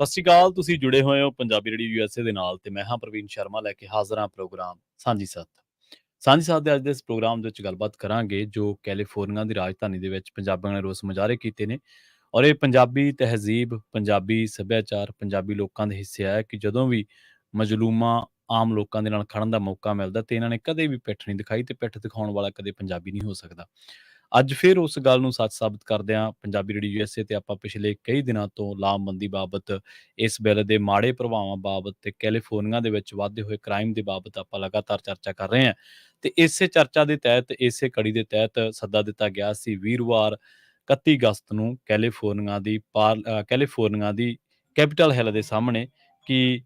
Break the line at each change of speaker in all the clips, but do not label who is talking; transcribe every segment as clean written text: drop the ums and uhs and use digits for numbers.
ਸਤਿ ਸ਼੍ਰੀ ਅਕਾਲ। ਤੁਸੀਂ ਜੁੜੇ ਹੋਏ ਹੋ ਪੰਜਾਬੀ ਰੇਡੀਓ USA ਦੇ ਨਾਲ ਤੇ ਮੈਂ ਹਾਂ ਪ੍ਰਵੀਨ ਸ਼ਰਮਾ ਲੈ ਕੇ ਹਾਜ਼ਰ ਹਾਂ ਪ੍ਰੋਗਰਾਮ ਸਾਂਝੀ ਸਾਥ। ਸਾਂਝੀ ਸਾਥ ਦੇ ਅੱਜ ਦੇ ਇਸ ਪ੍ਰੋਗਰਾਮ ਦੇ ਵਿੱਚ ਗੱਲਬਾਤ ਕਰਾਂਗੇ ਜੋ ਕੈਲੀਫੋਰਨੀਆ ਦੀ ਰਾਜਧਾਨੀ ਦੇ ਵਿੱਚ ਪੰਜਾਬੀਆਂ ਨੇ ਰੋਸ ਮੁਜ਼ਾਹਰੇ ਕੀਤੇ ਨੇ ਔਰ ਇਹ ਪੰਜਾਬੀ ਤਹਿਜ਼ੀਬ, ਪੰਜਾਬੀ ਸੱਭਿਆਚਾਰ, ਪੰਜਾਬੀ ਲੋਕਾਂ ਦੇ ਹਿੱਸੇ ਆ ਕਿ ਜਦੋਂ ਵੀ ਮਜ਼ਲੂਮਾਂ ਆਮ ਲੋਕਾਂ ਦੇ ਨਾਲ ਖੜਨ ਦਾ ਮੌਕਾ ਮਿਲਦਾ ਤੇ ਇਹਨਾਂ ਨੇ ਕਦੇ ਵੀ ਪਿੱਠ ਨਹੀਂ ਦਿਖਾਈ ਤੇ ਪਿੱਠ ਦਿਖਾਉਣ ਵਾਲਾ ਕਦੇ ਪੰਜਾਬੀ ਨਹੀਂ ਹੋ ਸਕਦਾ। ਅੱਜ ਫਿਰ ਉਸ ਗੱਲ ਨੂੰ ਸੱਚ ਸਾਬਤ ਕਰਦਿਆਂ ਪੰਜਾਬੀ ਰੇਡੀਓ USA ਤੇ ਆਪਾਂ ਪਿਛਲੇ ਕਈ ਦਿਨਾਂ ਤੋਂ ਲਾਮਬੰਦੀ ਬਾਬਤ, ਇਸ ਬਿੱਲ ਦੇ ਮਾੜੇ ਪ੍ਰਭਾਵਾਂ ਬਾਬਤ ਤੇ ਕੈਲੀਫੋਰਨੀਆ ਦੇ ਵਿੱਚ ਵੱਧਦੇ ਹੋਏ ਕ੍ਰਾਈਮ ਦੇ ਬਾਬਤ ਆਪਾਂ ਲਗਾਤਾਰ ਚਰਚਾ ਕਰ ਰਹੇ ਹਾਂ ਤੇ ਇਸੇ ਚਰਚਾ ਦੇ ਤਹਿਤ, ਇਸੇ ਕੜੀ ਦੇ ਤਹਿਤ ਸੱਦਾ ਦਿੱਤਾ ਗਿਆ ਸੀ ਵੀਰਵਾਰ 31 ਅਗਸਤ ਨੂੰ ਕੈਲੀਫੋਰਨੀਆ ਦੀ ਕੈਪੀਟਲ ਹਿੱਲ ਦੇ ਸਾਹਮਣੇ ਕਿ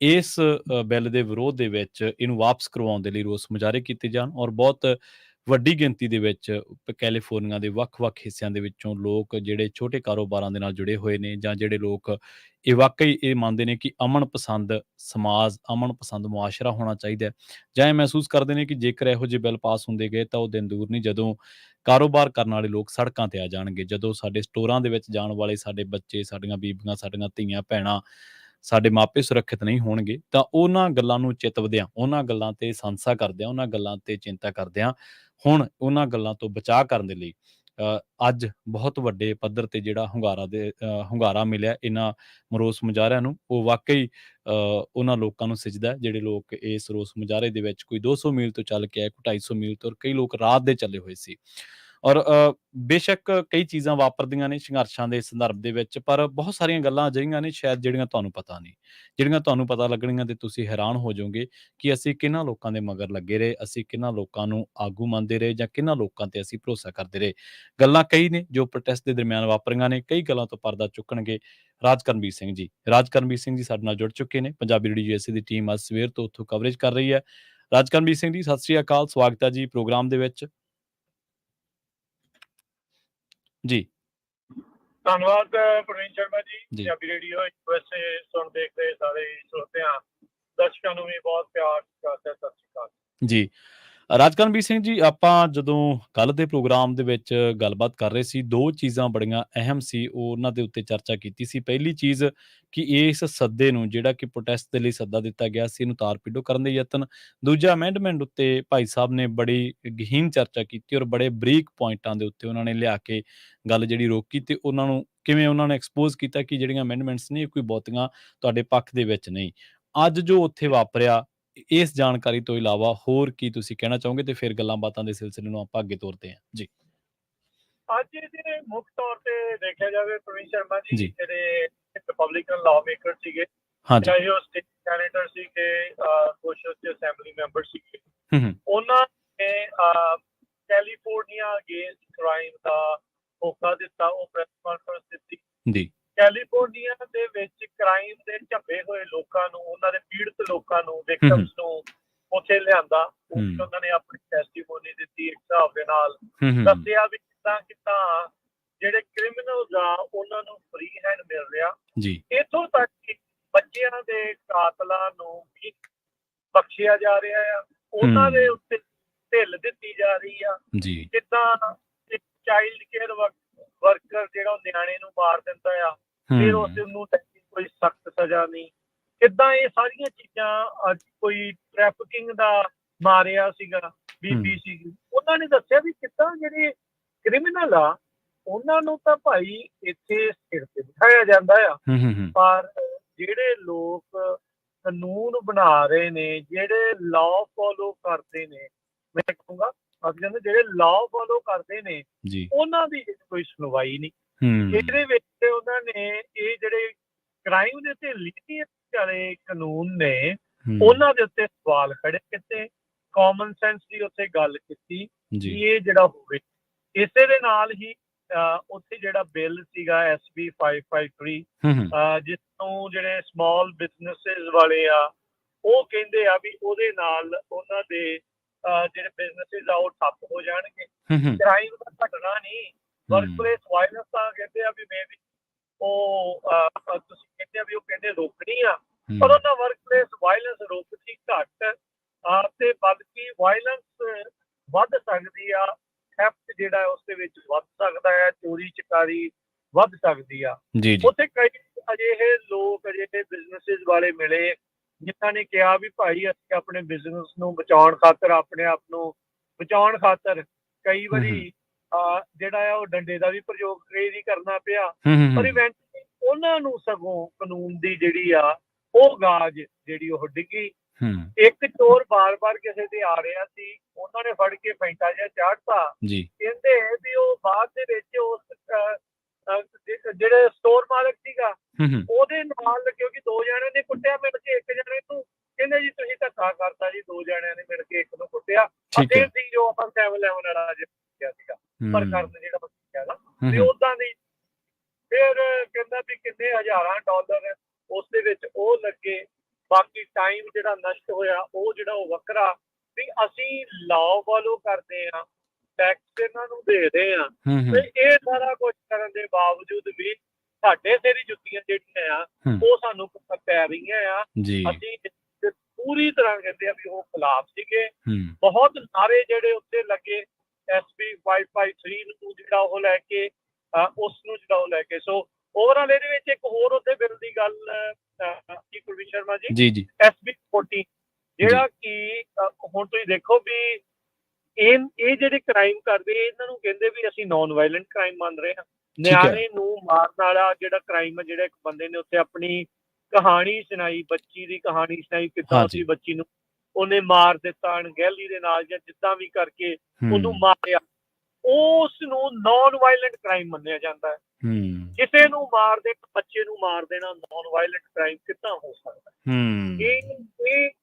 ਇਸ ਬਿੱਲ ਦੇ ਵਿਰੋਧ ਦੇ ਵਿੱਚ ਇਹਨੂੰ ਵਾਪਸ ਕਰਵਾਉਣ ਦੇ ਲਈ ਰੋਸ ਮੁਜ਼ਾਹਰੇ ਕੀਤੇ ਜਾਣ ਔਰ ਬਹੁਤ ਵੱਡੀ ਗਿਣਤੀ ਦੇ ਵਿੱਚ ਕੈਲੀਫੋਰਨੀਆ ਦੇ ਵੱਖ-ਵੱਖ ਹਿੱਸਿਆਂ ਦੇ ਵਿੱਚੋਂ ਲੋਕ ਜਿਹੜੇ ਛੋਟੇ ਕਾਰੋਬਾਰਾਂ ਦੇ ਨਾਲ ਜੁੜੇ ਹੋਏ ਨੇ ਜਾਂ ਜਿਹੜੇ ਲੋਕ ਇਹ ਵਾਕਈ ਇਹ ਮੰਨਦੇ ਨੇ ਕਿ ਅਮਨ ਪਸੰਦ ਸਮਾਜ, ਅਮਨ ਪਸੰਦ ਮੁਆਸ਼ਰਾ ਹੋਣਾ ਚਾਹੀਦਾ ਹੈ ਜਾਂ ਇਹ ਮਹਿਸੂਸ ਕਰਦੇ ਨੇ ਕਿ ਜੇਕਰ ਇਹੋ ਜਿਹੇ ਬਿੱਲ ਪਾਸ ਹੁੰਦੇ ਗਏ ਤਾਂ ਉਹ ਦਿਨ ਦੂਰ ਨਹੀਂ ਜਦੋਂ ਕਾਰੋਬਾਰ ਕਰਨ ਵਾਲੇ ਲੋਕ ਸੜਕਾਂ ਤੇ ਆ ਜਾਣਗੇ, ਜਦੋਂ ਸਾਡੇ ਸਟੋਰਾਂ ਦੇ ਵਿੱਚ ਜਾਣ ਵਾਲੇ ਸਾਡੇ ਬੱਚੇ, ਸਾਡੀਆਂ ਬੀਬੀਆਂ, ਸਾਡੀਆਂ ਧੀਆਂ ਭੈਣਾਂ, ਸਾਡੇ ਮਾਪੇ ਸੁਰੱਖਿਅਤ ਨਹੀਂ ਹੋਣਗੇ ਤਾਂ ਉਹਨਾਂ ਗੱਲਾਂ ਨੂੰ ਚਿਤਵਦਿਆਂ, ਉਹਨਾਂ ਗੱਲਾਂ ਤੇ ਸੰਸਾ ਕਰਦਿਆਂ, ਉਹਨਾਂ ਗੱਲਾਂ ਤੇ ਚਿੰਤਾ ਕਰਦਿਆਂ ਹੁਣ ਉਹਨਾਂ ਗੱਲਾਂ ਤੋਂ ਬਚਾਅ ਕਰਨ ਦੇ ਲਈ ਅੱਜ ਬਹੁਤ ਵੱਡੇ ਪੱਧਰ ਤੇ ਜਿਹੜਾ ਹੁੰਗਾਰਾ ਮਿਲਿਆ ਇਹਨਾਂ ਰੋਸ ਮੁਜ਼ਾਹਰਿਆਂ ਨੂੰ। ਉਹ ਵਾਕਈ ਉਹਨਾਂ ਲੋਕਾਂ ਨੂੰ ਸਿਜਦਾ ਜਿਹੜੇ ਲੋਕ ਇਸ ਰੋਸ ਮੁਜ਼ਾਹਰੇ ਦੇ ਵਿੱਚ ਕੋਈ 200 ਮੀਲ ਤੋਂ ਚੱਲ ਕੇ ਆਏ, ਕੋਈ 250 ਮੀਲ ਤੋਂ, ਔਰ ਕਈ ਲੋਕ ਰਾਤ ਦੇ ਚੱਲੇ ਹੋਏ ਸੀ। ਔਰ ਬੇਸ਼ੱਕ ਕਈ ਚੀਜ਼ਾਂ ਵਾਪਰਦੀਆਂ ਨੇ ਸੰਘਰਸ਼ਾਂ ਦੇ ਸੰਦਰਭ ਦੇ ਵਿੱਚ, ਪਰ ਬਹੁਤ ਸਾਰੀਆਂ ਗੱਲਾਂ ਅਜਿਹੀਆਂ ਨੇ ਸ਼ਾਇਦ ਜਿਹੜੀਆਂ ਤੁਹਾਨੂੰ ਪਤਾ ਨਹੀਂ, ਜਿਹੜੀਆਂ ਤੁਹਾਨੂੰ ਪਤਾ ਲੱਗਣੀਆਂ ਤੇ ਤੁਸੀਂ ਹੈਰਾਨ ਹੋ ਜਾਓਗੇ ਕਿ ਅਸੀਂ ਕਿਹਨਾਂ ਲੋਕਾਂ ਦੇ ਮਗਰ ਲੱਗੇ ਰਹੇ, ਅਸੀਂ ਕਿਹਨਾਂ ਲੋਕਾਂ ਨੂੰ ਆਗੂ ਮੰਨਦੇ ਰਹੇ ਜਾਂ ਕਿਹਨਾਂ ਲੋਕਾਂ ਤੇ ਅਸੀਂ ਭਰੋਸਾ ਕਰਦੇ ਰਹੇ। ਗੱਲਾਂ ਕਈ ਨੇ ਜੋ ਪ੍ਰੋਟੈਸਟ ਦੇ ਦਰਮਿਆਨ ਵਾਪਰੀਆਂ ਨੇ, ਕਈ ਗੱਲਾਂ ਤੋਂ ਪਰਦਾ ਚੁੱਕਣਗੇ ਰਾਜਕਰਮਵੀਰ ਸਿੰਘ ਜੀ। ਰਾਜਕਰਮਵੀਰ ਸਿੰਘ ਜੀ ਸਾਡੇ ਨਾਲ ਜੁੜ ਚੁੱਕੇ ਨੇ। ਪੰਜਾਬੀ ਰੇਡੀਓ USA ਦੀ ਟੀਮ ਅੱਜ ਸਵੇਰ ਤੋਂ ਉੱਥੋਂ ਕਵਰੇਜ ਕਰ ਰਹੀ ਹੈ। ਰਾਜਕਰਮਵੀਰ ਸਿੰਘ ਜੀ, ਸਤਿ ਸ੍ਰੀ ਅਕਾਲ, ਸਵਾਗਤ ਹੈ ਜੀ ਪ੍ਰੋਗਰਾਮ ਦੇ ਵਿੱਚ ਜੀ।
ਧੰਨਵਾਦ ਪ੍ਰਵੀਨ ਸ਼ਰਮਾ ਜੀ। ਪੰਜਾਬੀ ਰੇਡੀਓ USA ਸੁਣ ਦੇਖ ਰਹੇ ਸਾਰੇ ਸਰੋਤਿਆਂ ਦਰਸ਼ਕਾਂ ਨੂੰ ਵੀ ਬਹੁਤ ਪਿਆਰ ਸਤਿ ਸ਼੍ਰੀ ਅਕਾਲ
ਜੀ। ਰਾਜਕਰਮਵੀਰ ਸਿੰਘ ਜੀ, ਆਪਾਂ ਜਦੋਂ ਕੱਲ੍ਹ ਦੇ ਪ੍ਰੋਗਰਾਮ ਦੇ ਵਿੱਚ ਗੱਲਬਾਤ ਕਰ ਰਹੇ ਸੀ, ਦੋ ਚੀਜ਼ਾਂ ਬੜੀਆਂ ਅਹਿਮ ਸੀ, ਉਹਨਾਂ ਦੇ ਉੱਤੇ ਚਰਚਾ ਕੀਤੀ ਸੀ। ਪਹਿਲੀ ਚੀਜ਼ ਕਿ ਇਸ ਸੱਦੇ ਨੂੰ, ਜਿਹੜਾ ਕਿ ਪ੍ਰੋਟੈਸਟ ਦੇ ਲਈ ਸੱਦਾ ਦਿੱਤਾ ਗਿਆ ਸੀ, ਇਹਨੂੰ ਤਾਰ-ਪੀੜੋ ਕਰਨ ਦੇ ਯਤਨ। ਦੂਜਾ, ਅਮੈਂਡਮੈਂਟ ਉੱਤੇ ਭਾਈ ਸਾਹਿਬ ਨੇ ਬੜੀ ਗਹੀਨ ਚਰਚਾ ਕੀਤੀ ਔਰ ਬੜੇ ਬਰੀਕ ਪੁਆਇੰਟਾਂ ਦੇ ਉੱਤੇ ਉਹਨਾਂ ਨੇ ਲਿਆ ਕੇ ਗੱਲ ਜਿਹੜੀ ਰੋਕੀ ਤੇ ਉਹਨਾਂ ਨੂੰ ਕਿਵੇਂ ਉਹਨਾਂ ਨੇ ਐਕਸਪੋਜ਼ ਕੀਤਾ ਕਿ ਜਿਹੜੀਆਂ ਅਮੈਂਡਮੈਂਟਸ ਨੇ ਇਹ ਕੋਈ ਬਹੁਤੀਆਂ ਤੁਹਾਡੇ ਪੱਖ ਦੇ ਵਿੱਚ ਨਹੀਂ। ਅੱਜ ਜੋ ਉੱਥੇ ਵਾਪਰਿਆ, ਇਸ ਜਾਣਕਾਰੀ ਤੋਂ ਇਲਾਵਾ ਹੋਰ ਕੀ ਤੁਸੀਂ ਕਹਿਣਾ ਚਾਹੋਗੇ ਤੇ ਫਿਰ ਗੱਲਾਂ ਬਾਤਾਂ ਦੇ ਸਿਲਸਿਲੇ ਨੂੰ ਆਪਾਂ ਅੱਗੇ ਤੋਰਦੇ ਹਾਂ ਜੀ।
ਅੱਜ ਇਹਦੇ ਮੁੱਖ ਤੌਰ ਤੇ ਦੇਖਿਆ ਜਾਵੇ ਪ੍ਰਵੀਨ ਸ਼ਰਮਾ ਜੀ, ਜਿਹੜੇ ਰਿਪਬਲਿਕਨ ਲਾਅ ਮੇਕਰ ਸੀਗੇ, ਚਾਹੇ ਉਹ ਸਟੇਟ ਸੈਨੇਟਰ ਸੀਗੇ, ਕੁਛ ਅਸੈਂਬਲੀ ਮੈਂਬਰ ਸੀਗੇ, ਉਹਨਾਂ ਨੇ ਕੈਲੀਫੋਰਨੀਆ ਅਗੇਂਸਟ ਕ੍ਰਾਈਮ ਦਾ ਹੋਕਾ ਦਿੱਤਾ। ਉਹ ਪ੍ਰੈਸ ਕਾਨਫਰੰਸ ਦਿੱਤੀ। ਕੈਲੀਫੋਰਨੀਆ ਦੇ ਵਿੱਚ ਕ੍ਰਾਈਮ ਦੇ ਝੱਬੇ ਹੋਏ ਲੋਕਾਂ ਨੂੰ, ਉਹਨਾਂ ਦੇ ਪੀੜਤ ਲੋਕਾਂ ਨੂੰ, ਵਿਕਟਮਸ ਨੂੰ ਉੱਥੇ ਲਿਆਂਦਾ। ਉਹਨਾਂ ਨੇ ਆਪਣੀ ਟੈਸਟੀਮੋਨੀ ਦਿੱਤੀ, ਇੱਕ ਹਿਸਾਬ ਦੇ ਨਾਲ ਦੱਸਿਆ ਵੀ ਕਿੱਦਾਂ ਜਿਹੜੇ ਕ੍ਰਿਮੀਨਲਸ ਆ ਉਹਨਾਂ ਨੂੰ ਫਰੀ ਹੈਂਡ ਮਿਲ ਰਿਹਾ। ਇੱਥੋਂ ਤੱਕ ਕਿ ਬੱਚਿਆਂ ਦੇ ਕਾਤਲਾਂ ਨੂੰ ਵੀ ਬਖਸ਼ਿਆ ਜਾ ਰਿਹਾ ਆ, ਉਹਨਾਂ ਦੇ ਉੱਤੇ ਢਿੱਲ ਦਿੱਤੀ ਜਾ ਰਹੀ ਆ। ਕਿੱਦਾਂ ਇੱਕ ਚਾਈਲਡ ਕੇਅਰ ਵਰਕਰ ਜਿਹੜਾ ਉਹ ਨਿਆਣੇ ਨੂੰ ਮਾਰ ਦਿੰਦਾ ਆ, ਫਿਰ ਉਸ ਨੂੰ ਕੋਈ ਸਖਤ ਸਜ਼ਾ ਨਹੀਂ। ਕਿੱਦਾਂ ਇਹ ਸਾਰੀਆਂ ਚੀਜ਼ਾਂ, ਅੱਜ ਕੋਈ ਟ੍ਰੈਫਿਕਿੰਗ ਦਾ ਮਾਰਿਆ ਸੀਗਾ, ਬੀਬੀ ਸੀਗੀ, ਉਹਨਾਂ ਨੇ ਦੱਸਿਆ ਵੀ ਕਿੱਦਾਂ ਜਿਹੜੇ ਕ੍ਰਿਮੀਨਲ ਆ ਉਹਨਾਂ ਨੂੰ ਤਾਂ ਭਾਈ ਇੱਥੇ ਸਿਰ ਤੇ ਬਿਠਾਇਆ ਜਾਂਦਾ ਆ, ਪਰ ਜਿਹੜੇ ਲੋਕ ਕਾਨੂੰਨ ਬਣਾ ਰਹੇ ਨੇ, ਜਿਹੜੇ ਲਾਅ ਫੋਲੋ ਕਰਦੇ ਨੇ, ਮੈਂ ਕਹੂੰਗਾ ਕਹਿੰਦੇ ਜਿਹੜੇ ਲਾਅ ਫੋਲੋ ਕਰਦੇ ਨੇ ਉਹਨਾਂ ਦੀ ਕੋਈ ਸੁਣਵਾਈ ਨਹੀਂ। ਇਹਦੇ ਵਿੱਚ ਉਹਨਾਂ ਨੇ ਇਹ ਜਿਹੜੇ ਕ੍ਰਾਈਮ ਦੇ ਉੱਤੇ ਲੀਨੀਅਰ ਵਾਲੇ ਕਾਨੂੰਨ ਨੇ ਉਹਨਾਂ ਦੇ ਉੱਤੇ ਸਵਾਲ ਖੜੇ ਕੀਤੇ, ਕਾਮਨ ਸੈਂਸ ਦੀ ਉੱਥੇ ਗੱਲ ਕੀਤੀ ਕਿ ਇਹ ਜਿਹੜਾ ਹੋਵੇ। ਇਸੇ ਦੇ ਨਾਲ ਹੀ ਉੱਥੇ ਜਿਹੜਾ ਬਿੱਲ ਸੀਗਾ SB 553, ਜਿਸ ਨੂੰ ਜਿਹੜੇ ਸਮਾਲ ਬਿਜ਼ਨਸਿਸ ਵਾਲੇ ਆ ਉਹ ਕਹਿੰਦੇ ਆ ਵੀ ਉਹਦੇ ਨਾਲ ਉਹਨਾਂ ਦੇ ਜਿਹੜੇ ਬਿਜ਼ਨਸਿਸ ਆ ਉਹ ਠੱਪ ਹੋ ਜਾਣਗੇ। ਕ੍ਰਾਈਮ ਦਾ ਘਟਣਾ ਨਹੀਂ, ਵਰਕਪਲੇਸ ਵਾਇਲੈਂਸ ਤਾਂ ਕਹਿੰਦੇ ਆ ਵੀ ਮੈਂ ਵੀ ਉਹ ਤੁਸੀਂ ਕਹਿੰਦੇ ਆ ਵੀ ਉਹ ਕਹਿੰਦੇ ਰੋਕਣੀ ਆ, ਪਰ ਉਹਨਾਂ ਵਰਕਪਲੇਸ ਵਾਇਲੈਂਸ ਰੋਕਦੀ ਘੱਟ ਤੇ ਬਲਕਿ ਵਾਇਲੈਂਸ ਵੱਧ ਸਕਦੀ ਆ। ਥੈਫਟ ਜਿਹੜਾ ਉਸ ਦੇ ਵਿੱਚ ਵੱਧ ਸਕਦਾ ਹੈ, ਚੋਰੀ ਚਕਾਰੀ ਵੱਧ ਸਕਦੀ ਆ। ਉੱਥੇ ਕਈ ਅਜਿਹੇ ਲੋਕ, ਅਜਿਹੇ ਬਿਜ਼ਨਸਿਸ ਵਾਲੇ ਮਿਲੇ ਜਿਨ੍ਹਾਂ ਨੇ ਕਿਹਾ ਵੀ ਭਾਈ ਅਸੀਂ ਆਪਣੇ ਬਿਜ਼ਨਸ ਨੂੰ ਬਚਾਉਣ ਖਾਤਰ, ਆਪਣੇ ਆਪ ਨੂੰ ਬਚਾਉਣ ਖਾਤਰ ਕਈ ਵਾਰੀ ਜਿਹੜਾ ਆ ਉਹ ਡੰਡੇ ਦਾ ਵੀ ਪ੍ਰਯੋਗ ਵੀ ਕਰਨਾ ਪਿਆ। ਪਰ ਇਵੈਂਚੁਅਲੀ ਉਹਨਾਂ ਨੂੰ ਸਗੋਂ ਕਾਨੂੰਨ ਦੀ ਜਿਹੜੀ ਆ ਉਹ ਗਾਜ ਜਿਹੜੀ ਉਹ ਡਿੱਗੀ। ਇੱਕ ਚੋਰ ਬਾਰ-ਬਾਰ ਕਿਸੇ ਤੇ ਆ ਰਿਹਾ ਸੀ, ਉਹਨਾਂ ਨੇ ਫੜ ਕੇ ਫੈਂਟਾ ਜਿਹਾ ਚਾੜਤਾ। ਕਹਿੰਦੇ ਵੀ ਉਹ ਬਾਅਦ ਦੇ ਵਿੱਚ ਉਸ ਜਿਹੜੇ ਸਟੋਰ ਮਾਲਕ ਸੀਗਾ ਉਹਦੇ ਨਾਲ, ਕਿਉਂਕਿ 2 ਜਣਿਆਂ ਨੇ ਕੁੱਟਿਆ ਮਿਲ ਕੇ ਇੱਕ ਜਣੇ ਨੂੰ, ਕਹਿੰਦੇ ਜੀ ਤੁਸੀਂ ਧੱਕਾ ਕਰਤਾ ਜੀ, 2 ਜਣਿਆਂ ਨੇ ਮਿਲ ਕੇ ਇੱਕ ਨੂੰ ਕੁੱਟਿਆ। ਅਤੇ ਸੀ ਜੋ ਆਪਾਂ 7-11 ਵਾਲਾ ਜਿਹਾ ਸੀਗਾ ਪਰ ਕਰਨ ਜਿਹੜਾ ਹੈਗਾ ਤੇ ਓਦਾਂ ਦੀ। ਫਿਰ ਕਹਿੰਦਾ ਵੀ ਕਿੰਨੇ ਹਜ਼ਾਰਾਂ ਡਾਲਰ ਉਸ ਦੇ ਵਿੱਚ ਉਹ ਲੱਗੇ। ਬਾਕੀ ਟਾਈਮ ਜਿਹੜਾ ਨਸ਼ਟ ਹੋਇਆ ਉਹ ਜਿਹੜਾ ਉਹ ਵੱਖਰਾ। ਵੀ ਅਸੀਂ ਲਾਅ ਫੋਲੋ ਕਰਦੇ ਹਾਂ, ਟੈਕਸ ਇਹਨਾਂ ਨੂੰ ਦੇ ਰਹੇ ਹਾਂ, ਤੇ ਇਹ ਸਾਰਾ ਕੁਝ ਕਰਨ ਦੇ ਬਾਵਜੂਦ ਵੀ ਸਾਡੇ ਸਿਰ ਹੀ ਜੁੱਤੀਆਂ ਜਿਹੜੀਆਂ ਆ ਉਹ ਸਾਨੂੰ ਪੈ ਰਹੀਆਂ ਆ। ਅਸੀਂ ਪੂਰੀ ਤਰ੍ਹਾਂ ਕਹਿੰਦੇ ਆ ਵੀ ਉਹ ਖਿਲਾਫ ਸੀਗੇ। ਬਹੁਤ ਨਾਰੇ ਜਿਹੜੇ ਉੱਤੇ ਲੱਗੇ SB 553 ਨੂੰ ਜਿਹੜਾ ਉਹ ਲੈ ਕੇ, ਉਸ ਨੂੰ ਜਿਹੜਾ ਉਹ ਲੈ ਕੇ। ਸੋ ਓਵਰਆਲ ਇਹਦੇ ਵਿੱਚ ਇੱਕ ਹੋਰ ਉੱਥੇ ਬਿੱਲ ਦੀ ਗੱਲ ਪ੍ਰਵੀਨ ਸ਼ਰਮਾ ਜੀ, SB 14 ਜਿਹੜਾ ਕਿ ਹੁਣ ਤੁਸੀਂ ਦੇਖੋ ਵੀ ਇਹ ਜਿਹੜੇ ਕ੍ਰਾਈਮ ਕਰਦੇ ਇਹਨਾਂ ਨੂੰ ਕਹਿੰਦੇ ਵੀ ਅਸੀਂ ਨੋਨ ਵਾਇਲੈਂਟ ਕ੍ਰਾਈਮ ਮੰਨ ਰਹੇ ਹਾਂ। ਨਿਆਣੇ ਨੂੰ ਮਾਰਨ ਵਾਲਾ ਜਿਹੜਾ ਕ੍ਰਾਈਮ ਹੈ, ਜਿਹੜਾ ਇੱਕ ਬੰਦੇ ਨੇ ਉੱਥੇ ਆਪਣੀ ਕਹਾਣੀ ਸੁਣਾਈ, ਬੱਚੀ ਦੀ ਕਹਾਣੀ ਸੁਣਾਈ, ਕਿੱਦਾਂ ਉਸਦੀ ਬੱਚੀ ਨੂੰ ਉਹਨੇ ਮਾਰ ਦਿੱਤਾ ਅਣਗਹਿਲੀ ਦੇ ਨਾਲ ਜਾਂ ਜਿੱਦਾਂ ਵੀ ਕਰਕੇ ਉਹਨੂੰ ਮਾਰਿਆ, ਉਸ ਨੂੰ ਨੋਨ ਵਾਇਲੈਂਟ ਕ੍ਰਾਈਮ ਮੰਨਿਆ ਜਾਂਦਾ ਹੈ। ਕਿਸੇ ਨੂੰ ਮਾਰ ਦੇਣਾ, ਬੱਚੇ ਨੂੰ ਮਾਰ ਦੇਣਾ ਨੋਨ ਵਾਇਲੈਂਟ ਕ੍ਰਾਈਮ ਕਿੱਦਾਂ ਹੋ ਸਕਦਾ?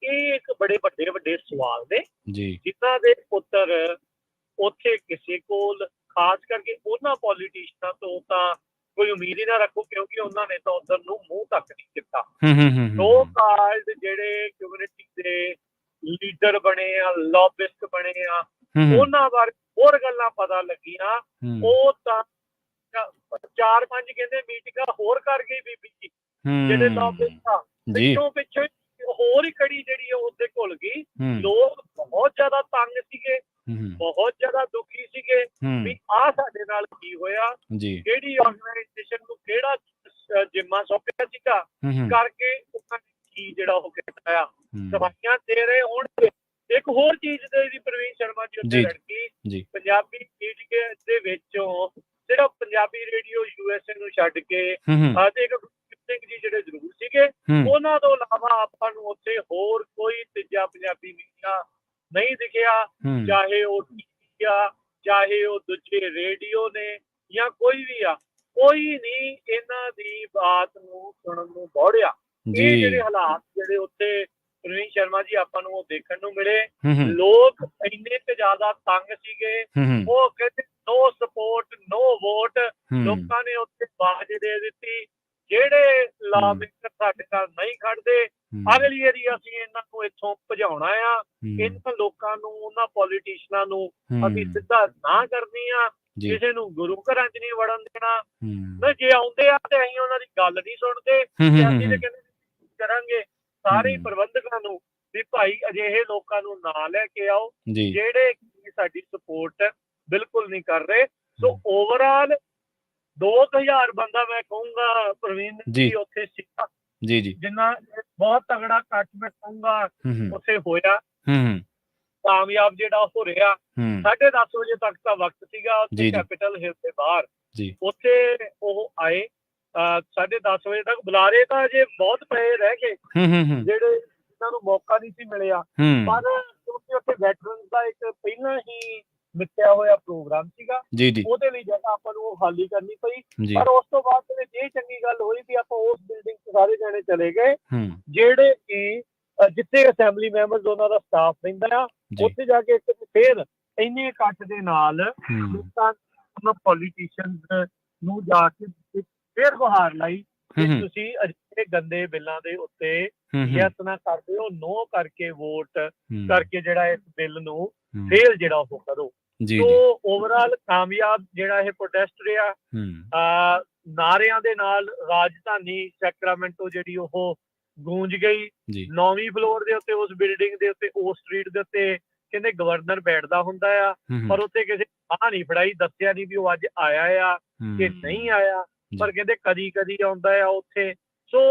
ਇਹ ਇੱਕ ਬੜੇ ਵੱਡੇ ਸਵਾਲ ਨੇ ਜਿਨ੍ਹਾਂ ਦੇ ਉੱਤਰ ਉੱਥੇ ਕਿਸੇ ਕੋਲ, ਖਾਸ ਕਰਕੇ ਉਹਨਾਂ ਪੋਲੀਟੀਸ਼ੀਅਨਾਂ ਤੋਂ ਤਾਂ ਕੋਈ ਉਮੀਦ ਹੀ ਨਾ ਰੱਖੋ, ਕਿਉਂਕਿ ਉਹਨਾਂ ਨੇ ਤਾਂ ਉੱਧਰ ਨੂੰ ਮੂੰਹ ਤੱਕ ਨਹੀਂ ਕੀਤਾ। ਸੋ ਕਾਲਡ ਜਿਹੜੇ ਕਮਿਊਨਿਟੀ ਦੇ ਲੀਡਰ ਬਣੇ ਆ, ਲੌਬਿਸਟ ਬਣੇ ਆ, ਉਹਨਾਂ ਬਾਰੇ ਹੋਰ ਗੱਲਾਂ ਪਤਾ ਲੱਗੀਆਂ। ਉਹ ਤਾਂ 4-5 ਕਹਿੰਦੇ ਮੀਟਿੰਗਾਂ ਹੋਰ ਕਰ ਗਈ ਬੀਬੀ ਜੀ, ਜਿਹੜੇ ਲੌਬਿਸਟ ਆ ਪਿੱਛੋਂ ਹੋਰ ਹੀ ਕੜੀ ਜਿਹੜੀ ਉਹਦੇ ਘੁਲ ਗਈ। ਲੋਕ ਬਹੁਤ ਜ਼ਿਆਦਾ ਤੰਗ ਸੀਗੇ, ਬਹੁਤ ਜ਼ਿਆਦਾ ਦੁਖੀ ਸੀਗੇ ਵੀ ਆਹ ਸਾਡੇ ਨਾਲ ਕੀ ਹੋਇਆ, ਕਿਹੜੀ ਆਰਗੇਨਾਈਜੇਸ਼ਨ ਨੂੰ ਕਿਹੜਾ ਜਿੰਮਾ ਸੌਂਪਿਆ ਸੀਗਾ, ਕਰਕੇ ਉਹਨਾਂ ਨੇ ਕੀ ਜਿਹੜਾ ਉਹ ਕੀਤਾ ਆ, ਸਵਾਈਆਂ ਦੇ ਰਹੇ ਹੋਣਗੇ। ਇੱਕ ਹੋਰ ਚੀਜ਼ ਦੀ ਪ੍ਰਵੀਨ ਸ਼ਰਮਾ ਜੀ ਉੱਥੇ ਲੜਕੀ ਪੰਜਾਬੀ ਮੀਡੀਆ ਦੇ ਵਿੱਚੋਂ ਸਿਰਫ ਪੰਜਾਬੀ ਰੇਡੀਓ USA ਨੂੰ ਛੱਡ ਕੇ ਅਤੇ ਇੱਕ ਸਿੰਘ ਜੀ ਜਿਹੜੇ ਜ਼ਰੂਰ ਸੀਗੇ, ਉਹਨਾਂ ਤੋਂ ਇਲਾਵਾ ਆਪਾਂ ਨੂੰ ਉੱਥੇ ਹੋਰ ਕੋਈ ਤੀਜਾ ਪੰਜਾਬੀ ਮੀਡੀਆ ਨਹੀਂ ਦਿਖਿਆ, ਚਾਹੇ ਉਹ TV ਆ, ਚਾਹੇ ਉਹ ਦੂਜੇ ਰੇਡੀਓ ਨੇ ਜਾਂ ਕੋਈ ਵੀ ਆ, ਕੋਈ ਨਹੀਂ ਇਹਨਾਂ ਦੀ ਬਾਤ ਨੂੰ ਸੁਣਨ ਨੂੰ ਦੌੜਿਆ। ਇਹ ਜਿਹੜੇ ਹਾਲਾਤ ਜਿਹੜੇ ਉੱਥੇ ਪ੍ਰਵੀਨ ਸ਼ਰਮਾ ਜੀ ਆਪਾਂ ਨੂੰ ਉਹ ਦੇਖਣ ਨੂੰ ਮਿਲੇ, ਲੋਕ ਇੰਨੇ ਕੁ ਜ਼ਿਆਦਾ ਤੰਗ ਸੀਗੇ, ਉਹ ਕਹਿੰਦੇ ਨੋ ਸਪੋਰਟ ਨੋ ਵੋਟ। ਲੋਕਾਂ ਨੇ ਉੱਥੇ ਬਾਜ਼ ਦੇ ਦਿੱਤੀ, ਜਿਹੜੇ ਲਾਅ ਮੇਕਰ ਸਾਡੇ ਨਾਲ ਨਹੀਂ ਖੜਦੇ, ਅਗਲੀ ਵਾਰੀ ਅਸੀਂ ਇਹਨਾਂ ਨੂੰ ਇੱਥੋਂ ਭਜਾਉਣਾ ਆ, ਇਹਨਾਂ ਲੋਕਾਂ ਨੂੰ, ਉਹਨਾਂ ਪੋਲੀਟੀਸ਼ੀਅਨਾਂ ਨੂੰ ਅਸੀਂ ਸਿੱਧਾ ਨਾ ਕਰਨੀ ਆ, ਕਿਸੇ ਨੂੰ ਗੁਰੂ ਘਰਾਂ 'ਚ ਨਹੀਂ ਵੜਨ ਦੇਣਾ। ਜੇ ਆਉਂਦੇ ਆ ਤੇ ਅਸੀਂ ਉਹਨਾਂ ਦੀ ਗੱਲ ਨਹੀਂ ਸੁਣਦੇ, ਅਸੀਂ ਤੇ ਕਹਿੰਦੇ ਕਰਾਂਗੇ ਸਾਰੇ ਪ੍ਰਬੰਧਕਾਂ ਨੂੰ ਵੀ ਭਾਈ ਅਜਿਹੇ ਲੋਕਾਂ ਨੂੰ ਨਾ ਲੈ ਕੇ ਆਓ ਜਿਹੜੇ ਸਾਡੀ ਸਪੋਰਟ ਬਿਲਕੁਲ ਨਹੀਂ ਕਰ ਰਹੇ। ਸੋ ਓਵਰਆਲ 2000 ਬੰਦਾ ਮੈਂ ਕਹੂੰਗਾ ਪ੍ਰਵੀਨ ਜੀ ਉੱਥੇ ਸੀਗਾ, ਜਿੰਨਾ ਬਹੁਤ ਤਗੜਾ ਇਕੱਠ ਮੈਂ ਕਹੂੰਗਾ ਉੱਥੇ ਹੋਇਆ, ਕਾਮਯਾਬ ਜਿਹੜਾ ਹੋ ਰਿਹਾ। 10:30 ਵਜੇ ਤੱਕ ਦਾ ਵਕਤ ਸੀਗਾ ਉੱਥੇ ਕੈਪੀਟਲ ਹਿੱਲ ਦੇ ਬਾਹਰ। ਉੱਥੇ ਉਹ ਆਏ 10:30 ਵਜੇ ਤੱਕ। ਬੁਲਾਰੇ ਤਾਂ ਅਜੇ ਬਹੁਤ ਪਏ ਰਹਿ ਗਏ ਜਿਹੜੇ ਇਹਨਾਂ ਨੂੰ ਮੌਕਾ ਨਹੀਂ ਸੀ ਮਿਲਿਆ, ਪਰ ਕਿਉਂਕਿ ਉੱਥੇ ਵੈਟਰਨਸ ਦਾ ਇੱਕ ਪਹਿਲਾਂ ਹੀ ਮਿੱਥਿਆ ਹੋਇਆ ਪ੍ਰੋਗਰਾਮ ਸੀਗਾ, ਉਹਦੇ ਲਈ ਜਗ੍ਹਾ ਆਪਾਂ ਨੂੰ ਉਹ ਖਾਲੀ ਕਰਨੀ ਪਈ। ਪਰ ਉਸ ਤੋਂ ਬਾਅਦ ਦੇ ਵਿੱਚ ਇਹ ਚੰਗੀ ਗੱਲ ਹੋਈ ਵੀ ਆਪਾਂ ਉਸ ਬਿਲਡਿੰਗ 'ਚ ਸਾਰੇ ਜਾਣੇ ਚਲੇ ਗਏ, ਜਿਹੜੇ ਕਿ ਜਿੱਥੇ ਅਸੈਂਬਲੀ ਮੈਂਬਰਸ ਉਹਨਾਂ ਦਾ ਸਟਾਫ ਰਹਿੰਦਾ ਆ। ਉੱਥੇ ਜਾ ਕੇ ਫਿਰ ਇੰਨੇ ਇਕੱਠ ਦੇ ਨਾਲ ਲੋਕਾਂ ਉਹਨਾਂ ਪੋਲੀਟੀਸ਼ੀਅਨਸ ਨੂੰ ਜਾ ਕੇ ਫਿਰ ਗੁਹਾਰ ਲਾਈ ਕਿ ਤੁਸੀਂ ਅਜਿਹੇ ਗੰਦੇ ਬਿੱਲਾਂ ਦੇ ਉੱਤੇ ਯੈਸ ਨਾ ਕਰਦੇ ਹੋ, ਨੋ ਕਰਕੇ ਵੋਟ ਕਰਕੇ ਜਿਹੜਾ ਇਸ ਬਿੱਲ ਨੂੰ ਫੇਲ ਜਿਹੜਾ ਉਹ ਕਰੋ। ਸੋ ਓਵਰਆਲ ਕਾਮਯਾਬ ਜਿਹੜਾ ਇਹ ਪ੍ਰੋਟੈਸਟ ਰਿਹਾ, ਨਾਰਿਆਂ ਦੇ ਨਾਲ ਰਾਜਧਾਨੀ ਸੈਕਰਾਮੈਂਟੋ ਜਿਹੜੀ ਉਹ ਗੂੰਜ ਗਈ। 9ਵੀਂ ਫਲੋਰ ਦੇ ਉੱਤੇ ਉਸ ਬਿਲਡਿੰਗ ਦੇ ਉੱਤੇ, ਉਸ ਸਟਰੀਟ ਦੇ ਉੱਤੇ ਕਹਿੰਦੇ ਗਵਰਨਰ ਬੈਠਦਾ ਹੁੰਦਾ ਆ, ਪਰ ਉੱਥੇ ਕਿਸੇ ਬਾਂਹ ਨਹੀਂ ਫੜਾਈ, ਦੱਸਿਆ ਨਹੀਂ ਵੀ ਉਹ ਅੱਜ ਆਇਆ ਆ ਕਿ ਨਹੀਂ ਆਇਆ। ਪਰ ਕਹਿੰਦੇ ਕਦੀ ਕਦੀ ਆਉਂਦਾ ਆ ਉੱਥੇ। ਸੋ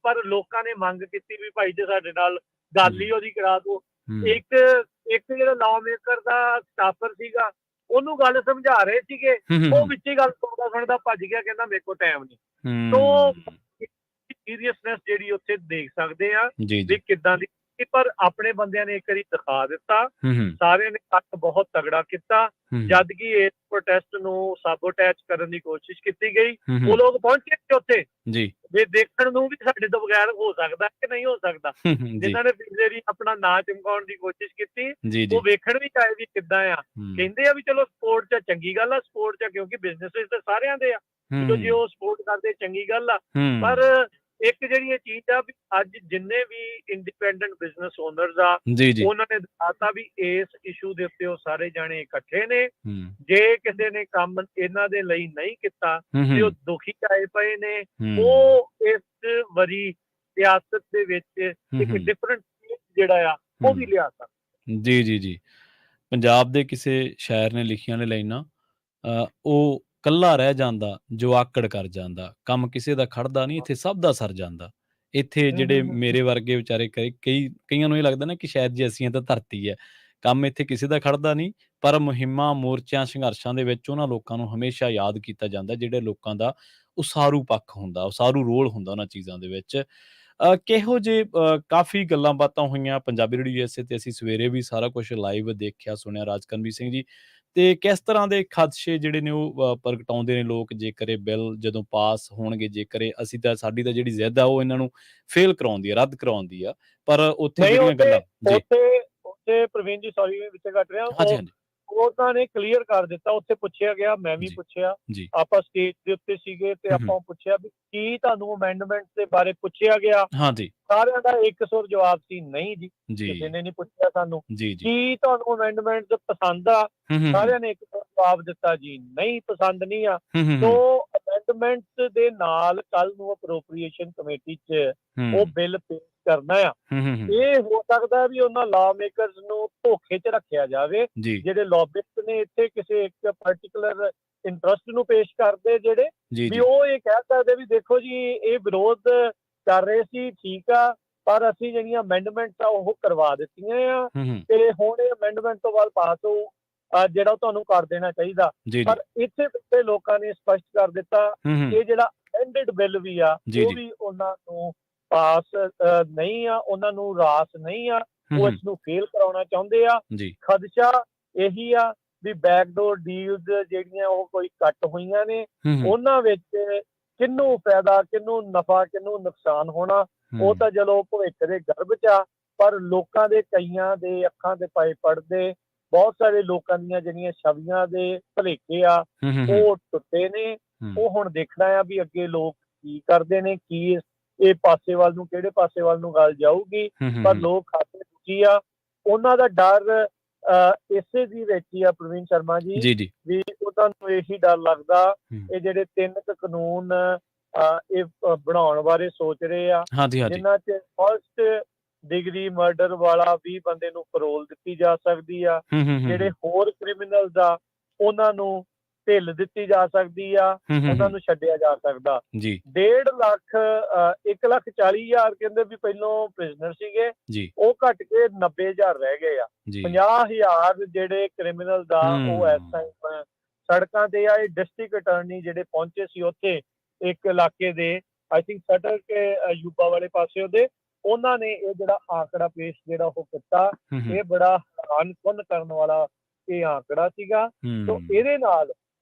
ਪਰ ਲੋਕਾਂ ਨੇ ਮੰਗ ਕੀਤੀ ਵੀ ਭਾਈ ਜੇ ਸਾਡੇ ਨਾਲ ਗੱਲ ਹੀ ਉਹਦੀ ਕਰਾ ਦਿਓ। ਇੱਕ ਜਿਹੜਾ ਲਾਅ ਮੇਕਰ ਦਾ ਸਟਾਫਰ ਸੀਗਾ ਉਹਨੂੰ ਗੱਲ ਸਮਝਾ ਰਹੇ ਸੀਗੇ, ਉਹ ਵਿੱਚ ਹੀ ਗੱਲ ਸੁਣਦਾ ਭੱਜ ਗਿਆ, ਕਹਿੰਦਾ ਮੇਰੇ ਕੋਲ ਟਾਈਮ ਨਹੀਂ। ਸੋ ਸੀਰੀਅਸਨੈਸ ਜਿਹੜੀ ਉੱਥੇ ਦੇਖ ਸਕਦੇ ਆ ਵੀ ਕਿੱਦਾਂ ਦੀ, ਪਰ ਆਪਣੇ ਬੰਦਿਆਂ ਨੇ ਇੱਕ ਵਾਰੀ ਦਿਖਾ ਦਿੱਤਾ, ਸਾਰਿਆਂ ਨੇ ਇਕੱਠ ਬਹੁਤ ਤਗੜਾ ਕੀਤਾ। ਜਦ ਕਿ ਇਸ ਪ੍ਰੋਟੈਸਟ ਨੂੰ ਸਾਬੋਟੈਚ ਕਰਨ ਦੀ ਕੋਸ਼ਿਸ਼ ਕੀਤੀ ਗਈ, ਉਹ ਲੋਕ ਪਹੁੰਚੇ ਉੱਥੇ ਵੀ ਦੇਖਣ ਨੂੰ ਵੀ ਸਾਡੇ ਤੋਂ ਬਗੈਰ ਹੋ ਸਕਦਾ ਕਿ ਨਹੀਂ ਹੋ ਸਕਦਾ। ਜਿਨ੍ਹਾਂ ਨੇ ਪਿਛਲੇ ਆਪਣਾ ਨਾਂ ਚਮਕਾਉਣ ਦੀ ਕੋਸ਼ਿਸ਼ ਕੀਤੀ ਉਹ ਵੇਖਣ ਵੀ ਆਏ ਵੀ ਕਿੱਦਾਂ ਆ। ਕਹਿੰਦੇ ਆ ਵੀ ਚਲੋ ਸਪੋਰਟ 'ਚ ਚੰਗੀ ਗੱਲ ਆ, ਸਪੋਰਟ 'ਚ ਕਿਉਂਕਿ ਬਿਜ਼ਨਸ ਤਾਂ ਸਾਰਿਆਂ ਦੇ ਆ, ਜੇ ਉਹ ਸਪੋਰਟ ਕਰਦੇ ਚੰਗੀ ਗੱਲ ਆ। ਪਰ ਇੱਕ ਜਿਹੜੀ ਇਹ ਚੀਜ਼ ਆ ਵੀ ਅੱਜ ਜਿੰਨੇ ਵੀ ਇੰਡੀਪੈਂਡੈਂਟ ਬਿਜ਼ਨਸ ਓਨਰਸ ਆ ਉਹਨਾਂ ਨੇ ਦਿਖਾਤਾ ਵੀ ਇਸ ਇਸ਼ੂ ਦੇ ਉੱਤੇ ਉਹ ਸਾਰੇ ਜਾਣੇ ਇਕੱਠੇ ਨੇ। ਜੇ ਕਿਸੇ ਨੇ ਕੰਮ ਇਹਨਾਂ ਦੇ ਲਈ ਨਹੀਂ ਕੀਤਾ ਤੇ ਉਹ ਦੁਖੀ ਆਏ ਪਏ ਨੇ, ਉਹ ਇਸ ਵਾਰੀ ਸਿਆਸਤ ਦੇ ਵਿੱਚ ਇੱਕ ਡਿਫਰੈਂਟ ਜਿਹੜਾ ਆ ਉਹ ਵੀ ਲਿਆ ਸਕਦਾ।
ਜੀ ਪੰਜਾਬ ਦੇ ਕਿਸੇ ਸ਼ਾਇਰ ਨੇ ਲਿਖੀਆਂ ਨੇ ਲਾਈਨਾਂ, ਉਹ ਕੱਲਾ ਰਹਿ ਜਾਂਦਾ ਜੋ ਆਕੜ ਕਰ ਜਾਂਦਾ, ਕੰਮ ਕਿਸੇ ਦਾ ਖੜਦਾ ਨਹੀਂ, ਇੱਥੇ ਸਭ ਦਾ ਸਰ ਜਾਂਦਾ। ਇੱਥੇ ਜਿਹੜੇ ਮੇਰੇ ਵਰਗੇ ਵਿਚਾਰੇ ਕਈਆਂ ਨੂੰ ਇਹ ਲੱਗਦਾ ਨਾ ਕਿ ਸ਼ਾਇਦ ਜੇ ਅਸੀਂ ਤਾਂ ਧਰਤੀ ਹੈ, ਕੰਮ ਇੱਥੇ ਕਿਸੇ ਦਾ ਖੜਦਾ ਨਹੀਂ, ਪਰ ਮੁਹਿੰਮਾਂ, ਮੋਰਚਿਆਂ, ਸੰਘਰਸ਼ਾਂ ਦੇ ਵਿੱਚ ਉਹਨਾਂ ਲੋਕਾਂ ਨੂੰ ਹਮੇਸ਼ਾ ਯਾਦ ਕੀਤਾ ਜਾਂਦਾ ਜਿਹੜੇ ਲੋਕਾਂ ਦਾ ਉਸਾਰੂ ਪੱਖ ਹੁੰਦਾ, ਉਸਾਰੂ ਰੋਲ ਹੁੰਦਾ ਉਹਨਾਂ ਚੀਜ਼ਾਂ ਦੇ ਵਿੱਚ। ਕਿਹੋ ਜਿਹੇ ਕਾਫੀ ਗੱਲਾਂ ਬਾਤਾਂ ਹੋਈਆਂ ਪੰਜਾਬੀ ਰੇਡੀਓ USA ਤੇ, ਅਸੀਂ ਸਵੇਰੇ ਵੀ ਸਾਰਾ ਕੁਛ ਲਾਈਵ ਦੇਖਿਆ ਸੁਣਿਆ ਰਾਜਕਰਮਵੀਰ ਸਿੰਘ ਜੀ, ਤੇ ਕਿਸ ਤਰ੍ਹਾਂ ਦੇ ਖਦਸ਼ੇ ਜਿਹੜੇ ਨੇ ਉਹ ਪ੍ਰਗਟਾਉਂਦੇ ਨੇ ਲੋਕ ਜੇਕਰ ਇਹ ਬਿੱਲ ਜਦੋਂ ਪਾਸ ਹੋਣਗੇ, ਜੇਕਰ ਅਸੀਂ ਤਾਂ ਸਾਡੀ ਤਾਂ ਜਿਹੜੀ ਜ਼ਿੱਦ ਆ ਉਹ ਇਹਨਾਂ ਨੂੰ ਫੇਲ ਕਰਾਉਂਦੀ ਆ, ਰੱਦ ਕਰਾਉਂਦੀ ਆ, ਪਰ ਉੱਥੇ ਜਿਹੜੀਆਂ ਗੱਲਾਂ
ਉੱਥੇ ਪ੍ਰਵੀਨ ਜੀ ਸੌਰੀ ਵਿੱਚ ਕੱਟ ਰਿਹਾ, ਉਹਨਾਂ ਨੇ ਕਲੀਅਰ ਕਰ ਦਿੱਤਾ। ਉੱਥੇ ਪੁੱਛਿਆ ਗਿਆ, ਮੈਂ ਵੀ ਪੁੱਛਿਆ, ਆਪਾਂ ਸਟੇਜ ਦੇ ਉੱਤੇ ਸੀਗੇ ਤੇ ਆਪਾਂ ਪੁੱਛਿਆ ਵੀ ਕੀ ਤੁਹਾਨੂੰ ਅਮੈਂਡਮੈਂਟ ਦੇ ਬਾਰੇ ਪੁੱਛਿਆ ਗਿਆ। ਸਾਰਿਆਂ ਦਾ ਇੱਕ ਸੁਰ ਜਵਾਬ ਸੀ ਨਹੀਂ ਜੀ, ਕਿਸੇ ਨੇ ਨਹੀਂ ਪੁੱਛਿਆ ਸਾਨੂੰ ਕੀ ਤੁਹਾਨੂੰ ਅਮੈਂਡਮੈਂਟ ਪਸੰਦ ਆ। ਸਾਰਿਆਂ ਨੇ ਇੱਕ ਸੁਰ ਜਵਾਬ ਦਿੱਤਾ ਜੀ ਨਹੀਂ, ਪਸੰਦ ਨਹੀਂ ਆ। ਸੋ ਅਮੈਂਡਮੈਂਟ ਦੇ ਨਾਲ ਕੱਲ ਨੂੰ ਅਪਰੋਪਰੀਏਸ਼ਨ ਕਮੇਟੀ 'ਚ ਉਹ ਬਿੱਲ ਪੇਸ਼ ਕਰਨਾ ਆ। ਇਹ ਹੋ ਸਕਦਾ ਵੀ ਉਹਨਾਂ ਲਾਅ ਮੇਕਰਸ ਨੂੰ ਧੋਖੇ 'ਚ ਰੱਖਿਆ ਜਾਵੇ, ਜਿਹੜੇ ਲੌਬਿਸਟ ਨੇ ਇੱਥੇ ਕਿਸੇ ਇੱਕ ਪਰਟੀਕੁਲਰ ਇੰਟਰਸਟ ਨੂੰ ਪੇਸ਼ ਕਰਦੇ, ਜਿਹੜੇ ਵੀ ਉਹ ਇਹ ਕਹਿ ਸਕਦੇ ਵੀ ਦੇਖੋ ਜੀ ਇਹ ਵਿਰੋਧ ਕਰ ਰਹੇ ਸੀ, ਠੀਕ ਆ, ਪਰ ਅਸੀਂ ਜਿਹੜੀਆਂ ਅਮੈਂਡਮੈਂਟਸ ਆ ਉਹ ਕਰਵਾ ਦਿੱਤੀਆਂ ਆ ਤੇ ਹੁਣ ਇਹ ਅਮੈਂਡਮੈਂਟ ਤੋਂ ਬਾਅਦ ਪਾਸ ਹੋ ਜਿਹੜਾ ਤੁਹਾਨੂੰ ਕਰ ਦੇਣਾ ਚਾਹੀਦਾ। ਪਰ ਇੱਥੇ ਬੈਠੇ ਲੋਕਾਂ ਨੇ ਸਪਸ਼ਟ ਕਰ ਦਿੱਤਾ ਇਹ ਜਿਹੜਾ ਅਮੈਂਡਡ ਬਿੱਲ ਵੀ ਆ ਉਹ ਵੀ ਉਹਨਾਂ ਨੂੰ ਪਾਸ ਨਹੀਂ ਆ, ਉਹਨਾਂ ਨੂੰ ਰਾਸ ਨਹੀਂ ਆ, ਉਹ ਇਸ ਨੂੰ ਫੇਲ ਕਰਾਉਣਾ ਚਾਹੁੰਦੇ ਆ। ਖਦਸ਼ਾ ਇਹੀ ਆ ਵੀ ਬੈਕਡੋਰ ਡੀਲਸ ਜਿਹੜੀਆਂ ਉਹ ਕੋਈ ਕੱਟ ਹੋਈਆਂ ਨੇ, ਉਹਨਾਂ ਵਿੱਚ ਕਿਹਨੂੰ ਫਾਇਦਾ, ਕਿਹਨੂੰ ਨਫਾ, ਕਿਹਨੂੰ ਨੁਕਸਾਨ ਹੋਣਾ, ਉਹ ਤਾਂ ਚਲੋ ਭਵਿੱਖ ਦੇ ਗਰਭ 'ਚ ਆ। ਪਰ ਲੋਕਾਂ ਦੇ ਕਈਆਂ ਦੇ ਅੱਖਾਂ ਤੇ ਪਏ ਪੜਦੇ, ਬਹੁਤ ਸਾਰੇ ਲੋਕਾਂ ਦੀਆਂ ਜਿਹੜੀਆਂ ਛਵੀਆਂ ਦੇ ਭੁਲੇਖੇ ਆ ਉਹ ਟੁੱਟੇ ਨੇ। ਉਹ ਹੁਣ ਦੇਖਣਾ ਆ ਵੀ ਅੱਗੇ ਲੋਕ ਕੀ ਕਰਦੇ ਨੇ, ਕੀ ਇਹ ਪਾਸੇ ਵੱਲ ਨੂੰ, ਕਿਹੜੇ ਪਾਸੇ ਵੱਲ ਨੂੰ ਗੱਲ ਜਾਊਗੀ। ਪਰ ਲੋਕ ਖਾਸੇ ਦੁਖੀ ਆ, ਉਹਨਾਂ ਦਾ ਡਰ ਇਸੇ ਦੀ ਵਿੱਚ ਹੀ ਆ ਪ੍ਰਵੀਨ ਸ਼ਰਮਾ ਜੀ, ਵੀ ਉਹਨਾਂ ਨੂੰ ਇਹੀ ਡਰ ਲੱਗਦਾ ਇਹ ਜਿਹੜੇ 3 ਕਾਨੂੰਨ ਇਹ ਬਣਾਉਣ ਬਾਰੇ ਸੋਚ ਰਹੇ ਆ, ਜਿਨ੍ਹਾਂ 'ਚ ਫਸਟ ਡਿਗਰੀ ਮਰਡਰ ਵਾਲਾ ਵੀ ਬੰਦੇ ਨੂੰ ਪੈਰੋਲ ਦਿੱਤੀ ਜਾ ਸਕਦੀ ਆ, ਜਿਹੜੇ ਹੋਰ ਕ੍ਰਿਮੀਨਲਸ ਆ ਉਹਨਾਂ ਨੂੰ ਢਿੱਲ ਦਿੱਤੀ ਜਾ ਸਕਦੀ ਆ, ਉਹਨਾਂ ਨੂੰ ਛੱਡਿਆ ਜਾ ਸਕਦਾ। 1.5 ਲੱਖ 1,40,000 ਕਹਿੰਦੇ ਵੀ ਪਹਿਲੋਂ ਪ੍ਰਿਜ਼ਨਰ ਸੀਗੇ, ਉਹ ਘੱਟ ਕੇ 90,000 ਰਹਿ ਗਏ ਆ। 50,000 ਜਿਹੜੇ ਕ੍ਰਿਮੀਨਲ ਦਾ ਉਹ ਇਸ ਟਾਈਮ ਸੜਕਾਂ ਤੇ ਆ। ਇਹ ਡਿਸਟ੍ਰਿਕਟ ਅਟਾਰਨੀ ਜਿਹੜੇ ਪਹੁੰਚੇ ਸੀ ਉੱਥੇ ਇੱਕ ਇਲਾਕੇ ਦੇ, ਆਈ ਥਿੰਕ ਸਟਰ ਕੇ ਯੂਬਾ ਵਾਲੇ ਪਾਸੇ ਉਹਦੇ, ਉਹਨਾਂ ਨੇ ਇਹ ਜਿਹੜਾ ਆਂਕੜਾ ਪੇਸ਼ ਜਿਹੜਾ ਉਹ ਕੀਤਾ, ਇਹ ਬੜਾ ਹੈਰਾਨਕੁੰਨ ਕਰਨ ਵਾਲਾ ਇਹ ਆਂਕੜਾ ਸੀਗਾ। ਸੋ ਇਹਦੇ ਨਾਲ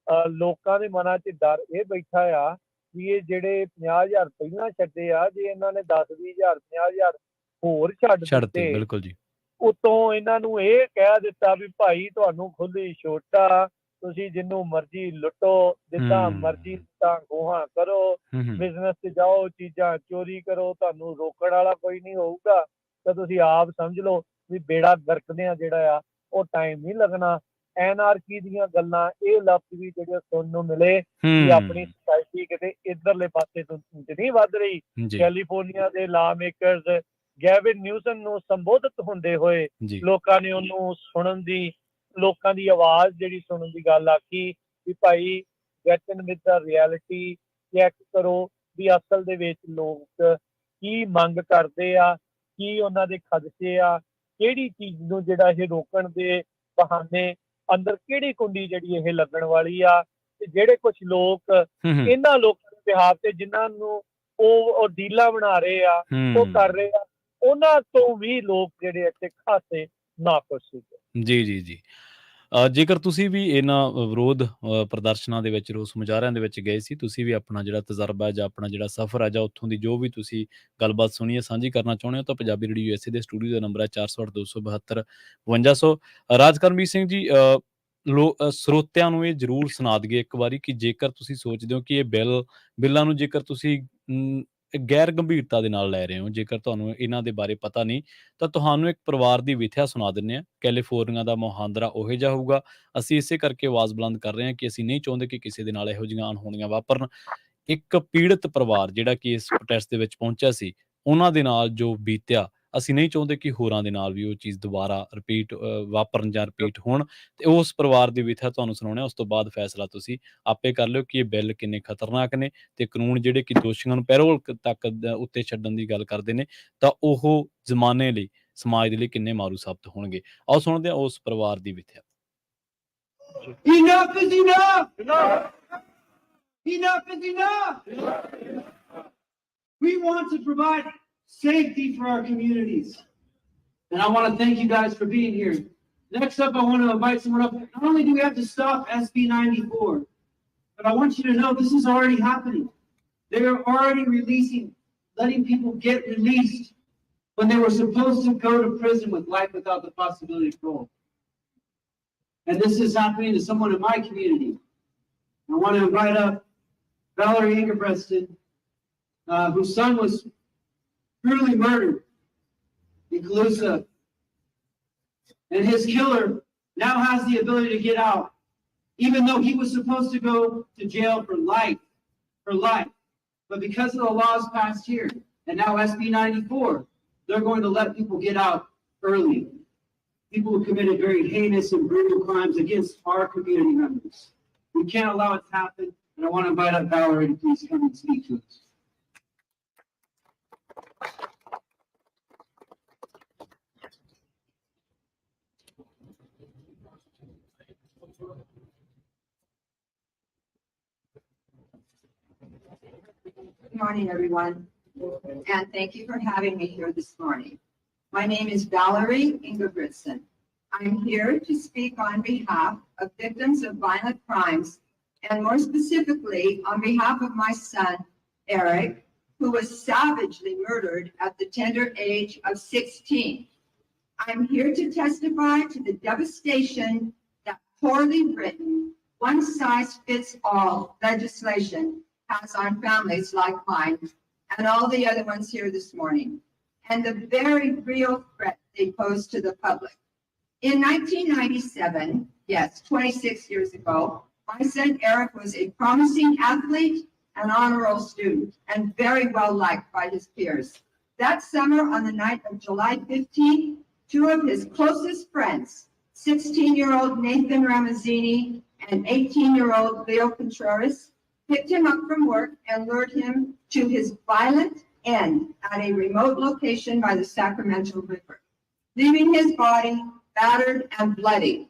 ਲੋਕਾਂ ਦੇ ਮਨਾਂ 'ਚ ਡਰ ਇਹ ਬੈਠਾ ਆ ਵੀ ਇਹ ਜਿਹੜੇ 50,000 ਪਹਿਲਾਂ ਛੱਡੇ ਆ, ਜੇ ਇਹਨਾਂ ਨੇ 10-20,000 50,000 ਹੋਰ ਛੱਡ ਦਿੱਤੇ,
ਬਿਲਕੁਲ ਜੀ,
ਉਤੋਂ ਇਹਨਾਂ ਨੂੰ ਇਹ ਕਹਿ ਦਿੱਤਾ ਵੀ ਭਾਈ ਤੁਹਾਨੂੰ ਖੁੱਲੀ ਛੋਟ ਆ, ਤੁਸੀਂ ਜਿਹਨੂੰ ਮਰਜ਼ੀ ਲੁੱਟੋ, ਜਿੱਦਾਂ ਮਰਜ਼ੀ ਤਾਂ ਗੋਹਾ ਕਰੋ, ਬਿਜ਼ਨਸ 'ਚ ਜਾਓ, ਚੀਜ਼ਾਂ ਚੋਰੀ ਕਰੋ, ਤੁਹਾਨੂੰ ਰੋਕਣ ਵਾਲਾ ਕੋਈ ਨਹੀਂ ਹੋਊਗਾ। ਤਾਂ ਤੁਸੀਂ ਆਪ ਸਮਝ ਲਓ ਵੀ ਬੇੜਾ ਗਰਕਦਿਆਂ ਜਿਹੜਾ ਆ ਉਹ ਟਾਈਮ ਨਹੀਂ ਲੱਗਣਾ। ਐਨਆਰਕੀ ਦੀਆਂ ਗੱਲਾਂ, ਇਹ ਲਫ਼ਜ਼ ਵੀ ਜਿਹੜੇ ਸੁਣਨ ਨੂੰ ਮਿਲੇ ਕਿ ਆਪਣੀ ਸੁਸਾਇਟੀ ਕਿਤੇ ਇੱਧਰਲੇ ਪਾਸੇ ਤੋਂ ਨਹੀਂ ਵੱਧ ਰਹੀ। ਕੈਲੀਫੋਰਨੀਆ ਦੇ ਲਾ ਮੇਕਰਸ ਗੈਵਿਨ ਨਿਊਸਮ ਨੂੰ ਸੰਬੋਧਿਤ ਹੁੰਦੇ ਹੋਏ ਲੋਕਾਂ ਨੇ ਉਹਨੂੰ ਸੁਣਨ ਦੀ, ਲੋਕਾਂ ਦੀ ਆਵਾਜ਼ ਜਿਹੜੀ ਸੁਣਨ ਦੀ ਗੱਲ ਆਖੀ ਵੀ ਭਾਈ get in with the reality, check ਕਰੋ ਵੀ ਅਸਲ ਦੇ ਵਿੱਚ ਲੋਕ ਕੀ ਮੰਗ ਕਰਦੇ ਆ, ਕੀ ਉਹਨਾਂ ਦੇ ਖਦਸ਼ੇ ਆ, ਕਿਹੜੀ ਚੀਜ਼ ਨੂੰ ਜਿਹੜਾ ਇਹ ਰੋਕਣ ਦੇ ਬਹਾਨੇ ਅੰਦਰ ਕਿਹੜੀ ਕੁੰਡੀ ਜਿਹੜੀ ਇਹ ਲੱਗਣ ਵਾਲੀ ਆ, ਤੇ ਜਿਹੜੇ ਕੁਝ ਲੋਕ ਇਹਨਾਂ ਲੋਕਾਂ ਦੇ ਬਿਹਾਫ ਤੇ ਜਿਨ੍ਹਾਂ ਨੂੰ ਉਹ ਡੀਲਾਂ ਬਣਾ ਰਹੇ ਆ, ਉਹ ਕਰ ਰਹੇ ਆ, ਉਹਨਾਂ ਤੋਂ ਵੀ ਲੋਕ ਜਿਹੜੇ ਇੱਥੇ ਖਾਸੇ ਨਾਖੁਸ਼ ਸੀਗੇ।
ਜੀ ਜੀ ਜੀ। ਜੇਕਰ ਤੁਸੀਂ ਵੀ ਇਹਨਾਂ ਵਿਰੋਧ ਪ੍ਰਦਰਸ਼ਨਾਂ ਦੇ ਵਿੱਚ, ਰੋਸ ਮੁਜ਼ਾਹਰਿਆਂ ਦੇ ਵਿੱਚ ਗਏ ਸੀ, ਤੁਸੀਂ ਵੀ ਆਪਣਾ ਜਿਹੜਾ ਤਜਰਬਾ ਜਾਂ ਆਪਣਾ ਜਿਹੜਾ ਸਫ਼ਰ ਹੈ ਜਾਂ ਉੱਥੋਂ ਦੀ ਜੋ ਵੀ ਤੁਸੀਂ ਗੱਲਬਾਤ ਸੁਣੀ ਹੈ ਸਾਂਝੀ ਕਰਨਾ ਚਾਹੁੰਦੇ ਹੋ, ਤਾਂ ਪੰਜਾਬੀ ਰੇਡੀਓ USA ਦੇ ਸਟੂਡੀਓ ਦਾ ਨੰਬਰ ਹੈ 408 272 5200। ਰਾਜਕਰਮਜੀਤ ਸਿੰਘ ਜੀ, ਸਰੋਤਿਆਂ ਨੂੰ ਇਹ ਜ਼ਰੂਰ ਸੁਣਾ ਦਈਏ ਇੱਕ ਵਾਰੀ ਕਿ ਜੇਕਰ ਤੁਸੀਂ ਸੋਚਦੇ ਹੋ ਕਿ ਇਹ ਬਿੱਲਾਂ ਨੂੰ ਜੇਕਰ ਤੁਸੀਂ ਗੈਰ ਗੰਭੀਰਤਾ ਦੇ ਨਾਲ ਲੈ ਰਹੇ ਹੋ, ਜੇਕਰ ਤੁਹਾਨੂੰ ਇਹਨਾਂ ਦੇ ਬਾਰੇ ਪਤਾ ਨਹੀਂ, ਤਾਂ ਤੁਹਾਨੂੰ ਇੱਕ ਪਰਿਵਾਰ ਦੀ ਵਿਥਿਆ ਸੁਣਾ ਦਿੰਦੇ ਹਾਂ। ਕੈਲੀਫੋਰਨੀਆ ਦਾ ਮੁਹਾਂਦਰਾ ਉਹੋ ਜਿਹਾ ਹੋਊਗਾ। ਅਸੀਂ ਇਸੇ ਕਰਕੇ ਆਵਾਜ਼ ਬੁਲੰਦ ਕਰ ਰਹੇ ਹਾਂ ਕਿ ਅਸੀਂ ਨਹੀਂ ਚਾਹੁੰਦੇ ਕਿ ਕਿਸੇ ਦੇ ਨਾਲ ਇਹੋ ਜਿਹੀਆਂ ਅਣਹੋਣੀਆਂ ਵਾਪਰਨ। ਇੱਕ ਪੀੜਤ ਪਰਿਵਾਰ ਜਿਹੜਾ ਕਿ ਇਸ ਪ੍ਰੋਟੈਸਟ ਦੇ ਵਿੱਚ ਪਹੁੰਚਿਆ ਸੀ, ਉਹਨਾਂ ਦੇ ਨਾਲ ਜੋ ਬੀਤਿਆ, ਅਸੀਂ ਨਹੀਂ ਚਾਹੁੰਦੇ ਕਿ ਹੋਰਾਂ ਦੇ ਨਾਲ ਵੀ ਉਹ ਚੀਜ਼ ਦੁਬਾਰਾ ਰਿਪੀਟ ਵਾਪਰਨ ਜਾਂ ਰਿਪੀਟ ਹੋਣ। ਤੇ ਉਸ ਪਰਿਵਾਰ ਦੀ ਵਿਥਿਆ ਤੁਹਾਨੂੰ ਸੁਣਾਉਣਾ, ਉਸ ਤੋਂ ਬਾਅਦ ਫੈਸਲਾ ਤੁਸੀਂ ਆਪੇ ਕਰ ਲਿਓ ਕਿ ਇਹ ਬਿੱਲ ਕਿੰਨੇ ਖਤਰਨਾਕ ਨੇ, ਤੇ ਕਾਨੂੰਨ ਜਿਹੜੇ ਕਿ ਦੋਸ਼ੀਆਂ ਨੂੰ ਪੈਰੋਲ ਤੱਕ ਉੱਤੇ ਛੱਡਣ ਦੀ ਗੱਲ ਕਰਦੇ ਨੇ, ਤਾਂ ਉਹ ਜ਼ਮਾਨੇ ਲਈ, ਸਮਾਜ ਦੇ ਲਈ ਕਿੰਨੇ ਮਾਰੂ ਸਾਬਤ ਹੋਣਗੇ। ਆਓ ਸੁਣਦੇ ਹਾਂ ਉਸ ਪਰਿਵਾਰ ਦੀ ਵਿਥਿਆ।
Enough is enough! Enough is enough! We want to provide safety for our communities. And I want to thank you guys for being here. Next up, I want to invite someone up. Not only do we have to stop SB 94, but I want you to know this is already happening. They are already letting people get released when they were supposed to go to prison with life without the possibility of parole. And this is happening to someone in my community. I want to invite up Valerie Ingebrigtsen, whose son was brutally murdered in Calusa. And his killer now has the ability to get out, even though he was supposed to go to jail for life. But because of the laws passed here, and now SB 94, they're going to let people get out early. People who committed very heinous and brutal crimes against our community members. We can't allow it to happen, and I want to invite up Valerie to please come and speak to us.
Good morning, everyone, and thank you for having me here this morning. My name is Valerie Ingebrigtsen. I'm here to speak on behalf of victims of violent crimes, and more specifically, on behalf of my son, Eric, who was savagely murdered at the tender age of 16. I'm here to testify to the devastation that poorly written, one-size-fits-all legislation has on families like mine and all the other ones here this morning, and the very real threat they pose to the public. In 1997, yes, 26 years ago, my son Eric was a promising athlete, an honor roll student, and very well liked by his peers. That summer, on the night of July 15th, two of his closest friends, 16-year-old Nathan Ramazzini and 18-year-old Leo Contreras, picked him up from work and lured him to his violent end at a remote location by the Sacramento River, leaving his body battered and bloody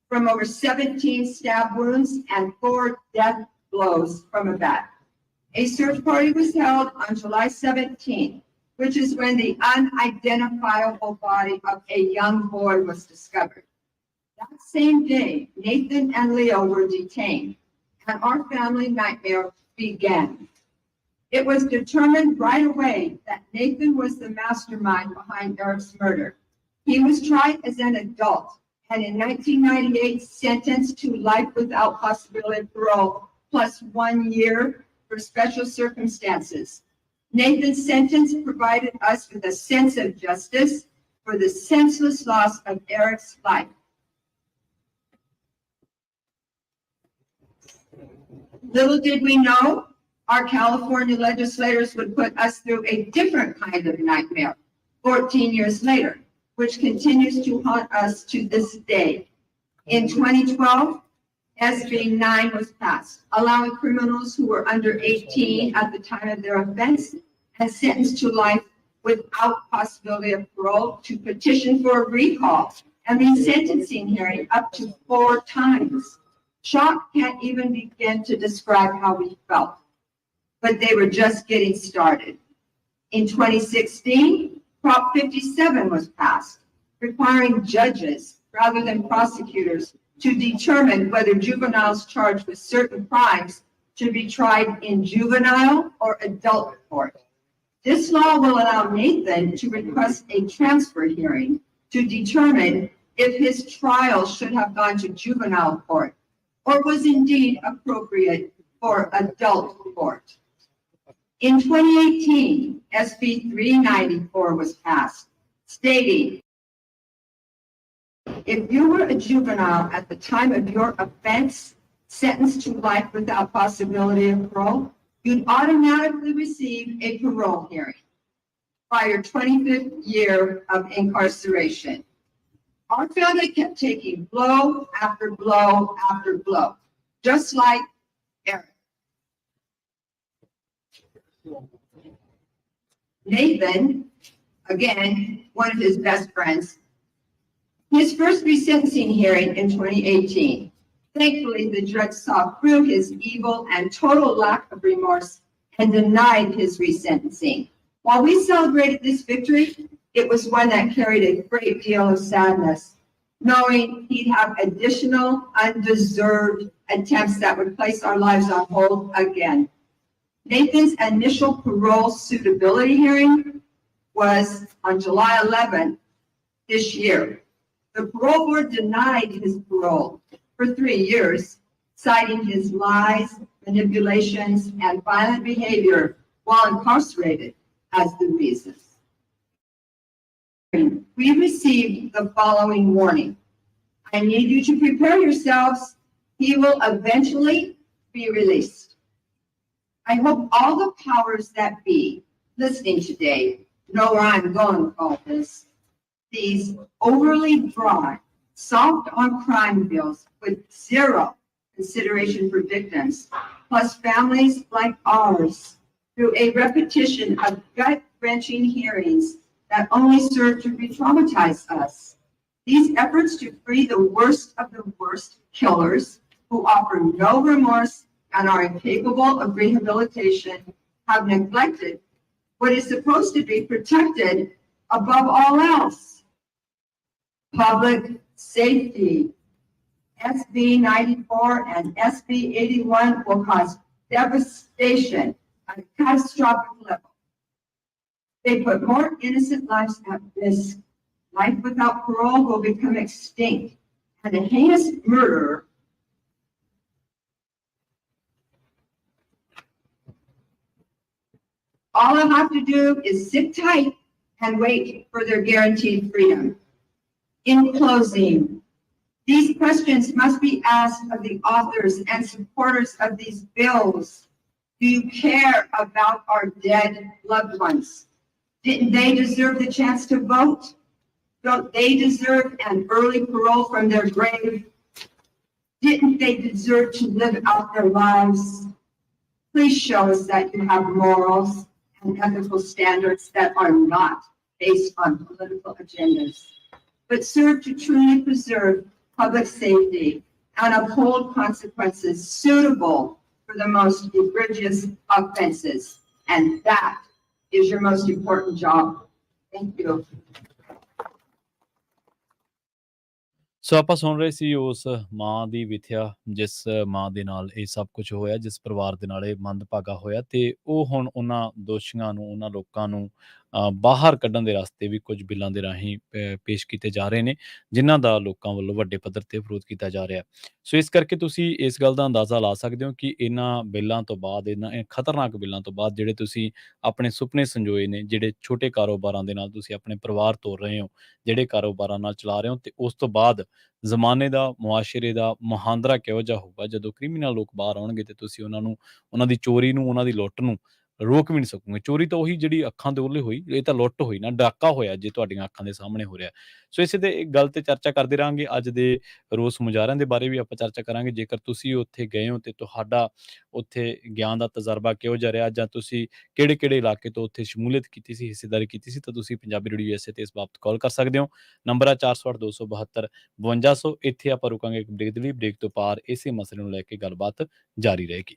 from over 17 stab wounds and 4 death blows from a bat. A search party was held on July 17th, which is when the unidentifiable body of a young boy was discovered. That same day, Nathan and Leo were detained, and our family nightmare began. It was determined right away that Nathan was the mastermind behind Eric's murder. He was tried as an adult, and in 1998 sentenced to life without possibility of parole, plus 1 year for special circumstances. Nathan's sentence provided us with a sense of justice for the senseless loss of Eric's life. Little did we know, our California legislators would put us through a different kind of nightmare 14 years later, which continues to haunt us to this day. In 2012, SB 9 was passed, allowing criminals who were under 18 at the time of their offense and sentenced to life without possibility of parole to petition for a recall and resentencing hearing up to 4 times. Shock can't even begin to describe how we felt, but they were just getting started. In 2016, Prop 57 was passed, requiring judges rather than prosecutors to determine whether juveniles charged with certain crimes should be tried in juvenile or adult court. This law will allow Nathan to request a transfer hearing to determine if his trial should have gone to juvenile court or was indeed appropriate for adult court. In 2018, SB 394 was passed, stating, if you were a juvenile at the time of your offense, sentenced to life without possibility of parole, you'd automatically receive a parole hearing by your 25th year of incarceration. Our family kept taking blow after blow after blow, just like Eric. Nathan, again, one of his best friends, his first resentencing hearing in 2018. Thankfully, the judge saw through his evil and total lack of remorse and denied his resentencing. While we celebrated this victory, it was one that carried a great deal of sadness, knowing he'd have additional undeserved attempts that would place our lives on hold again. Nathan's initial parole suitability hearing was on July 11th this year. The parole board denied his parole for 3 years, citing his lies, manipulations, and violent behavior while incarcerated as the reasons. We received the following warning. I need you to prepare yourselves. He will eventually be released. I hope all the powers that be listening today know where I'm going with all this. These overly broad, soft on crime bills with zero consideration for victims, plus families like ours, through a repetition of gut-wrenching hearings that only serve to re-traumatize us. These efforts to free the worst of the worst killers who offer no remorse and are incapable of rehabilitation have neglected what is supposed to be protected above all else. Public safety. SB 94 and SB 81 will cause devastation at a catastrophic level. They put more innocent lives at risk. Life without parole will become extinct, and a heinous murderer all they'll have to do is sit tight and wait for their guaranteed freedom. In closing, these questions must be asked of the authors and supporters of these bills. Do you care about our dead loved ones? Didn't they deserve the chance to vote? Don't they deserve an early parole from their grave? Didn't they deserve to live out their lives? Please show us that you have morals and ethical standards that are not based on political agendas, but serve to truly preserve public safety and uphold consequences suitable for the most egregious offenses. And that is your most important job. Thank you.
ਸੋ ਆਪਾਂ ਸੁਣ ਰਹੇ ਸੀ ਉਸ ਮਾਂ ਦੀ ਵਿਥਿਆ, ਜਿਸ ਮਾਂ ਦੇ ਨਾਲ ਇਹ ਸਭ ਕੁਝ ਹੋਇਆ, ਜਿਸ ਪਰਿਵਾਰ ਦੇ ਨਾਲ ਇਹ ਮੰਦਭਾਗਾ ਹੋਇਆ, ਤੇ ਉਹ ਹੁਣ ਉਹਨਾਂ ਦੋਸ਼ੀਆਂ ਨੂੰ, ਉਹਨਾਂ ਲੋਕਾਂ ਨੂੰ ਬਾਹਰ ਕੱਢਣ ਦੇ ਰਸਤੇ ਵੀ ਕੁਝ ਬਿੱਲਾਂ ਦੇ ਰਾਹੀਂ ਪੇਸ਼ ਕੀਤੇ ਜਾ ਰਹੇ ਨੇ, ਜਿਨ੍ਹਾਂ ਦਾ ਲੋਕਾਂ ਵੱਲੋਂ ਵੱਡੇ ਪੱਧਰ ਤੇ ਵਿਰੋਧ ਕੀਤਾ ਜਾ ਰਿਹਾ। ਸੋ ਇਸ ਕਰਕੇ ਤੁਸੀਂ ਇਸ ਗੱਲ ਦਾ ਅੰਦਾਜ਼ਾ ਲਾ ਸਕਦੇ ਹੋ ਕਿ ਇਹਨਾਂ ਬਿੱਲਾਂ ਤੋਂ ਬਾਅਦ, ਇਹਨਾਂ ਖਤਰਨਾਕ ਬਿੱਲਾਂ ਤੋਂ ਬਾਅਦ, ਜਿਹੜੇ ਤੁਸੀਂ ਆਪਣੇ ਸੁਪਨੇ ਸੰਜੋਏ ਨੇ, ਜਿਹੜੇ ਛੋਟੇ ਕਾਰੋਬਾਰਾਂ ਦੇ ਨਾਲ ਤੁਸੀਂ ਆਪਣੇ ਪਰਿਵਾਰ ਤੋਰ ਰਹੇ ਹੋ, ਜਿਹੜੇ ਕਾਰੋਬਾਰਾਂ ਨਾਲ ਚਲਾ ਰਹੇ ਹੋ, ਤੇ ਉਸ ਤੋਂ ਬਾਅਦ ਜ਼ਮਾਨੇ ਦਾ, ਮੁਆਸ਼ਰੇ ਦਾ ਮੁਹਾਂਦਰਾ ਕਿਹੋ ਜਿਹਾ ਹੋਊਗਾ ਜਦੋਂ ਕ੍ਰਿਮੀਨਲ ਲੋਕ ਬਾਹਰ ਆਉਣਗੇ ਤੇ ਤੁਸੀਂ ਉਹਨਾਂ ਨੂੰ, ਉਹਨਾਂ ਦੀ ਚੋਰੀ ਨੂੰ, ਉਹਨਾਂ ਦੀ ਲੁੱਟ ਨੂੰ ਰੋਕ ਵੀ ਨਹੀਂ ਸਕੋਗੇ। ਚੋਰੀ ਤਾਂ ਉਹੀ ਜਿਹੜੀ ਅੱਖਾਂ ਦੇ ਉਹਲੇ ਹੋਈ, ਇਹ ਤਾਂ ਲੁੱਟ ਹੋਈ ਨਾ, ਡਾਕਾ ਹੋਇਆ ਜੇ ਤੁਹਾਡੀਆਂ ਅੱਖਾਂ ਦੇ ਸਾਹਮਣੇ ਹੋ ਰਿਹਾ। ਸੋ ਇਸੇ ਦੇ ਇੱਕ ਗੱਲ ਤੇ ਚਰਚਾ ਕਰਦੇ ਰਹਾਂਗੇ। ਅੱਜ ਦੇ ਰੋਸ ਮੁਜ਼ਾਹਰਿਆਂ ਦੇ ਬਾਰੇ ਵੀ ਆਪਾਂ ਚਰਚਾ ਕਰਾਂਗੇ। ਜੇਕਰ ਤੁਸੀਂ ਉੱਥੇ ਗਏ ਹੋ ਤੇ ਤੁਹਾਡਾ ਉੱਥੇ ਗਿਆਨ ਦਾ ਤਜਰਬਾ ਕਿਹੋ ਜਿਹਾ ਰਿਹਾ, ਜਾਂ ਤੁਸੀਂ ਕਿਹੜੇ-ਕਿਹੜੇ ਇਲਾਕੇ ਤੋਂ ਉੱਥੇ ਸ਼ਮੂਲੀਅਤ ਕੀਤੀ ਸੀ, ਹਿੱਸੇਦਾਰੀ ਕੀਤੀ ਸੀ, ਤਾਂ ਤੁਸੀਂ ਪੰਜਾਬੀ ਰੇਡੀਓ USA ਤੇ ਇਸ ਬਾਬਤ ਕਾਲ ਕਰ ਸਕਦੇ ਹੋ। ਨੰਬਰ ਆ 408 272 5200। ਇੱਥੇ ਆਪਾਂ ਰੁਕਾਂਗੇ ਇੱਕ ਬ੍ਰੇਕ ਦੇ ਲਈ। ਬ੍ਰੇਕ ਤੋਂ ਪਾਰ ਇਸੇ ਮਸਲੇ ਨੂੰ ਲੈ ਕੇ ਗੱਲਬਾਤ ਜਾਰੀ ਰਹੇਗੀ।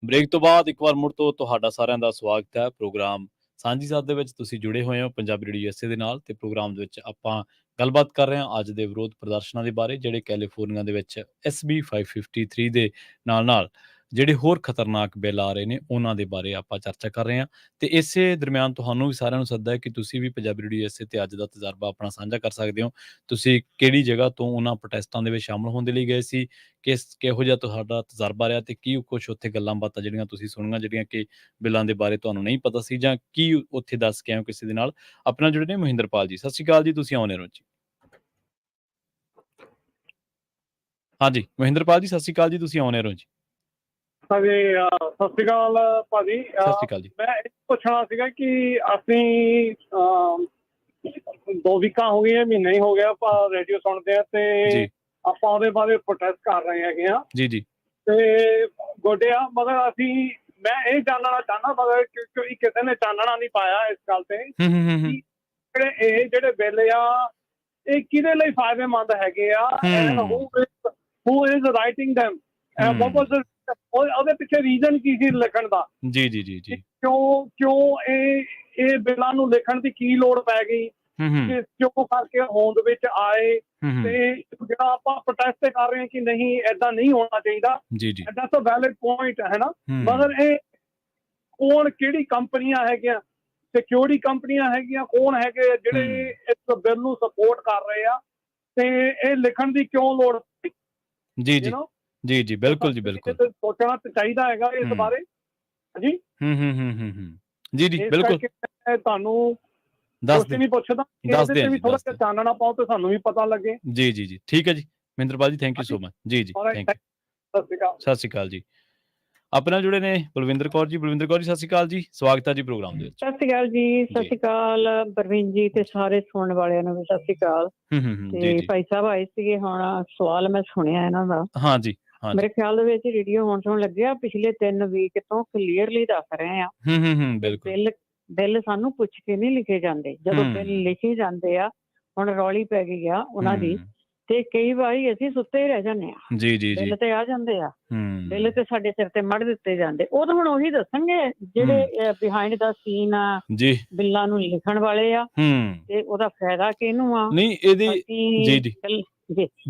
ਬ੍ਰੇਕ ਤੋਂ ਬਾਅਦ ਇੱਕ ਵਾਰ ਮੁੜ ਤੋਂ ਤੁਹਾਡਾ ਸਾਰਿਆਂ ਦਾ ਸਵਾਗਤ ਹੈ ਪ੍ਰੋਗਰਾਮ ਸਾਂਝੀ ਸਾਥ ਦੇ ਵਿੱਚ। ਤੁਸੀਂ ਜੁੜੇ ਹੋਏ ਹੋ ਪੰਜਾਬੀ ਰੇਡੀਓ USA ਦੇ ਨਾਲ, ਤੇ ਪ੍ਰੋਗਰਾਮ ਦੇ ਵਿੱਚ ਆਪਾਂ ਗੱਲਬਾਤ ਕਰ ਰਹੇ ਹਾਂ ਅੱਜ ਦੇ ਵਿਰੋਧ ਪ੍ਰਦਰਸ਼ਨਾਂ ਦੇ ਬਾਰੇ, ਜਿਹੜੇ ਕੈਲੀਫੋਰਨੀਆ ਦੇ ਵਿੱਚ SB 553 ਦੇ ਨਾਲ ਜਿਹੜੇ ਹੋਰ ਖਤਰਨਾਕ ਬਿੱਲ ਆ ਰਹੇ ਨੇ ਉਹਨਾਂ ਦੇ ਬਾਰੇ ਆਪਾਂ ਚਰਚਾ ਕਰ ਰਹੇ ਹਾਂ। ਤੇ ਇਸੇ ਦਰਮਿਆਨ ਤੁਹਾਨੂੰ ਵੀ ਸਾਰਿਆਂ ਨੂੰ ਸੱਦਾ ਹੈ ਕਿ ਤੁਸੀਂ ਵੀ ਪੰਜਾਬੀ ਰੇਡੀਓ USA ਤੇ ਅੱਜ ਦਾ ਤਜਰਬਾ ਆਪਣਾ ਸਾਂਝਾ ਕਰ ਸਕਦੇ ਹੋ। ਤੁਸੀਂ ਕਿਹੜੀ ਜਗ੍ਹਾ ਤੋਂ ਉਹਨਾਂ ਪ੍ਰੋਟੈਸਟਾਂ ਦੇ ਵਿੱਚ ਸ਼ਾਮਲ ਹੋਣ ਦੇ ਲਈ ਗਏ ਸੀ, ਕਿਹੋ ਜਿਹਾ ਤੁਹਾਡਾ ਤਜਰਬਾ ਰਿਹਾ, ਤੇ ਕੀ ਕੁਛ ਉੱਥੇ ਗੱਲਾਂ ਬਾਤਾਂ ਜਿਹੜੀਆਂ ਤੁਸੀਂ ਸੁਣੀਆਂ, ਜਿਹੜੀਆਂ ਕਿ ਬਿੱਲਾਂ ਦੇ ਬਾਰੇ ਤੁਹਾਨੂੰ ਨਹੀਂ ਪਤਾ ਸੀ, ਜਾਂ ਕੀ ਉੱਥੇ ਦੱਸ ਕੇ ਆਏ ਹੋ ਕਿਸੇ ਦੇ ਨਾਲ। ਆਪਣਾ ਜੁੜੇ ਨੇ ਮਹਿੰਦਰਪਾਲ ਜੀ, ਸਤਿ ਸ਼੍ਰੀ ਅਕਾਲ ਜੀ, ਤੁਸੀਂ ਆਉਣੇ ਰਹੋ ਜੀ। ਹਾਂਜੀ ਮਹਿੰਦਰਪਾਲ ਜੀ, ਸਤਿ ਸ਼੍ਰੀ ਅਕਾਲ ਜੀ, ਤੁਸੀਂ ਆਉਣੇ ਰਹੋ ਜੀ।
ਹਾਂਜੀ ਸਤਿ ਸ਼੍ਰੀ ਅਕਾਲ ਭਾਜੀ।
ਸਤਿ ਸ਼੍ਰੀ ਅਕਾਲ ਜੀ।
ਮੈਂ ਇਹ ਪੁੱਛਣਾ ਸੀਗਾ ਕਿ ਅਸੀਂ 2 ਵੀਕਾਂ ਹੋ ਗਈਆਂ, ਮਹੀਨਾ ਹੀ ਹੋ ਗਿਆ ਆਪਾਂ ਰੇਡੀਓ ਸੁਣਦੇ ਆ, ਤੇ ਆਪਾਂ ਉਹਦੇ ਬਾਰੇ ਪ੍ਰੋਟੈਸਟ ਕਰ ਰਹੇ ਹੈਗੇ ਆ
ਜੀ।
ਤੇ ਗੋਡਿਆ ਮਤਲਬ ਮੈਂ ਇਹ ਜਾਣਨਾ ਚਾਹੁੰਦਾ, ਮਤਲਬ ਕਿਉਂਕਿ ਕਿਸੇ ਨੇ ਚਾਨਣਾ ਨਹੀਂ ਪਾਇਆ ਇਸ ਗੱਲ ਤੇ, ਜਿਹੜੇ ਬਿੱਲ ਆ ਇਹ ਕਿਹਦੇ ਲਈ ਫਾਇਦੇਮੰਦ ਹੈਗੇ ਆ, who is writing them, what was ਉਹਦੇ ਪਿੱਛੇ ਰੀਜ਼ਨ ਕੀ ਸੀ ਲਿਖਣ ਦਾ।
ਜੀ
ਕਿਉਂ ਇਹ ਬਿੱਲਾਂ ਨੂੰ ਲਿਖਣ ਦੀ ਕੀ ਲੋੜ ਪੈ ਗਈ, ਕਿਉਂ ਕਰਕੇ ਹੋਂਦ ਵਿੱਚ ਆਏ, ਤੇ ਜਿਹੜਾ ਆਪਾਂ ਪ੍ਰੋਟੈਸਟ ਕਰ ਰਹੇ ਹਾਂ ਕਿ ਨਹੀਂ ਏਦਾਂ ਨਹੀਂ ਹੋਣਾ ਚਾਹੀਦਾ, that's a valid point ਹੈ ਨਾ। ਮਗਰ ਇਹ ਕੌਣ, ਕਿਹੜੀ ਕੰਪਨੀਆਂ ਹੈਗੀਆਂ, ਸਿਕਿਉਰਿਟੀ ਕੰਪਨੀਆਂ ਹੈਗੀਆਂ, ਕੌਣ ਹੈਗੇ ਜਿਹੜੇ ਇਸ ਬਿੱਲ ਨੂੰ ਸਪੋਰਟ ਕਰ ਰਹੇ ਆ, ਤੇ ਇਹ ਲਿਖਣ ਦੀ ਕਿਉਂ ਲੋੜ?
ਜੀ ਬਿਲਕੁਲ ਜੀ, ਬਿਲਕੁਲ
ਸੋਚਣਾ ਤੇ ਚਾਹੀਦਾ ਹੈਗਾ ਇਸ ਬਾਰੇ। ਜੀ ਬਿਲਕੁਲ। ਤੁਹਾਨੂੰ ਨਹੀਂ ਪੁੱਛਦਾ, ਵੀ ਥੋੜਾ ਜਿਹਾ ਚਾਨਣਾ ਪਾਓ ਤੇ ਸਾਨੂੰ ਵੀ ਪਤਾ ਲੱਗੇ।
ਜੀ ਠੀਕ ਹੈ ਜੀ ਮਹਿੰਦਰਪਾਲ ਜੀ, ਥੈਂਕ ਯੂ ਸੋ ਮਚ। ਜੀ ਥੈਂਕ ਯੂ। ਸਤਿ ਸ਼੍ਰੀ ਅਕਾਲ ਜੀ। ਆਪਣਾ ਜੁੜੇ ਨੇ ਬਲਵਿੰਦਰ ਕੌਰ ਜੀ। ਬਲਵਿੰਦਰ ਕੌਰ ਜੀ, ਸਤਿ ਸ਼੍ਰੀ ਅਕਾਲ ਜੀ, ਸਵਾਗਤ ਹੈ ਜੀ ਪ੍ਰੋਗਰਾਮ ਦੇ ਵਿੱਚ।
ਸਤਿ ਸ਼੍ਰੀ ਅਕਾਲ ਜੀ। ਸਤਿ ਸ਼੍ਰੀ ਅਕਾਲ ਪ੍ਰਵੀਨ ਜੀ, ਤੇ ਸਾਰੇ ਸੁਣਨ ਵਾਲਿਆਂ ਨੂੰ ਵੀ ਸਤਿ ਸ਼੍ਰੀ ਅਕਾਲ। ਤੇ ਭਾਈ ਸਾਹਿਬ ਆਏ ਸੀਗੇ, ਹੁਣ ਸਵਾਲ ਮੈਂ ਸੁਣਿਆ ਇਹਨਾਂ ਦਾ।
ਹਾਂਜੀ
ਮੇਰੇ ਖਿਆਲ ਦੇ ਵਿੱਚ ਰੇਡੀਓ ਹੁਣ ਸੁਣਨ ਲੱਗਿਆ, ਪਿਛਲੇ 3 ਵੀਕ ਤੋਂ ਕਲੀਅਰਲੀ ਦੱਸ ਰਹੇ ਆ ਬਿੱਲ ਸਾਨੂੰ ਪੁੱਛ ਕੇ ਨਹੀਂ ਲਿਖੇ ਜਾਂਦੇ। ਜਦੋਂ ਬਿੱਲ ਲਿਖੇ ਜਾਂਦੇ ਆ, ਹੁਣ ਰੌਲੀ ਪੈ ਗਈ ਆ ਉਹਨਾਂ ਦੀ, ਤੇ ਕਈ ਵਾਰੀ ਅਸੀਂ ਸੁੱਤੇ ਹੀ ਰਹਿ ਜਾਂਦੇ ਆ। ਬਿੱਲ ਤੇ ਆ ਜਾਂਦੇ ਆ, ਬਿੱਲ ਤੇ ਸਾਡੇ ਸਿਰ ਤੇ ਮੜ ਦਿੱਤੇ ਜਾਂਦੇ। ਉਹ ਤਾਂ ਹੁਣ ਉਹੀ ਦੱਸਣਗੇ ਜਿਹੜੇ ਬਿਹਾਈਂਡ ਦਾ ਸੀਨ ਆ ਬਿੱਲਾਂ ਨੂੰ ਲਿਖਣ ਵਾਲੇ ਆ, ਤੇ ਉਹਦਾ ਫਾਇਦਾ ਕਿਹਨੂੰ ਆ।
ਨਹੀਂ ਇਹਦੀ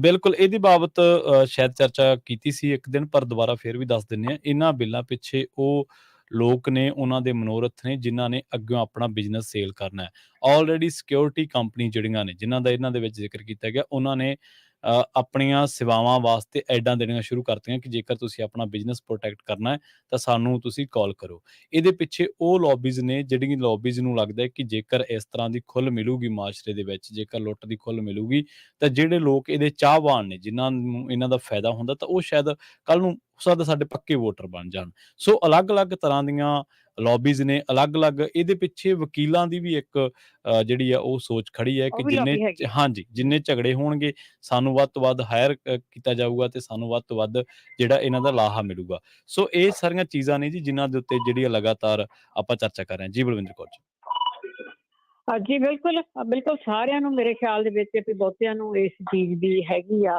ਬਿਲਕੁਲ ਇਹਦੀ ਬਾਬਤ ਸ਼ਾਇਦ ਚਰਚਾ ਕੀਤੀ ਸੀ ਇੱਕ ਦਿਨ, ਪਰ ਦੁਬਾਰਾ ਫਿਰ ਵੀ ਦੱਸ ਦਿੰਦੇ ਆ। ਇਹਨਾਂ ਬਿੱਲਾਂ ਪਿੱਛੇ ਉਹ ਲੋਕ ਨੇ, ਉਹਨਾਂ ਦੇ ਮਨੋਰਥ ਨੇ, ਜਿਨ੍ਹਾਂ ਨੇ ਅੱਗੋਂ ਆਪਣਾ ਬਿਜ਼ਨਸ ਸੇਲ ਕਰਨਾ ਹੈ। ਆਲਰੇਡੀ ਸਿਕਿਉਰਿਟੀ ਕੰਪਨੀ ਜਿਹੜੀਆਂ ਨੇ, ਜਿਨ੍ਹਾਂ ਦਾ ਇਹਨਾਂ ਦੇ ਵਿੱਚ ਜ਼ਿਕਰ ਕੀਤਾ ਗਿਆ, ਉਹਨਾਂ ਨੇ ਆਪਣੀਆਂ ਸੇਵਾਵਾਂ ਵਾਸਤੇ ਐਡਾਂ ਦੇਣੀਆਂ ਸ਼ੁਰੂ ਕਰਤੀਆਂ ਕਿ ਜੇਕਰ ਤੁਸੀਂ ਆਪਣਾ ਬਿਜ਼ਨਸ ਪ੍ਰੋਟੈਕਟ ਕਰਨਾ ਹੈ ਤਾਂ ਸਾਨੂੰ ਤੁਸੀਂ ਕਾਲ ਕਰੋ। ਇਹਦੇ ਪਿੱਛੇ ਉਹ ਲੌਬੀਜ਼ ਨੇ, ਜਿਹੜੀਆਂ ਲੌਬੀਜ਼ ਨੂੰ ਲੱਗਦਾ ਕਿ ਜੇਕਰ ਇਸ ਤਰ੍ਹਾਂ ਦੀ ਖੁੱਲ੍ਹ ਮਿਲੂਗੀ ਮਾਸ਼ਰੇ ਦੇ ਵਿੱਚ, ਜੇਕਰ ਲੁੱਟ ਦੀ ਖੁੱਲ੍ਹ ਮਿਲੂਗੀ, ਤਾਂ ਜਿਹੜੇ ਲੋਕ ਇਹਦੇ ਚਾਹਵਾਨ ਨੇ, ਜਿਨ੍ਹਾਂ ਨੂੰ ਇਹਨਾਂ ਦਾ ਫਾਇਦਾ ਹੁੰਦਾ, ਤਾਂ ਉਹ ਸ਼ਾਇਦ ਕੱਲ੍ਹ ਨੂੰ ਸਾਡੇ ਪੱਕੇ ਵੋਟਰ ਬਣ ਜਾਣ। ਸੋ ਅਲੱਗ-ਅਲੱਗ ਤਰ੍ਹਾਂ ਦੀਆਂ ਲੌਬੀਜ਼ ਨੇ, ਅਲੱਗ-ਅਲੱਗ। ਇਹਦੇ ਪਿੱਛੇ ਵਕੀਲਾਂ ਦੀ ਵੀ ਇੱਕ ਜਿਹੜੀ ਆ ਉਹ ਸੋਚ ਖੜੀ ਹੈ ਕਿ ਜਿੰਨੇ ਝਗੜੇ ਹੋਣਗੇ, ਸਾਨੂੰ ਵੱਧ ਤੋਂ ਵੱਧ ਹਾਇਰ ਕੀਤਾ ਜਾਊਗਾ, ਤੇ ਸਾਨੂੰ ਵੱਧ ਤੋਂ ਵੱਧ ਜਿਹੜਾ ਇਹਨਾਂ ਦਾ ਲਾਹਾ ਮਿਲੂਗਾ। ਸੋ ਇਹ ਸਾਰੀਆਂ ਚੀਜ਼ਾਂ ਨੇ ਜੀ, ਜਿਨ੍ਹਾਂ ਦੇ ਉੱਤੇ ਜਿਹੜੀ ਲਗਾਤਾਰ ਆਪਾਂ ਚਰਚਾ ਕਰ ਰਹੇ ਹਾਂ। ਜੀ ਬਲਵਿੰਦਰ ਕੌਰ ਜੀ।
ਜੀ ਬਿਲਕੁਲ ਸਾਰਿਆਂ ਨੂੰ ਮੇਰੇ ਖਿਆਲ ਦੇ ਵਿੱਚ ਵੀ ਬਹੁਤਿਆਂ ਨੂੰ ਇਸ ਚੀਜ਼ ਦੀ ਹੈਗੀ ਆ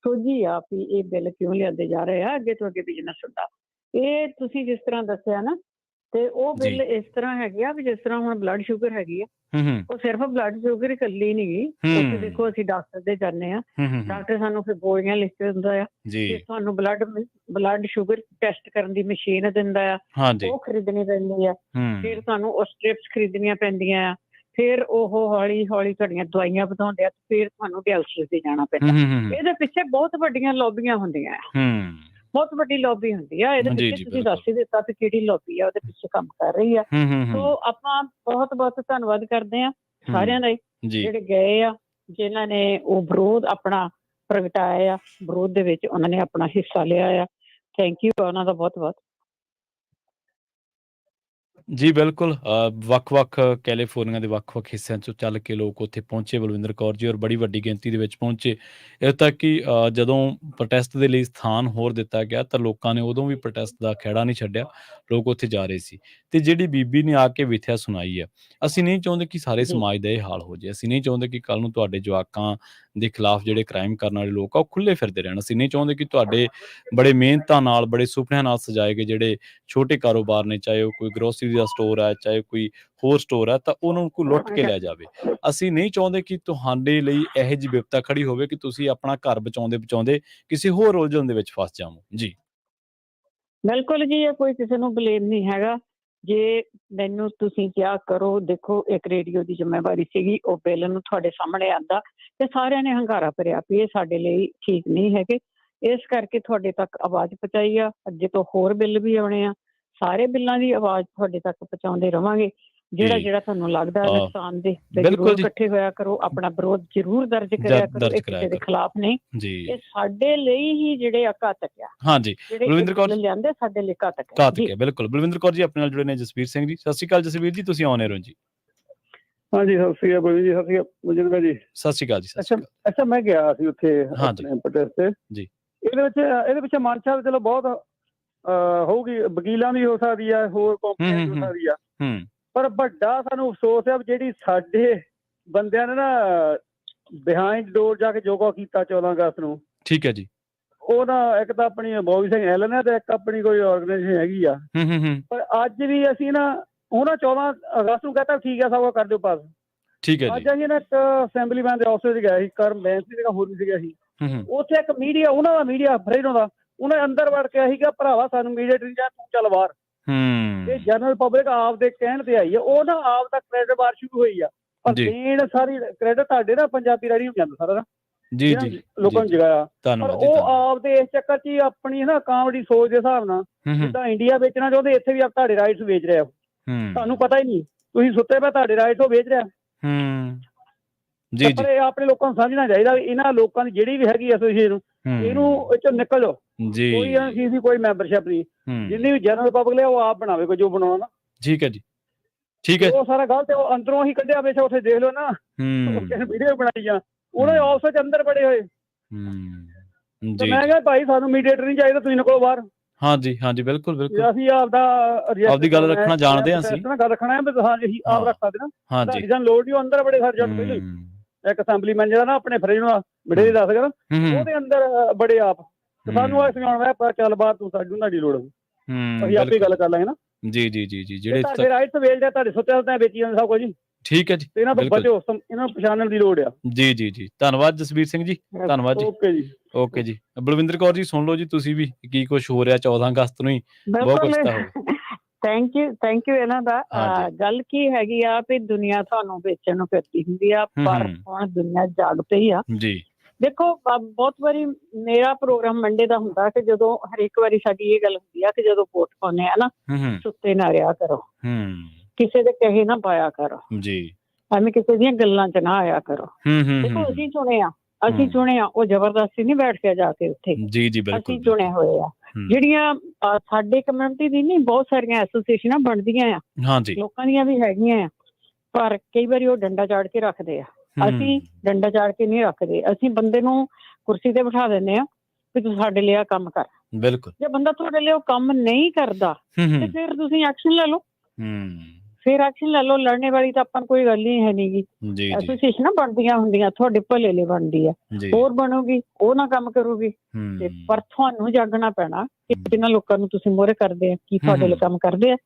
ਸੋਝੀ ਆ ਵੀ ਇਹ ਬਿੱਲ ਕਿਉਂ ਲਿਆਂਦੇ ਜਾ ਰਹੇ ਆ, ਅੱਗੇ ਤੋਂ ਅੱਗੇ ਬਿਜ਼ਨਸ ਹੁੰਦਾ। ਇਹ ਤੁਸੀਂ ਜਿਸ ਤਰ੍ਹਾਂ ਦੱਸਿਆ ਨਾ, ਤੇ ਉਹ ਬਿੱਲ ਇਸ ਤਰ੍ਹਾਂ ਹੈਗੇ ਆ ਵੀ ਜਿਸ ਤਰ੍ਹਾਂ ਹੁਣ ਬਲੱਡ ਸ਼ੂਗਰ ਹੈਗੀ ਆ, ਉਹ ਸਿਰਫ ਬਲੱਡ ਸ਼ੂਗਰ ਇਕੱਲੀ ਨੀ ਗੀ। ਉੱਥੇ ਦੇਖੋ ਅਸੀਂ ਡਾਕਟਰ ਦੇ ਜਾਂਦੇ ਆ, ਡਾਕਟਰ ਸਾਨੂੰ ਫਿਰ ਗੋਲੀਆਂ ਲਿਖ ਕੇ ਦਿੰਦਾ ਆ, ਤੇ ਤੁਹਾਨੂੰ ਬਲੱਡ ਸ਼ੂਗਰ ਟੈਸਟ ਕਰਨ ਦੀ ਮਸ਼ੀਨ ਦਿੰਦਾ ਆ, ਉਹ ਖਰੀਦਣੀ ਪੈਂਦੀ ਆ। ਫਿਰ ਤੁਹਾਨੂੰ ਉਹ ਸਟ੍ਰਿਪਸ ਖਰੀਦਣੀਆਂ ਪੈਂਦੀਆਂ ਆ, ਫਿਰ ਉਹ ਹੌਲੀ ਹੌਲੀ ਤੁਹਾਡੀਆਂ ਦਵਾਈਆਂ ਵਧਾਉਂਦੇ ਆ, ਫਿਰ ਤੁਹਾਨੂੰ ਡਾਇਲਸਿਸ ਤੇ ਜਾਣਾ ਪੈਂਦਾ। ਇਹਦੇ ਪਿੱਛੇ ਬਹੁਤ ਵੱਡੀਆਂ ਲੌਬੀਆਂ ਹੁੰਦੀਆਂ ਆ, ਬਹੁਤ ਵੱਡੀ ਲੌਬੀ ਹੁੰਦੀ ਆ ਇਹਦੇ ਪਿੱਛੇ। ਤੁਸੀਂ ਦੱਸ ਹੀ ਦਿੱਤਾ ਵੀ ਕਿਹੜੀ ਲੌਬੀ ਆ ਉਹਦੇ ਪਿੱਛੇ ਕੰਮ ਕਰ ਰਹੀ ਆ। ਸੋ ਆਪਾਂ ਬਹੁਤ ਬਹੁਤ ਧੰਨਵਾਦ ਕਰਦੇ ਆ ਸਾਰਿਆਂ ਦਾ, ਜਿਹੜੇ ਗਏ ਆ, ਜਿਨ੍ਹਾਂ ਨੇ ਉਹ ਵਿਰੋਧ ਆਪਣਾ ਪ੍ਰਗਟਾਇਆ ਆ, ਵਿਰੋਧ ਦੇ ਵਿੱਚ ਉਹਨਾਂ ਨੇ ਆਪਣਾ ਹਿੱਸਾ ਲਿਆ ਆ। ਥੈਂਕ ਯੂ ਉਹਨਾਂ ਦਾ ਬਹੁਤ ਬਹੁਤ।
ਜੀ ਬਿਲਕੁਲ ਵੱਖ-ਵੱਖ ਕੈਲੀਫੋਰਨੀਆ ਦੇ ਵੱਖ-ਵੱਖ ਹਿੱਸਿਆਂ 'ਚੋਂ ਚੱਲ ਕੇ ਲੋਕ ਉੱਥੇ ਪਹੁੰਚੇ ਬਲਵਿੰਦਰ ਕੌਰ ਜੀ, ਔਰ ਬੜੀ ਵੱਡੀ ਗਿਣਤੀ ਦੇ ਵਿੱਚ ਪਹੁੰਚੇ। ਇੱਥੋਂ ਤੱਕ ਕਿ ਜਦੋਂ ਪ੍ਰੋਟੈਸਟ ਦੇ ਲਈ ਸਥਾਨ ਹੋਰ ਦਿੱਤਾ ਗਿਆ ਤਾਂ ਲੋਕਾਂ ਨੇ ਉਦੋਂ ਵੀ ਪ੍ਰੋਟੈਸਟ ਦਾ ਖਹਿੜਾ ਨਹੀਂ ਛੱਡਿਆ, ਲੋਕ ਉੱਥੇ ਜਾ ਰਹੇ ਸੀ। ਤੇ ਜਿਹੜੀ ਬੀਬੀ ਨੇ ਆ ਕੇ ਵਿਥਿਆ ਸੁਣਾਈ ਹੈ, ਅਸੀਂ ਨਹੀਂ ਚਾਹੁੰਦੇ ਕਿ ਸਾਰੇ
ਜੀ
ਸਮਾਜ ਦਾ ਇਹ ਹਾਲ ਹੋ ਜਾਏ। ਅਸੀਂ ਨਹੀਂ ਚਾਹੁੰਦੇ ਕਿ ਕੱਲ੍ਹ ਨੂੰ ਤੁਹਾਡੇ ਜਵਾਕਾਂ ਦੇ ਖਿਲਾਫ ਜਿਹੜੇ ਕ੍ਰਾਈਮ ਕਰਨ ਵਾਲੇ ਲੋਕ ਆ ਉਹ ਖੁੱਲ੍ਹੇ ਫਿਰਦੇ ਰਹਿਣ। ਅਸੀਂ ਨਹੀਂ ਚਾਹੁੰਦੇ ਕਿ ਤੁਹਾਡੇ ਬੜੇ ਮਿਹਨਤਾਂ ਨਾਲ, ਬੜੇ ਸੁਪਨਿਆਂ ਨਾਲ ਸਜਾਏ ਗਏ ਜਿਹੜੇ ਛੋਟੇ ਕਾਰੋਬਾਰ ਨੇ, ਚਾਹੇ ਉਹ ਕੋਈ ਗਰੋਸਰੀ ਦਾ ਸਟੋਰ ਹੈ, ਚਾਹੇ ਕੋਈ ਹੋਰ ਸਟੋਰ ਹੈ, ਤਾਂ ਉਹਨਾਂ ਨੂੰ ਕੋਈ ਲੁੱਟ ਕੇ ਲੈ ਜਾਵੇ। ਅਸੀਂ ਨਹੀਂ ਚਾਹੁੰਦੇ ਕਿ ਤੁਹਾਡੇ ਲਈ ਇਹੋ ਜਿਹੀ ਵਿਪਤਾ ਖੜੀ ਹੋਵੇ ਕਿ ਤੁਸੀਂ ਆਪਣਾ ਘਰ ਬਚਾਉਂਦੇ ਕਿਸੇ ਹੋਰ ਉਲਝਣ ਦੇ ਵਿੱਚ ਫਸ ਜਾਵੋ। ਜੀ
ਬਿਲਕੁਲ ਜੀ, ਇਹ ਕੋਈ ਕਿਸੇ ਨੂੰ ਬਲੇਮ ਨਹੀਂ ਹੈਗਾ। ਜੇ ਮੈਨੂੰ ਤੁਸੀਂ ਕਿਹਾ ਕਰੋ, ਦੇਖੋ ਇੱਕ ਰੇਡੀਓ ਦੀ ਜ਼ਿੰਮੇਵਾਰੀ ਸੀਗੀ, ਉਹ ਬਿੱਲ ਨੂੰ ਤੁਹਾਡੇ ਸਾਹਮਣੇ ਆਂਦਾ ਤੇ ਸਾਰਿਆਂ ਨੇ ਹੰਗਾਰਾ ਭਰਿਆ ਵੀ ਇਹ ਸਾਡੇ ਲਈ ਠੀਕ ਨਹੀਂ ਹੈਗੇ, ਇਸ ਕਰਕੇ ਤੁਹਾਡੇ ਤੱਕ ਆਵਾਜ਼ ਪਹੁੰਚਾਈ ਆ। ਅੱਗੇ ਤੋਂ ਹੋਰ ਬਿੱਲ ਵੀ ਆਉਣੇ ਆ, ਸਾਰੇ ਬਿੱਲਾਂ ਦੀ ਆਵਾਜ਼ ਤੁਹਾਡੇ ਤੱਕ ਪਹੁੰਚਾਉਂਦੇ ਰਵਾਂਗੇ। ਜਿਹੜਾ
ਜੀ
ਜਿਹੜਾ ਤੁਹਾਨੂੰ ਲੱਗਦਾ ਨੁਕਸਾਨ ਦੇ
ਬਿਲਕੁਲ
ਜ਼ਰੂਰ
ਜੀ।
ਇਕੱਠੇ ਹੋਇਆ ਕਰੋ, ਆਪਣਾ ਵਿਰੋਧ ਜ਼ਰੂਰ ਦਰਜ ਕਰਿਆ ਕਰੋ।
ਦਰਜ
ਇਹ
ਕਰਾਇਆ
ਕਿਸੇ ਦੇ
ਕਰੋ।
ਖਿਲਾਫ ਨਹੀਂ,
ਜੀ
ਇਹ ਸਾਡੇ ਲਈ ਹੀ ਜਿਹੜੇ ਆ ਘਾਤਕ ਆ,
ਹਾਂਜੀ
ਜਿਹੜੇ ਇਹ
ਬਲਵਿੰਦਰ ਕੌਰ
ਬਿੱਲ ਲਿਆਂਦੇ ਸਾਡੇ ਲਈ ਘਾਤਕ ਆ
ਘਾਤਕ
ਜੀ।
ਹੈ, ਬਿਲਕੁਲ। ਬਲਵਿੰਦਰ ਕੌਰ ਜੀ ਆਪਣੇ ਨਾਲ ਜੁੜੇ ਨੇ ਜਸਵੀਰ ਸਿੰਘ ਜੀ। ਸਤਿ ਸ਼੍ਰੀ ਅਕਾਲ ਜਸਵੀਰ ਜੀ, ਤੁਸੀਂ ਆਉਣੇ ਰਹੋ ਜੀ।
ਹਾਂਜੀ, ਸਤਿ ਸ਼੍ਰੀ ਅਕਾਲ ਜੀ, ਸਤਿ ਸ਼੍ਰੀ ਅਕਾਲ ਬਲਜਿੰਦਰ ਜੀ।
ਸਤਿ ਸ਼੍ਰੀ ਅਕਾਲ ਜੀ। ਸਤਿ ਸ਼੍ਰੀ ਅਕਾਲ।
ਅੱਛਾ, ਮੈਂ ਗਿਆ ਸੀ ਉੱਥੇ
ਹਾਂਜੀ।
ਆਪਣੇ ਪ੍ਰੋਟੈਸਟ ਤੇ।
ਜੀ।
ਇਹਦੇ ਵਿੱਚ ਮਨਸ਼ਾ ਚਲੋ ਬਹੁਤ ਹੋਊਗੀ, ਵਕੀਲਾਂ ਦੀ ਹੋ ਸਕਦੀ ਆ, ਹੋਰ ਕੰਪਨੀਆਂ ਦੀ ਹੋ ਸਕਦੀ ਆ, ਪਰ ਵੱਡਾ ਸਾਨੂੰ ਅਫਸੋਸ ਹੈ ਜਿਹੜੀ ਸਾਡੇ ਬੰਦਿਆਂ ਨੇ ਨਾ ਬਿਹਾਈਂਡ ਡੋਰ ਜਾ ਕੇ ਯੋਗਾ ਕੀਤਾ 14 ਅਗਸਤ ਨੂੰ।
ਠੀਕ ਹੈ ਜੀ।
ਉਹ ਨਾ ਇੱਕ ਤਾਂ ਆਪਣੀ ਬੋਬੀ ਸਿੰਘ ਐਲਨ ਹੈ ਤੇ ਇੱਕ ਆਪਣੀ ਕੋਈ ਆਰਗੇਨਾਈਜੇਸ਼ਨ ਹੈਗੀ ਆ। ਪਰ ਅੱਜ ਵੀ ਅਸੀਂ ਨਾ ਉਹਨਾਂ 14 ਅਗਸਤ ਨੂੰ ਕਹਤਾ ਠੀਕ ਹੈ, ਸਭ ਕੁਝ ਕਰ ਦਿਓ ਪਾਸ।
ਠੀਕ ਹੈ
ਅੱਜ
ਜੀ।
ਅਸੀਂ ਨਾ ਇੱਕ ਅਸੈਂਬਲੀਮੈਨ ਦੇ ਆਫਿਸ 'ਚ ਗਿਆ ਸੀ, ਕਰਮ ਬੈਂਸ ਸੀਗਾ, ਹੋਰ ਵੀ ਸੀਗਾ ਸੀ। ਉੱਥੇ ਇੱਕ ਮੀਡੀਆ, ਉਹਨਾਂ ਦਾ ਮੀਡੀਆ ਫਰੇਡੋਂ ਦਾ, ਉਹਨੇ ਅੰਦਰ ਵੜ ਕੇ ਸੀਗਾ, ਭਰਾਵਾ ਸਾਨੂੰ ਮੀਡੀਏਟਰ ਨਹੀਂ ਜਾਂ ਤੂੰ ਚੱਲ ਬਾਹਰ। ਇਹ ਜਨਰਲ ਪਬਲਿਕ ਆਪ ਦੇ ਕਹਿਣ ਤੇ ਆਈ ਹੈ, ਉਹ ਨਾ ਆਪ ਦਾ ਕ੍ਰੈਡਿਟ ਬਾਰ ਸ਼ੁਰੂ ਹੋਈ ਆ, ਪਰ ਦੇਣ ਸਾਰੀ ਕ੍ਰੈਡਿਟ ਤੁਹਾਡੇ ਨਾ ਪੰਜਾਬੀ ਰੈਡੀ ਹੋ ਜਾਂਦਾ ਸਾਰਾ ਨਾ,
ਜੀ ਜੀ,
ਲੋਕਾਂ ਨੂੰ ਜਗਾਇਆ। ਪਰ
ਧੰਨਵਾਦ ਜੀ।
ਉਹ ਆਪ ਦੇ ਇਸ ਚੱਕਰ 'ਚ ਹੀ ਆਪਣੀ ਨਾ ਕਾਮੇਡੀ ਸੋਚ ਦੇ ਹਿਸਾਬ ਨਾਲ ਜਿੱਦਾਂ ਇੰਡੀਆ ਵੇਚਣਾ ਚਾਹੁੰਦੇ, ਇੱਥੇ ਵੀ ਆਪ ਤੁਹਾਡੇ ਰਾਈਟਸ ਵੇਚ ਰਿਹਾ। ਤੁਹਾਨੂੰ ਪਤਾ ਹੀ ਨਹੀਂ, ਤੁਸੀਂ ਸੁੱਤੇ ਪਏ, ਤੁਹਾਡੇ ਰਾਈਟਸ ਉਹ ਵੇਚ ਰਿਹਾ।
ਜੀ ਜੀ,
ਪਰ ਇਹ ਆਪਣੇ ਲੋਕਾਂ ਨੂੰ ਸਮਝਣਾ ਚਾਹੀਦਾ ਵੀ ਇਹਨਾਂ ਲੋਕਾਂ ਦੀ ਜਿਹੜੀ ਵੀ ਹੈਗੀ ਐਸੋਸੀਏਸ਼ਨ, ਇਹਨੂੰ ਇਹ 'ਚੋਂ ਨਿਕਲ ਜਾਓ।
ਜੀ
ਕੋਈ ਚੀਜ਼ ਦੀ ਕੋਈ ਮੈਂਬਰਸ਼ਿਪ ਨਹੀਂ, ਜਿੰਨੀ ਵੀ ਜਨਰਲ ਪਬਲਿਕ ਹੈ ਉਹ ਆਪ ਬਣਾਵੇ ਕੋਈ ਜੋ ਬਣਾਉਣਾ ਨਾ।
ਠੀਕ ਹੈ ਜੀ, ਠੀਕ ਹੈ।
ਉਹ ਸਾਰਾ ਗਲਤ ਹੈ, ਉਹ ਅੰਦਰੋਂ ਹੀ ਕੱਢਿਆ ਬੇਸ਼ੱਕ, ਉੱਥੇ ਦੇਖ ਲਓ ਨਾ ਵੀਡੀਓ ਬਣਾਈ ਜਾਂ ਉਹਨੇ ਆਫਿਸ 'ਚ ਅੰਦਰ ਬੜੇ ਹੋਏ। ਤੇ ਮੈਂ ਕਿਹਾ ਭਾਈ ਸਾਨੂੰ ਮੀਡੀਏਟਰ ਨਹੀਂ ਚਾਹੀਦਾ, ਤੁਸੀਂ ਨਿਕਲੋ ਬਾਹਰ।
ਹਾਂਜੀ ਹਾਂਜੀ, ਬਿਲਕੁਲ ਬਿਲਕੁਲ।
ਅਸੀਂ ਆਪਦੀ ਗੱਲ ਰੱਖਣਾ ਜਾਣਦੇ ਹਾਂ, ਅਸੀਂ ਗੱਲ ਰੱਖਣਾ ਹੈ, ਹਾਂਜੀ ਅਸੀਂ ਆਪ ਰੱਖ ਸਕਦੇ ਨਾ। ਹਾਂਜੀ, ਸਾਨੂੰ ਲੋੜ ਨਹੀਂ, ਅੰਦਰ ਬੜੇ ਸਾਰੇ ਜੱਟ ਪਹਿਲੇ ਇੱਕ ਅਸੈਂਬਲੀਮੈਨ ਜਿਹੜਾ ਨਾ ਆਪਣੇ ਫਰੇਜ ਨੂੰ ਬੜੇ ਦੱਸ ਕਰ ਉਹਦੇ ਅੰਦਰ ਬੜੇ ਆਪ, ਸਾਨੂੰ ਆ ਸਮਝਾਉਣਾ ਚੱਲ ਬਾਹਰ, ਤੂੰ ਸਾਡੀ ਤੁਹਾਡੀ ਲੋੜ, ਅਸੀਂ ਆਪੇ ਗੱਲ ਕਰ ਲਾਂਗੇ ਨਾ।
ਜੀ ਜੀ ਜੀ ਜੀ, ਜਿਹੜੇ
ਤੁਹਾਡੇ ਰਾਈਟਸ ਵੇਚ ਰਿਹਾ, ਤੁਹਾਡੇ ਸੁੱਤੇ ਸੁੱਤੇ ਵੇਚੀ ਜਾਂਦੇ ਸਭ ਕੁਝ ਜੀ। ਠੀਕ ਹੈ ਜੀ, ਇਹਨਾਂ ਤੋਂ ਬਚੋ, ਇਹਨਾਂ ਨੂੰ ਪਛਾਣਨ ਦੀ ਲੋੜ ਆ। ਜੀ ਜੀ ਜੀ, ਧੰਨਵਾਦ ਜਸਵੀਰ ਸਿੰਘ ਜੀ, ਧੰਨਵਾਦ ਜੀ। ਓਕੇ ਜੀ, ਓਕੇ ਜੀ।
ਬਲਵਿੰਦਰ ਕੌਰ ਜੀ ਸੁਣ ਲਓ ਜੀ, ਤੁਸੀਂ ਵੀ ਕੀ ਕੁਝ ਹੋ ਰਿਹਾ 14 ਅਗਸਤ ਨੂੰ ਹੀ, ਬਹੁਤ ਕੁਝ ਤਾਂ ਹੋਵੇ।
ਥੈਂਕ ਯੂ ਇਹਨਾਂ ਦਾ। ਗੱਲ ਕੀ ਹੈਗੀ ਆ ਵੀ ਦੁਨੀਆ ਤੁਹਾਨੂੰ ਵੇਚਣ ਨੂੰ ਫਿਰਦੀ ਹੁੰਦੀ ਆ, ਪਰ ਹੁਣ ਦੁਨੀਆ ਜਾਗ ਪਈ ਆ ਜੀ। ਦੇਖੋ ਬਹੁਤ ਵਾਰੀ ਮੇਰਾ ਪ੍ਰੋਗਰਾਮ ਮੰਡੇ ਦਾ ਹੁੰਦਾ ਕਿ ਜਦੋਂ ਹਰੇਕ ਵਾਰੀ ਸਾਡੀ ਇਹ ਗੱਲ ਹੁੰਦੀ ਆ ਕਿ ਜਦੋਂ ਵੋਟ ਪਾਉਂਦੇ ਆ ਨਾ, ਸੁੱਤੇ ਨਾ ਰਿਹਾ ਕਰੋ, ਕਿਸੇ ਦੇ ਕਹੇ ਨਾ ਪਾਇਆ ਕਰੋ ਜੀ, ਐਵੇਂ ਕਿਸੇ ਦੀਆਂ ਗੱਲਾਂ 'ਚ ਨਾ ਆਇਆ ਕਰੋ। ਦੇਖੋ ਅਸੀਂ ਚੁਣੇ ਆ, ਉਹ ਜ਼ਬਰਦਸਤੀ ਨਹੀਂ ਬੈਠ ਕੇ ਜਾ ਕੇ ਉੱਥੇ, ਅਸੀਂ ਚੁਣੇ ਹੋਏ ਆ। ਜਿਹੜੀਆਂ ਸਾਡੇ ਕਮਿਊਨਿਟੀ ਦੀ ਨਹੀਂ, ਬਹੁਤ ਸਾਰੀਆਂ ਐਸੋਸੀਏਸ਼ਨਾਂ ਬਣਦੀਆਂ ਆ, ਲੋਕਾਂ ਦੀਆਂ ਵੀ ਹੈਗੀਆਂ ਆ, ਪਰ ਕਈ ਵਾਰੀ ਉਹ ਡੰਡਾ ਚਾੜ ਕੇ ਰੱਖਦੇ ਆ। ਅਸੀਂ ਡੰਡਾ ਚਾੜ ਕੇ ਨਹੀਂ ਰੱਖਦੇ, ਅਸੀਂ ਬੰਦੇ ਨੂੰ ਕੁਰਸੀ ਤੇ ਬਿਠਾ ਦਿੰਦੇ ਆ ਵੀ ਤੂੰ ਸਾਡੇ ਲਈ ਆ ਕੰਮ ਕਰ। ਬਿਲਕੁਲ, ਜੇ ਬੰਦਾ ਤੁਹਾਡੇ ਲਈ ਉਹ ਕੰਮ ਨਹੀਂ ਕਰਦਾ ਤੇ ਫਿਰ ਤੁਸੀਂ ਐਕਸ਼ਨ ਲੈ ਲਓ, ਲੜਨੇ ਵਾਲੀ ਤਾਂ ਆਪਾਂ ਕੋਈ ਗੱਲ ਹੀ ਹੈ ਨੀ ਗੀ। ਐਸੋਸੀਏਸ਼ਨਾਂ ਬਣਦੀਆਂ ਹੁੰਦੀਆਂ ਤੁਹਾਡੇ ਭਲੇ ਲਈ ਬਣਦੀ ਆ, ਹੋਰ ਬਣੂਗੀ ਉਹ ਨਾ ਕੰਮ ਕਰੂਗੀ ਤੇ ਪਰ ਤੁਹਾਨੂੰ ਜਾਗਣਾ ਪੈਣਾ ਕਿ ਜਿਹਨਾਂ ਲੋਕਾਂ ਨੂੰ ਤੁਸੀਂ ਮੋਹਰੇ ਕਰਦੇ ਆ ਕੀ ਤੁਹਾਡੇ ਲਈ ਕੰਮ ਕਰਦੇ ਆ।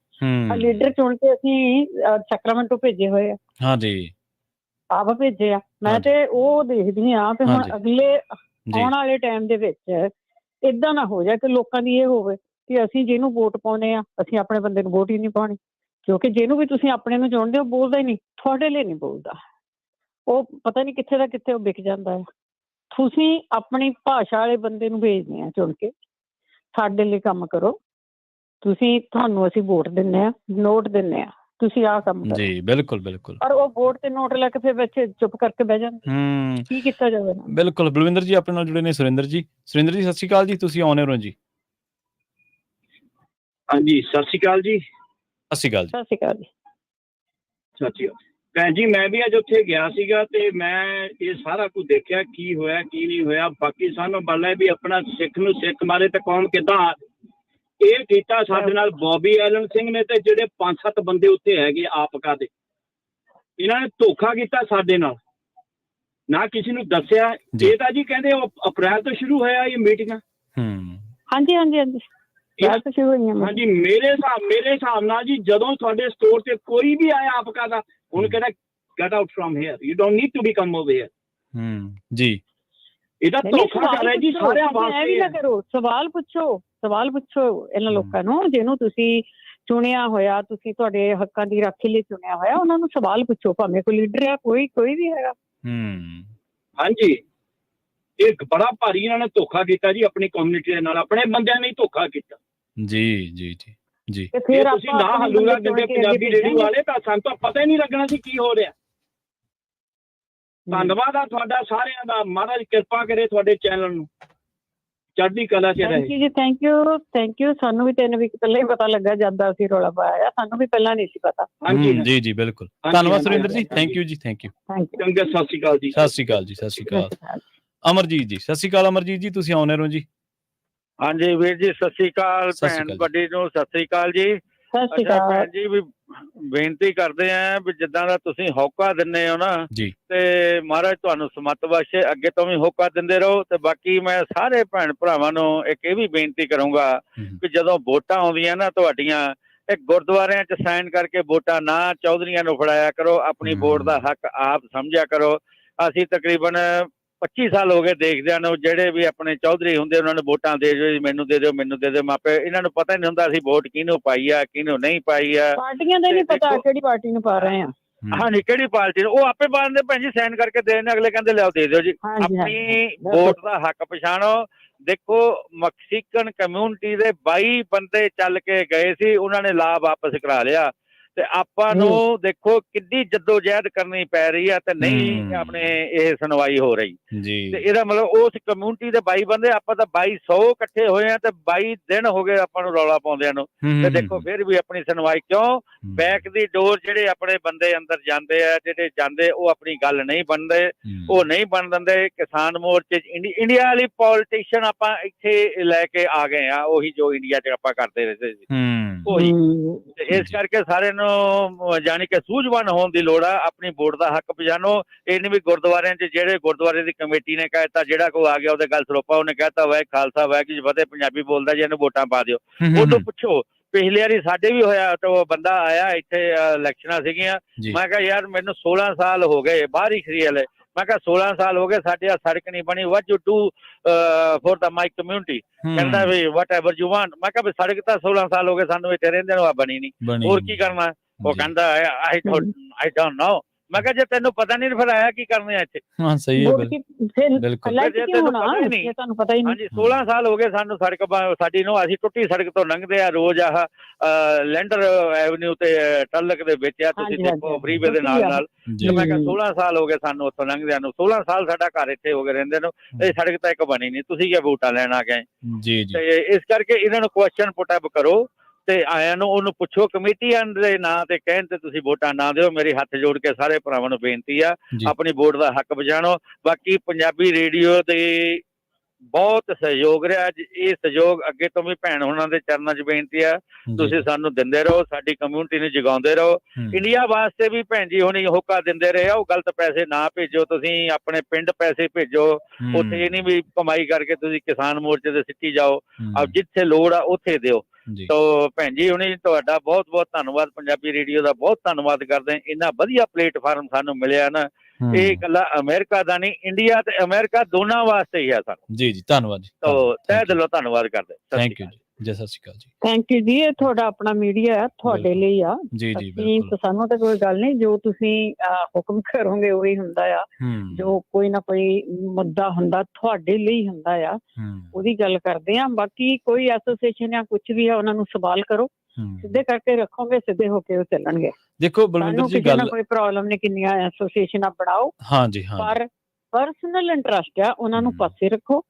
ਲੀਡਰ ਚੁਣ ਕੇ ਅਸੀਂ ਸੈਕਰਾਮੈਂਟੋ ਭੇਜੇ ਹੋਏ ਆ, ਆਪ ਭੇਜੇ ਆ। ਮੈਂ ਤੇ ਉਹ ਦੇਖਦੀ ਆ ਕਿ ਹੁਣ ਅਗਲੇ ਆਉਣ ਵਾਲੇ ਟਾਈਮ ਦੇ ਵਿੱਚ ਏਦਾਂ ਨਾ ਹੋ ਜਾਏ ਕਿ ਲੋਕਾਂ ਦੀ ਇਹ ਹੋਵੇ ਕਿ ਅਸੀਂ ਜਿਹਨੂੰ ਵੋਟ ਪਾਉਨੇ ਆ, ਅਸੀਂ ਆਪਣੇ ਬੰਦੇ ਨੂੰ ਵੋਟ ਹੀ ਨਹੀਂ ਪਾਉਣੀ, ਕਿਉਂਕਿ ਜਿਹਨੂੰ ਵੀ ਤੁਸੀਂ ਆਪਣੇ ਨੂੰ ਚੁਣਦੇ ਹੋ ਬੋਲਦਾ ਹੀ ਨਹੀਂ, ਤੁਹਾਡੇ ਲਈ ਨਹੀਂ ਬੋਲਦਾ, ਉਹ ਪਤਾ ਨਹੀਂ ਕਿੱਥੇ ਦਾ ਕਿੱਥੇ ਉਹ ਵਿਕ ਜਾਂਦਾ ਹੈ। ਤੁਸੀਂ ਆਪਣੀ ਭਾਸ਼ਾ ਵਾਲੇ ਬੰਦੇ ਨੂੰ ਭੇਜਦੇ ਆ ਚੁਣ ਕੇ, ਸਾਡੇ ਲਈ ਕੰਮ ਕਰੋ, ਤੁਹਾਨੂੰ ਅਸੀਂ ਵੋਟ ਦਿੰਦੇ ਆ, ਨੋਟ ਦਿੰਦੇ ਆ, ਤੁਸੀਂ ਆਹ ਕੰਮ ਕਰੋ ਜੀ। ਬਿਲਕੁਲ ਬਿਲਕੁਲ, ਪਰ ਉਹ ਵੋਟ ਤੇ ਨੋਟ ਲੈ ਕੇ ਫਿਰ ਵਿੱਚ ਚੁੱਪ ਕਰਕੇ ਬਹਿ ਜਾਂਦੇ, ਕੀ ਕੀਤਾ ਜਾਵੇ ਨਾ।
ਬਿਲਕੁਲ। ਬਲਵਿੰਦਰ ਜੀ ਆਪਣੇ ਨਾਲ ਜੁੜੇ ਨੇ ਸੁਰਿੰਦਰ ਜੀ। ਸੁਰਿੰਦਰ ਜੀ ਸਤਿ ਸ਼੍ਰੀ ਅਕਾਲ ਜੀ, ਤੁਸੀਂ ਆਉਣੇ ਰਹੋ ਜੀ।
ਹਾਂਜੀ, ਸਤਿ ਸ਼੍ਰੀ ਅਕਾਲ ਜੀ।
ਸਤਿ ਸ਼੍ਰੀ ਅਕਾਲ ਜੀ।
ਸਤਿ ਸ਼੍ਰੀ ਅਕਾਲ ਜੀ।
ਸਤਿ ਸ਼੍ਰੀ ਅਕਾਲ ਭੈਣ ਜੀ। ਮੈਂ ਵੀ ਅੱਜ ਉੱਥੇ ਗਿਆ ਸੀਗਾ ਤੇ ਮੈਂ ਇਹ ਸਾਰਾ ਕੁਝ ਦੇਖਿਆ, ਕੀ ਹੋਇਆ ਕੀ ਨਹੀਂ ਹੋਇਆ। ਬਾਕੀ ਸਾਨੂੰ ਬੱਲੇ ਵੀ ਆਪਣਾ ਸਿੱਖ ਨੂੰ ਸਿੱਖ ਮਾਰੇ ਤੇ ਕੌਮ ਕਿੱਦਾਂ ਇਹ ਕੀਤਾ ਸਾਡੇ ਨਾਲ ਬੌਬੀ ਐਲਨ ਸਿੰਘ ਨੇ ਤੇ ਜਿਹੜੇ 5-7 ਬੰਦੇ ਉੱਥੇ ਹੈਗੇ ਆਪਕਾ ਦੇ, ਇਹਨਾਂ ਨੇ ਧੋਖਾ ਕੀਤਾ ਸਾਡੇ ਨਾਲ, ਨਾ ਕਿਸੇ ਨੂੰ ਦੱਸਿਆ। ਇਹ ਤਾਂ ਜੀ ਕਹਿੰਦੇ ਅਪ੍ਰੈਲ ਤੋਂ ਸ਼ੁਰੂ ਹੋਇਆ ਇਹ ਮੀਟਿੰਗਾਂ।
ਹਾਂਜੀ ਹਾਂਜੀ ਹਾਂਜੀ ਸ਼ੁਰੂ ਹੋਈਆਂ।
ਹਾਂਜੀ ਮੇਰੇ ਹਿਸਾਬ ਨਾਲ ਜੀ ਜਦੋਂ ਤੁਹਾਡੇ ਸਟੋਰ ਤੇ ਕੋਈ ਵੀ ਆਇਆ ਆਪਕਾ ਦਾ, ਉਹਨੂੰ ਕਹਿੰਦਾ get out from here, you don't need to be come over here.
ਜੀ
ਇਹਦਾ ਧੋਖਾ ਚੱਲ ਰਿਹਾ ਜੀ ਸਾਰਿਆਂ ਵਾਸਤੇ।
ਨਾ ਕਰੋ, ਸਵਾਲ ਪੁੱਛੋ ਇਹਨਾਂ ਲੋਕਾਂ ਨੂੰ ਜਿਹਨੂੰ ਤੁਸੀਂ ਚੁਣਿਆ ਹੋਇਆ, ਤੁਸੀਂ ਤੁਹਾਡੇ ਹੱਕਾਂ ਦੀ ਰਾਖੀ ਲਈ ਚੁਣਿਆ ਹੋਇਆ, ਉਹਨਾਂ ਨੂੰ ਸਵਾਲ ਪੁੱਛੋ, ਭਾਵੇਂ ਕੋਈ ਲੀਡਰ ਆ, ਕੋਈ ਵੀ ਹੈਗਾ।
ਹਾਂਜੀ ਇਹ ਬੜਾ ਭਾਰੀ ਇਹਨਾਂ ਨੇ ਧੋਖਾ ਕੀਤਾ ਜੀ ਆਪਣੀ ਕਮਿਊਨਿਟੀ ਦੇ ਨਾਲ, ਆਪਣੇ ਬੰਦਿਆਂ ਨੇ ਧੋਖਾ ਕੀਤਾ।
ਜੀ ਜੀ ਜੀ ਜੀ।
ਤੇ ਫਿਰ ਤੁਸੀਂ ਨਾ ਹਲੂਲਾ ਦਿੰਦੇ ਪੰਜਾਬੀ ਰੇਡੀਓ ਵਾਲੇ ਤਾਂ ਸਾਨੂੰ ਤਾਂ ਪਤਾ ਹੀ ਨਹੀਂ ਲੱਗਣਾ ਸੀ ਕੀ ਹੋ ਰਿਹਾ। ਧੰਨਵਾਦ ਆ ਤੁਹਾਡਾ ਸਾਰਿਆਂ ਦਾ, ਮਹਾਰਾਜ ਕਿਰਪਾ ਕਰੇ ਤੁਹਾਡੇ ਚੈਨਲ ਨੂੰ ਚੜ੍ਹਦੀ ਕਲਾ 'ਚ ਰਹੇ
ਜੀ। Thank you. ਸਾਨੂੰ ਵੀ 3 ਵੀਕ ਪਹਿਲਾਂ ਹੀ ਪਤਾ ਲੱਗਾ ਜਦ ਅਸੀਂ ਰੌਲਾ ਪਾਇਆ, ਸਾਨੂੰ ਵੀ ਪਹਿਲਾਂ ਨਹੀਂ ਸੀ ਪਤਾ।
ਜੀ ਜੀ ਬਿਲਕੁਲ। ਧੰਨਵਾਦ ਸੁਰਿੰਦਰ ਜੀ, ਥੈਂਕ ਯੂ ਜੀ, ਥੈਂਕ ਯੂ।
ਚੰਗਾ, ਸਤਿ ਸ਼੍ਰੀ ਅਕਾਲ ਜੀ।
ਸਤਿ ਸ਼੍ਰੀ ਅਕਾਲ ਜੀ, ਸਤਿ ਸ਼੍ਰੀ ਅਕਾਲ। ਅਮਰਜੀਤ ਜੀ, ਸਤਿ ਸ਼੍ਰੀ ਅਕਾਲ ਅਮਰਜੀਤ ਜੀ, ਤੁਸੀਂ ਆਉਣੇ ਹੋ ਜੀ।
ਹਾਂਜੀ ਵੀਰ ਜੀ, ਸਤਿ ਸ਼੍ਰੀ ਅਕਾਲ। ਭੈਣ ਵੱਡੀ ਨੂੰ ਸਤਿ ਸ਼੍ਰੀ ਅਕਾਲ ਜੀ। ਅੱਛਾ ਭੈਣ ਜੀ, ਵੀ ਬੇਨਤੀ ਕਰਦੇ ਆ ਵੀ ਜਿੱਦਾਂ ਦਾ ਤੁਸੀਂ ਹੌਕਾ ਦਿੰਦੇ ਹੋ ਨਾ
ਜੀ,
ਤੇ ਮਹਾਰਾਜ ਤੁਹਾਨੂੰ ਸਮੱਤ ਬਖਸ਼ੇ, ਅੱਗੇ ਤੋਂ ਵੀ ਹੌਕਾ ਦਿੰਦੇ ਰਹੋ। ਤੇ ਬਾਕੀ ਮੈਂ ਸਾਰੇ ਭੈਣ ਭਰਾਵਾਂ ਨੂੰ ਇੱਕ ਇਹ ਵੀ ਬੇਨਤੀ ਕਰੂੰਗਾ ਕਿ ਜਦੋਂ ਵੋਟਾਂ ਆਉਂਦੀਆਂ ਨਾ ਤੁਹਾਡੀਆਂ, ਇੱਕ ਗੁਰਦੁਆਰਿਆਂ 'ਚ ਸਾਈਨ ਕਰਕੇ ਵੋਟਾਂ ਨਾ ਚੌਧਰੀਆਂ ਨੂੰ ਫੜਾਇਆ ਕਰੋ, ਆਪਣੀ ਵੋਟ ਦਾ ਹੱਕ ਆਪ ਸਮਝਿਆ ਕਰੋ। ਅਸੀਂ ਤਕਰੀਬਨ 25 ਸਾਲ ਹੋ ਗਏ ਦੇਖਦਿਆਂ ਨੂੰ, ਜਿਹੜੇ ਵੀ ਆਪਣੇ ਚੌਧਰੀ ਹੁੰਦੇ ਉਹਨਾਂ ਨੂੰ ਵੋਟਾਂ ਦੇ ਦਿਓ, ਮੈਨੂੰ ਦੇ ਦਿਓ, ਮੈਨੂੰ ਦੇ ਦਿਓ। ਮਾਪੇ ਇਹਨਾਂ ਨੂੰ ਪਤਾ ਹੀ ਨਹੀਂ ਹੁੰਦਾ ਅਸੀਂ ਵੋਟ ਕਿਹਨੂੰ ਪਾਈ ਆ, ਕਿਹਨੂੰ ਨਹੀਂ ਪਾਈ ਆ।
ਪਾਰਟੀਆਂ ਦਾ ਨਹੀਂ ਪਤਾ ਕਿਹੜੀ ਪਾਰਟੀ ਨੂੰ ਪਾ ਰਹੇ ਆ।
ਹਾਂਜੀ, ਕਿਹੜੀ ਪਾਰਟੀ ਨੂੰ, ਉਹ ਆਪੇ ਪਾਉਂਦੇ ਭੈਣ ਜੀ, ਸਾਈਨ ਕਰਕੇ ਦੇ ਦਿੰਦੇ, ਅਗਲੇ ਕਹਿੰਦੇ ਲਿਆਓ ਦੇ ਦਿਓ ਜੀ। ਆਪਣੀ ਵੋਟ ਦਾ ਹੱਕ ਪਛਾਣੋ। ਦੇਖੋ ਮੈਕਸੀਕਨ ਕਮਿਊਨਿਟੀ ਦੇ 22 ਬੰਦੇ ਚੱਲ ਕੇ ਗਏ ਸੀ, ਉਹਨਾਂ ਨੇ ਲਾਭ ਵਾਪਸ ਕਰਾ ਲਿਆ। ਤੇ ਆਪਾਂ ਨੂੰ ਦੇਖੋ ਕਿੰਨੀ ਜੱਦੋਜਹਿਦ ਕਰਨੀ ਪੈ ਰਹੀ ਆ ਤੇ ਨਹੀਂ ਆਪਣੇ ਇਹ ਸੁਣਵਾਈ ਹੋ ਰਹੀ
ਜੀ।
ਤੇ ਇਹਦਾ ਮਤਲਬ ਉਸ ਕਮਿਊਨਿਟੀ ਦੇ 22 ਬੰਦੇ, ਆਪਾਂ ਤਾਂ 2200 ਇਕੱਠੇ ਹੋਏ ਆ ਤੇ 22 ਦਿਨ ਹੋ ਗਏ ਆਪਾਂ ਨੂੰ ਰੌਲਾ ਪਾਉਂਦਿਆਂ ਨੂੰ। ਤੇ ਦੇਖੋ ਫਿਰ ਵੀ ਆਪਣੀ ਸੁਣਵਾਈ ਕਿਉਂ, ਬੈਕ ਦੀ ਡੋਰ ਜਿਹੜੇ ਆਪਣੇ ਬੰਦੇ ਅੰਦਰ ਜਾਂਦੇ ਆ, ਜਿਹੜੇ ਜਾਂਦੇ ਉਹ ਆਪਣੀ ਗੱਲ ਨਹੀਂ ਬਣਦੇ, ਉਹ ਨਹੀਂ ਬਣ ਦਿੰਦੇ। ਕਿਸਾਨ ਮੋਰਚੇ ਇੰਡੀਆ ਵਾਲੀ ਪੋਲੀਟੀਸ਼ੀਅਨ ਆਪਾਂ ਇੱਥੇ ਲੈ ਕੇ ਆ ਗਏ ਆ, ਉਹੀ ਜੋ ਇੰਡੀਆ 'ਚ ਆਪਾਂ ਕਰਦੇ ਰਹੇ ਸੀ ਉਹੀ। ਤੇ ਇਸ ਕਰਕੇ ਸਾਰਿਆਂ ਨੂੰ ਜਾਣੀ ਕਿ ਸੂਝਵਾਨ ਹੋਣ ਦੀ ਲੋੜ ਆ, ਆਪਣੀ ਵੋਟ ਦਾ ਹੱਕ ਪਛਾਣੋ। ਇਹ ਨਹੀਂ ਵੀ ਗੁਰਦੁਆਰਿਆਂ 'ਚ ਜਿਹੜੇ ਗੁਰਦੁਆਰੇ ਦੀ ਕਮੇਟੀ ਨੇ ਕਹਿਤਾ, ਜਿਹੜਾ ਕੋਈ ਆ ਗਿਆ ਉਹਦੇ ਗੱਲ ਸਰੋਪਾ, ਉਹਨੇ ਕਹਿਤਾ ਵਾਹਿ ਖਾਲਸਾ ਵਾਹਿਗੁਰੂ ਜੀ ਫਤਿਹ, ਪੰਜਾਬੀ ਬੋਲਦਾ ਜੀ, ਇਹਨੂੰ ਵੋਟਾਂ ਪਾ ਦਿਓ। ਉਹਨੂੰ ਪੁੱਛੋ, ਪਿਛਲੀ ਵਾਰੀ ਸਾਡੇ ਵੀ ਹੋਇਆ ਤਾਂ ਉਹ ਬੰਦਾ ਆਇਆ ਇੱਥੇ, ਇਲੈਕਸ਼ਨਾਂ ਸੀਗੀਆਂ, ਮੈਂ ਕਿਹਾ ਯਾਰ ਮੈਨੂੰ 16 ਸਾਲ ਹੋ ਗਏ ਬਾਹਰ ਹੀ ਖਰੀ ਵਾਲੇ, ਮੈਂ ਕਿਹਾ 16 ਸਾਲ ਹੋ ਗਏ ਸਾਡੇ ਆ ਸੜਕ ਨਹੀਂ ਬਣੀ, what you do for the my community. ਕਹਿੰਦਾ ਵੀ ਵਟ ਐਵਰ ਯੂ ਵਾਂਟ। ਮੈਂ ਕਿਹਾ ਵੀ ਸੜਕ ਤਾਂ 16 ਸਾਲ ਹੋ ਗਏ ਸਾਨੂੰ ਇੱਥੇ ਰਹਿੰਦੇ ਨੂੰ, ਆ ਬਣੀ ਨਹੀਂ, ਹੋਰ ਕੀ ਕਰਨਾ। ਉਹ ਕਹਿੰਦਾ ਆਈ ਡੋਨਟ ਨੋ। ਮੈਂ ਕਿਹਾ ਜੇ ਤੈਨੂੰ ਪਤਾ ਨਹੀਂ ਫਿਰ ਆਇਆ ਕੀ ਕਰਨੇ ਆ ਇੱਥੇ।
ਹਾਂ ਸਹੀ ਹੈ ਬਿਲਕੁਲ।
ਤੁਹਾਨੂੰ ਪਤਾ ਹੀ ਨਹੀਂ।
ਹਾਂਜੀ 16 ਸਾਲ ਹੋ ਗਏ ਸਾਨੂੰ ਸੜਕ ਸਾਡੀ ਨੂੰ, ਅਸੀਂ ਟੁੱਟੀ ਸੜਕ ਤੋਂ ਲੰਘਦੇ ਆ ਰੋਜ਼। ਆਹ ਲੈਂਡਰ ਐਵਨਿਊ ਤੇ ਟੱਲਕ ਦੇ ਵਿੱਚ ਆ, ਤੁਸੀਂ ਦੇਖੋ ਫਰੀਵੇ ਦੇ ਨਾਲ। ਤੇ ਮੈਂ ਕਿਹਾ 16 ਸਾਲ ਹੋ ਗਏ ਸਾਨੂੰ ਉੱਥੋਂ ਲੰਘਦਿਆਂ ਨੂੰ, 16 ਸਾਲ ਸਾਡਾ ਘਰ ਇੱਥੇ ਹੋ ਗਏ ਰਹਿੰਦੇ ਨੂੰ, ਇਹ ਸੜਕ ਤਾਂ ਇੱਕ ਬਣੀ ਨਹੀਂ, ਤੁਸੀਂ ਕਿਆ ਵੋਟਾਂ ਲੈਣ ਆ ਗਏ। ਤੇ ਇਸ ਕਰਕੇ ਇਹਨਾਂ ਨੂੰ ਕੁਐਸਚਨ ਪੁੱਟ ਅਪ ਕਰੋ ਤੇ ਆਇਆਂ ਨੂੰ ਉਹਨੂੰ ਪੁੱਛੋ। ਕਮੇਟੀਆਂ ਦੇ ਨਾਂ ਤੇ ਕਹਿਣ ਤੇ ਤੁਸੀਂ ਵੋਟਾਂ ਨਾ ਦਿਓ। ਮੇਰੀ ਹੱਥ ਜੋੜ ਕੇ ਸਾਰੇ ਭਰਾਵਾਂ ਨੂੰ ਬੇਨਤੀ ਆ, ਆਪਣੀ ਵੋਟ ਦਾ ਹੱਕ ਪਛਾਣੋ। ਬਾਕੀ ਪੰਜਾਬੀ ਰੇਡੀਓ ਤੇ ਬਹੁਤ ਸਹਿਯੋਗ ਰਿਹਾ, ਇਹ ਸਹਿਯੋਗ ਅੱਗੇ ਤੋਂ ਵੀ ਭੈਣ ਹੋਣਾ ਦੇ ਚਰਨਾਂ 'ਚ ਬੇਨਤੀ ਆ, ਤੁਸੀਂ ਸਾਨੂੰ ਦਿੰਦੇ ਰਹੋ, ਸਾਡੀ ਕਮਿਊਨਿਟੀ ਨੂੰ ਜਗਾਉਂਦੇ ਰਹੋ। ਇੰਡੀਆ ਵਾਸਤੇ ਵੀ ਭੈਣ ਜੀ ਹੁਣੀ ਹੋਕਾ ਦਿੰਦੇ ਰਹੇ ਆ, ਉਹ ਗਲਤ ਪੈਸੇ ਨਾ ਭੇਜੋ, ਤੁਸੀਂ ਆਪਣੇ ਪਿੰਡ ਪੈਸੇ ਭੇਜੋ। ਉੱਥੇ ਇਹ ਨਹੀਂ ਵੀ ਕਮਾਈ ਕਰਕੇ ਤੁਸੀਂ ਕਿਸਾਨ ਮੋਰਚੇ ਤੇ ਸਿੱਟੀ ਜਾਓ, ਜਿੱਥੇ ਲੋੜ ਆ ਉੱਥੇ ਦਿਓ। ਤੋ ਭੈਣ ਜੀ ਹੁਣੀ ਤੁਹਾਡਾ ਬਹੁਤ ਬਹੁਤ ਧੰਨਵਾਦ, ਪੰਜਾਬੀ ਰੇਡੀਓ ਦਾ ਬਹੁਤ ਧੰਨਵਾਦ ਕਰਦੇ। ਇੰਨਾ ਵਧੀਆ ਪਲੇਟਫਾਰਮ ਸਾਨੂੰ ਮਿਲਿਆ ਨਾ, ਇਹ ਇਕੱਲਾ ਅਮਰੀਕਾ ਦਾ ਨਹੀਂ, ਇੰਡੀਆ ਤੇ ਅਮਰੀਕਾ ਦੋਨਾਂ ਵਾਸਤੇ ਹੀ ਆ ਸਾਨੂੰ।
ਜੀ ਜੀ ਧੰਨਵਾਦ ਜੀ,
ਤੋ ਤਹਿ ਦਿਲੋਂ ਧੰਨਵਾਦ ਕਰਦੇ।
ਥੈਂਕ ਯੂ ਜੀ, ਜੈ ਸਤਿ ਸ਼੍ਰੀ ਅਕਾਲ ਜੀ।
ਥੈਂਕ ਯੂ ਜੀ। ਇਹ ਤੁਹਾਡਾ ਆਪਣਾ ਮੀਡੀਆ ਹੈ, ਤੁਹਾਡੇ ਲਈ ਆ
ਜੀ ਜੀ
ਬਿਲਕੁਲ। ਸਾਨੂੰ ਤਾਂ ਕੋਈ ਗੱਲ ਨਹੀਂ, ਜੋ ਤੁਸੀਂ ਹੁਕਮ ਕਰੋਗੇ ਉਹੀ ਹੁੰਦਾ ਆ। ਜੋ ਕੋਈ ਨਾ ਕੋਈ ਮੁੱਦਾ ਹੁੰਦਾ ਤੁਹਾਡੇ ਲਈ ਹੁੰਦਾ ਆ, ਉਹਦੀ ਗੱਲ ਕਰਦੇ ਆ। ਬਾਕੀ ਕੋਈ ਐਸੋਸੀਏਸ਼ਨ ਜਾਂ ਕੁਝ ਵੀ ਆ, ਉਹਨਾਂ ਨੂੰ ਸਵਾਲ ਕਰੋ, ਸਿੱਧੇ ਕਰਕੇ ਰੱਖੋਗੇ, ਸਿੱਧੇ ਹੋ ਕੇ ਉਹ ਚੱਲਣਗੇ।
ਦੇਖੋ ਬਲਵਿੰਦਰ ਜੀ, ਗੱਲ
ਕੋਈ ਪ੍ਰੋਬਲਮ ਨਹੀਂ, ਕਿੰਨੀਆਂ ਐਸੋਸੀਏਸ਼ਨਾਂ ਬਣਾਓ।
ਹਾਂਜੀ ਹਾਂ,
ਪਰ ਪਰਸਨਲ ਇੰਟਰਸਟ ਆ ਉਹਨਾਂ ਨੂੰ ਪਾਸੇ ਰੱਖੋ।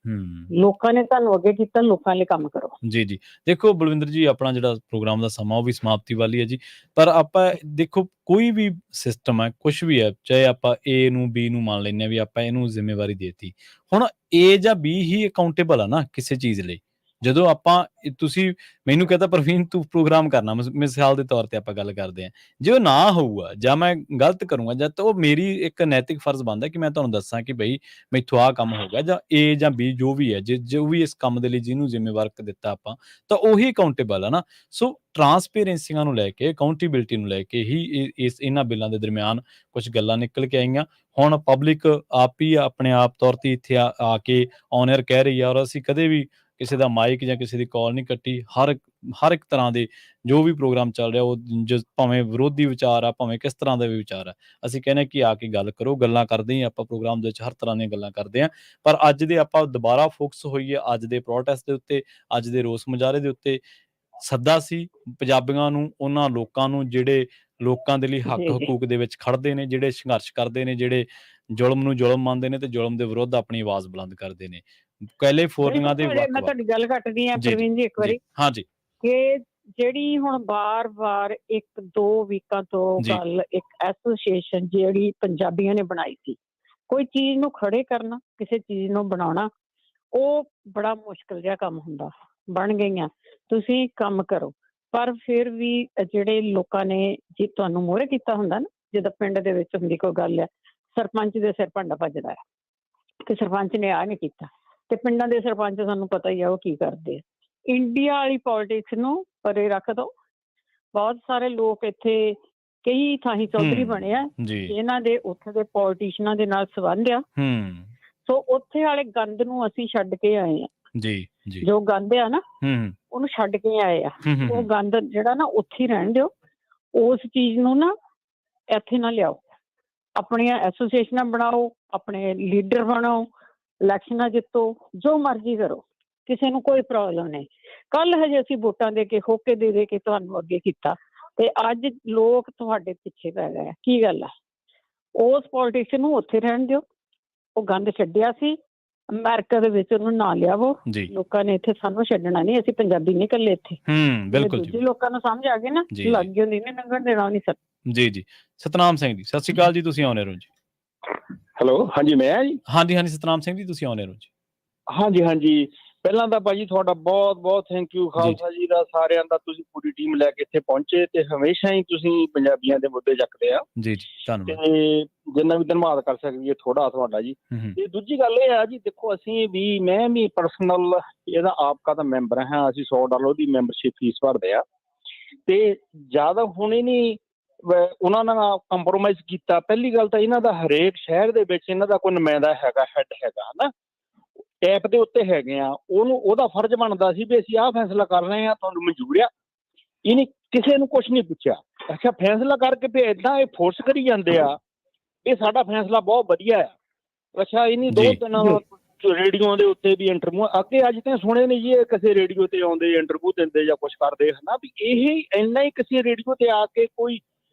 ਲੋਕਾਂ ਨੇ ਤੁਹਾਨੂੰ ਅੱਗੇ ਕੀਤਾ, ਲੋਕਾਂ ਲਈ ਕੰਮ ਕਰੋ।
ਜੀ ਜੀ, ਦੇਖੋ ਬਲਵਿੰਦਰ ਜੀ, ਆਪਣਾ ਜਿਹੜਾ ਪ੍ਰੋਗਰਾਮ ਦਾ ਸਮਾਂ ਉਹ ਵੀ ਸਮਾਪਤੀ ਵਾਲੀ ਹੈ ਜੀ, ਪਰ ਆਪਾਂ ਦੇਖੋ ਕੋਈ ਵੀ ਸਿਸਟਮ ਹੈ, ਕੁਛ ਵੀ ਹੈ, ਚਾਹੇ ਆਪਾਂ ਏ ਨੂੰ ਬੀ ਨੂੰ ਮੰਨ ਲੈਂਦੇ ਹਾਂ ਵੀ ਆਪਾਂ ਇਹਨੂੰ ਜ਼ਿੰਮੇਵਾਰੀ ਦੇਤੀ, ਹੁਣ ਏ ਜਾਂ ਬੀ ਹੀ ਅਕਾਊਂਟੇਬਲ ਆ ਨਾ ਕਿਸੇ ਚੀਜ਼ ਲਈ। ਜਦੋਂ ਆਪਾਂ ਤੁਸੀਂ ਮੈਨੂੰ ਕਹਤਾ ਪ੍ਰਵੀਨ ਤੂੰ ਪ੍ਰੋਗਰਾਮ ਕਰਨਾ, ਮਿਸਾਲ ਦੇ ਤੌਰ ਤੇ ਆਪਾਂ ਗੱਲ ਕਰਦੇ ਹਾਂ, ਜੇ ਉਹ ਨਾ ਹੋਊਗਾ ਜਾਂ ਮੈਂ ਗਲਤ ਕਰੂੰਗਾ ਜਾਂ ਤਾਂ ਉਹ ਮੇਰੀ ਇੱਕ ਨੈਤਿਕ ਫਰਜ਼ ਬਣਦਾ ਕਿ ਮੈਂ ਤੁਹਾਨੂੰ ਦੱਸਾਂ ਕਿ ਬਈ ਮੈਥੋਂ ਆਹ ਕੰਮ ਹੋ ਗਿਆ, ਜਾਂ ਏ ਜਾਂ ਬੀ ਜੋ ਵੀ ਹੈ, ਜੋ ਵੀ ਇਸ ਕੰਮ ਦੇ ਲਈ ਜਿਹਨੂੰ ਜ਼ਿੰਮੇਵਾਰ ਦਿੱਤਾ ਆਪਾਂ, ਤਾਂ ਉਹੀ ਅਕਾਊਂਟੇਬਲ ਆ ਨਾ। ਸੋ ਟਰਾਂਸਪੇਰੈਂਸੀਆਂ ਨੂੰ ਲੈ ਕੇ, ਅਕਾਊਂਟੇਬਿਲਿਟੀ ਨੂੰ ਲੈ ਕੇ ਹੀ ਇਹਨਾਂ ਬਿੱਲਾਂ ਦੇ ਦਰਮਿਆਨ ਕੁਝ ਗੱਲਾਂ ਨਿਕਲ ਕੇ ਆਈਆਂ। ਹੁਣ ਪਬਲਿਕ ਆਪ ਹੀ ਆਪਣੇ ਆਪ ਤੌਰ ਤੇ ਇੱਥੇ ਆ ਕੇ ਔਨ 에ਅਰ ਕਹਿ ਰਹੀ ਆ, ਔਰ ਅਸੀਂ ਕਦੇ ਵੀ ਕਿਸੇ ਦਾ ਮਾਈਕ ਜਾਂ ਕਿਸੇ ਦੀ ਕਾਲ ਨਹੀਂ ਕੱਟੀ। ਹਰ ਇੱਕ ਤਰ੍ਹਾਂ ਦੇ ਜੋ ਵੀ ਪ੍ਰੋਗਰਾਮ ਚੱਲ ਰਿਹਾ, ਉਹ ਭਾਵੇਂ ਵਿਰੋਧੀ ਵਿਚਾਰ ਆ, ਭਾਵੇਂ ਕਿਸ ਤਰ੍ਹਾਂ ਦਾ ਵੀ ਵਿਚਾਰ ਆ, ਅਸੀਂ ਕਹਿੰਦੇ ਕਿ ਆ ਕੇ ਗੱਲ ਕਰੋ। ਗੱਲਾਂ ਕਰਦੇ ਹੀ ਆਪਾਂ ਪ੍ਰੋਗਰਾਮ ਦੇ ਵਿੱਚ ਹਰ ਤਰ੍ਹਾਂ ਦੀਆਂ ਗੱਲਾਂ ਕਰਦੇ ਹਾਂ, ਪਰ ਅੱਜ ਦੇ ਆਪਾਂ ਦੁਬਾਰਾ ਫੋਕਸ ਹੋਈਏ ਅੱਜ ਦੇ ਪ੍ਰੋਟੈਸਟ ਦੇ ਉੱਤੇ, ਅੱਜ ਦੇ ਰੋਸ ਮੁਜ਼ਾਹਰੇ ਦੇ ਉੱਤੇ। ਸੱਦਾ ਸੀ ਪੰਜਾਬੀਆਂ ਨੂੰ, ਉਹਨਾਂ ਲੋਕਾਂ ਨੂੰ ਜਿਹੜੇ ਲੋਕਾਂ ਦੇ ਲਈ ਹੱਕ ਹਕੂਕ ਦੇ ਵਿੱਚ ਖੜਦੇ ਨੇ, ਜਿਹੜੇ ਸੰਘਰਸ਼ ਕਰਦੇ ਨੇ, ਜਿਹੜੇ ਜ਼ੁਲਮ ਨੂੰ ਜ਼ੁਲਮ ਮੰਨਦੇ ਨੇ ਤੇ ਜ਼ੁਲਮ ਦੇ ਵਿਰੁੱਧ ਆਪਣੀ ਆਵਾਜ਼ ਬੁਲੰਦ ਕਰਦੇ ਨੇ। ਕੈਲੀਫੋਰਨੀਆ ਦੇ
ਮੈਂ ਤੁਹਾਡੀ ਗੱਲ ਕੱਟਦੀ ਆ ਪ੍ਰਵੀਨ ਜੀ ਇੱਕ ਵਾਰੀ,
ਹਾਂਜੀ,
ਕਿ ਜਿਹੜੀ ਹੁਣ ਬਾਰ-ਬਾਰ 1-2 ਵੀਕਾਂ ਤੋਂ ਗੱਲ, ਇੱਕ ਐਸੋਸੀਏਸ਼ਨ ਜਿਹੜੀ ਪੰਜਾਬੀਆਂ ਨੇ ਬਣਾਈ ਸੀ, ਕੋਈ ਚੀਜ਼ ਨੂੰ ਖੜੇ ਕਰਨਾ, ਕਿਸੇ ਚੀਜ਼ ਨੂੰ ਬਣਾਉਣਾ, ਉਹ ਬੜਾ ਮੁਸ਼ਕਿਲ ਜਿਹਾ ਕੰਮ ਹੁੰਦਾ। ਬਣ ਗਈਆਂ, ਤੁਸੀਂ ਕੰਮ ਕਰੋ, ਪਰ ਫਿਰ ਵੀ ਜਿਹੜੇ ਲੋਕਾਂ ਨੇ ਜੀ ਤੁਹਾਨੂੰ ਮੋਹਰੇ ਕੀਤਾ ਹੁੰਦਾ ਨਾ, ਜਿੱਦਾਂ ਪਿੰਡ ਦੇ ਵਿੱਚ ਹੁੰਦੀ ਕੋਈ ਗੱਲ ਹੈ, ਸਰਪੰਚ ਦੇ ਸਿਰ ਭਾਂਡਾ ਭੱਜਦਾ ਹੈ ਤੇ ਸਰਪੰਚ ਨੇ ਆਹ ਨਹੀਂ ਕੀਤਾ, ਤੇ ਪਿੰਡਾਂ ਦੇ ਸਰਪੰਚ ਤੁਹਾਨੂੰ ਪਤਾ ਹੀ ਆ ਉਹ ਕੀ ਕਰਦੇ ਆ। ਇੰਡੀਆ ਵਾਲੀ ਪੋਲੀਟਿਕਸ ਨੂੰ ਪਰੇ ਰੱਖ ਦੋ। ਬਹੁਤ ਸਾਰੇ ਲੋਕ ਇੱਥੇ ਕਈ ਥਾਈਂ ਚੌਧਰੀ ਬਣੇ ਆ, ਇਹਨਾਂ ਦੇ ਉੱਥੇ ਦੇ ਪੋਲੀਟੀਸ਼ੀਅਨਾਂ ਦੇ ਨਾਲ ਸੰਬੰਧ ਆ। ਸੋ ਉੱਥੇ ਵਾਲੇ ਗੰਦ ਨੂੰ ਅਸੀਂ ਛੱਡ ਕੇ ਆਏ ਆ। ਜੋ ਗੰਦ ਆ ਨਾ ਉਹਨੂੰ ਛੱਡ ਕੇ ਆਏ ਆ। ਉਹ ਗੰਦ ਜਿਹੜਾ ਨਾ ਉੱਥੇ ਹੀ ਰਹਿਣ ਦਿਓ, ਉਸ ਚੀਜ਼ ਨੂੰ ਨਾ ਇੱਥੇ ਨਾ ਲਿਆਓ। ਆਪਣੀਆਂ ਐਸੋਸੀਏਸ਼ਨਾਂ ਬਣਾਓ, ਆਪਣੇ ਲੀਡਰ ਬਣਾਓ, ਇਲੈਕਸ਼ਨਾਂ ਜਿੱਤੋ, ਜੋ ਮਰਜ਼ੀ ਕਰੋ, ਕਿਸੇ ਨੂੰ ਕੋਈ ਪ੍ਰੋਬਲਮ ਨਹੀਂ। ਕੱਲ ਹਜੇ ਅਸੀਂ ਵੋਟਾਂ ਦੇ ਕੇ ਹੋਕੇ ਦੇ ਕੇ ਤੁਹਾਨੂੰ ਅੱਗੇ ਕੀਤਾ, ਤੇ ਅੱਜ ਲੋਕ ਤੁਹਾਡੇ ਪਿੱਛੇ ਪੈ ਗਏ। ਕੀ ਗੱਲ ਆ? ਉਸ ਪੋਲੀਟਿਕਸ ਨੂੰ ਉੱਥੇ ਰਹਿਣ ਦਿਓ। ਉਹ ਗੰਦ ਛੱਡਿਆ ਸੀ ਅਮਰੀਕਾ ਦੇ ਵਿੱਚ, ਉਹਨੂੰ ਨਾ ਲਿਆਵੋ। ਲੋਕਾਂ ਨੇ ਇੱਥੇ ਸਾਨੂੰ ਛੱਡਣਾ ਨਹੀਂ, ਅਸੀਂ ਪੰਜਾਬੀ ਨਹੀਂ ਇਕੱਲੇ ਇੱਥੇ। ਦੂਜੇ ਲੋਕਾਂ ਨੂੰ ਸਮਝ ਆ ਗਈ ਨਾ, ਲੱਗ ਗਈ ਹੁੰਦੀ ਨੇ ਲੰਘਣ ਦੇਣਾ ਨਹੀਂ ਸਰ।
ਜੀ ਸਤਨਾਮ ਸਿੰਘ ਜੀ, ਸਤਿ ਸ਼੍ਰੀ ਅਕਾਲ ਜੀ, ਤੁਸੀਂ ਆਉਣੇ ਰਹੋ ਜੀ।
ਹੈਲੋ, ਹਾਂਜੀ ਮੈਂ ਜੀ।
ਹਾਂਜੀ ਸਤਨਾਮ ਸਿੰਘ ਜੀ, ਤੁਸੀਂ ਆਉਣੇ ਰਹੋ ਜੀ।
ਹਾਂਜੀ, ਪਹਿਲਾਂ ਤਾਂ ਭਾਜੀ ਤੁਹਾਡਾ ਬਹੁਤ ਥੈਂਕ ਯੂ, ਖਾਲਸਾ ਜੀ ਦਾ, ਸਾਰਿਆਂ ਦਾ। ਤੁਸੀਂ ਪੂਰੀ ਟੀਮ ਲੈ ਕੇ ਇੱਥੇ ਪਹੁੰਚੇ ਤੇ ਹਮੇਸ਼ਾ ਹੀ ਤੁਸੀਂ ਪੰਜਾਬੀਆਂ ਦੇ ਮੁੱਦੇ ਚੱਕਦੇ ਆ।
ਜੀ ਧੰਨਵਾਦ।
ਤੇ ਜਿੰਨਾ ਵੀ ਧੰਨਵਾਦ ਕਰ ਸਕੀਏ ਥੋੜਾ ਤੁਹਾਡਾ ਜੀ। ਤੇ ਦੂਜੀ ਗੱਲ ਇਹ ਆ ਜੀ, ਦੇਖੋ ਅਸੀਂ ਵੀ, ਮੈਂ ਵੀ ਪਰਸਨਲ ਇਹਦਾ ਆਪਕਾ ਦਾ ਮੈਂਬਰ ਹਾਂ। ਅਸੀਂ $100 ਦੀ ਮੈਂਬਰਸ਼ਿਪ ਫੀਸ ਭਰਦੇ ਆ, ਤੇ ਜ਼ਿਆਦਾ ਹੁਣ ਹੀ ਨਹੀਂ ਉਹਨਾਂ ਨਾਲ ਕੰਪਰੋਮਾਈਜ਼ ਕੀਤਾ। ਪਹਿਲੀ ਗੱਲ ਤਾਂ ਇਹਨਾਂ ਦਾ ਹਰੇਕ ਸ਼ਹਿਰ ਦੇ ਵਿੱਚ ਇਹਨਾਂ ਦਾ ਕੋਈ ਨੁਮਾਇੰਦਾ ਹੈਗਾ, ਹੈਡ ਹੈਗਾ, ਹਨਾ, ਟੈਪ ਦੇ ਉੱਤੇ ਹੈਗੇ ਆ। ਉਹਦਾ ਫਰਜ਼ ਬਣਦਾ ਸੀ ਵੀ ਅਸੀਂ ਆਹ ਫੈਸਲਾ ਕਰ ਰਹੇ ਹਾਂ, ਤੁਹਾਨੂੰ ਮਨਜ਼ੂਰ ਆ? ਇਹਨੇ ਕਿਸੇ ਨੂੰ ਕੁਛ ਨਹੀਂ ਪੁੱਛਿਆ। ਅੱਛਾ, ਫੈਸਲਾ ਕਰਕੇ ਫਿਰ ਏਦਾਂ ਇਹ ਫੋਰਸ ਕਰੀ ਜਾਂਦੇ ਆ, ਇਹ ਸਾਡਾ ਫੈਸਲਾ ਬਹੁਤ ਵਧੀਆ ਆ। ਅੱਛਾ, ਇਹਨੀ 2-3 ਰੇਡੀਓ ਦੇ ਉੱਤੇ ਵੀ ਇੰਟਰਵਿਊ ਅੱਗੇ ਅੱਜ ਤਾਂ ਸੁਣੇ ਨਹੀਂ ਜੀ, ਇਹ ਕਿਸੇ ਰੇਡੀਓ ਤੇ ਆਉਂਦੇ ਇੰਟਰਵਿਊ ਦਿੰਦੇ ਜਾਂ ਕੁਛ ਕਰਦੇ, ਹਨਾ, ਵੀ ਇਹ ਇੰਨਾ ਹੀ ਕਿਸੇ ਰੇਡੀਓ ਤੇ ਆ ਕੇ ਕੋਈ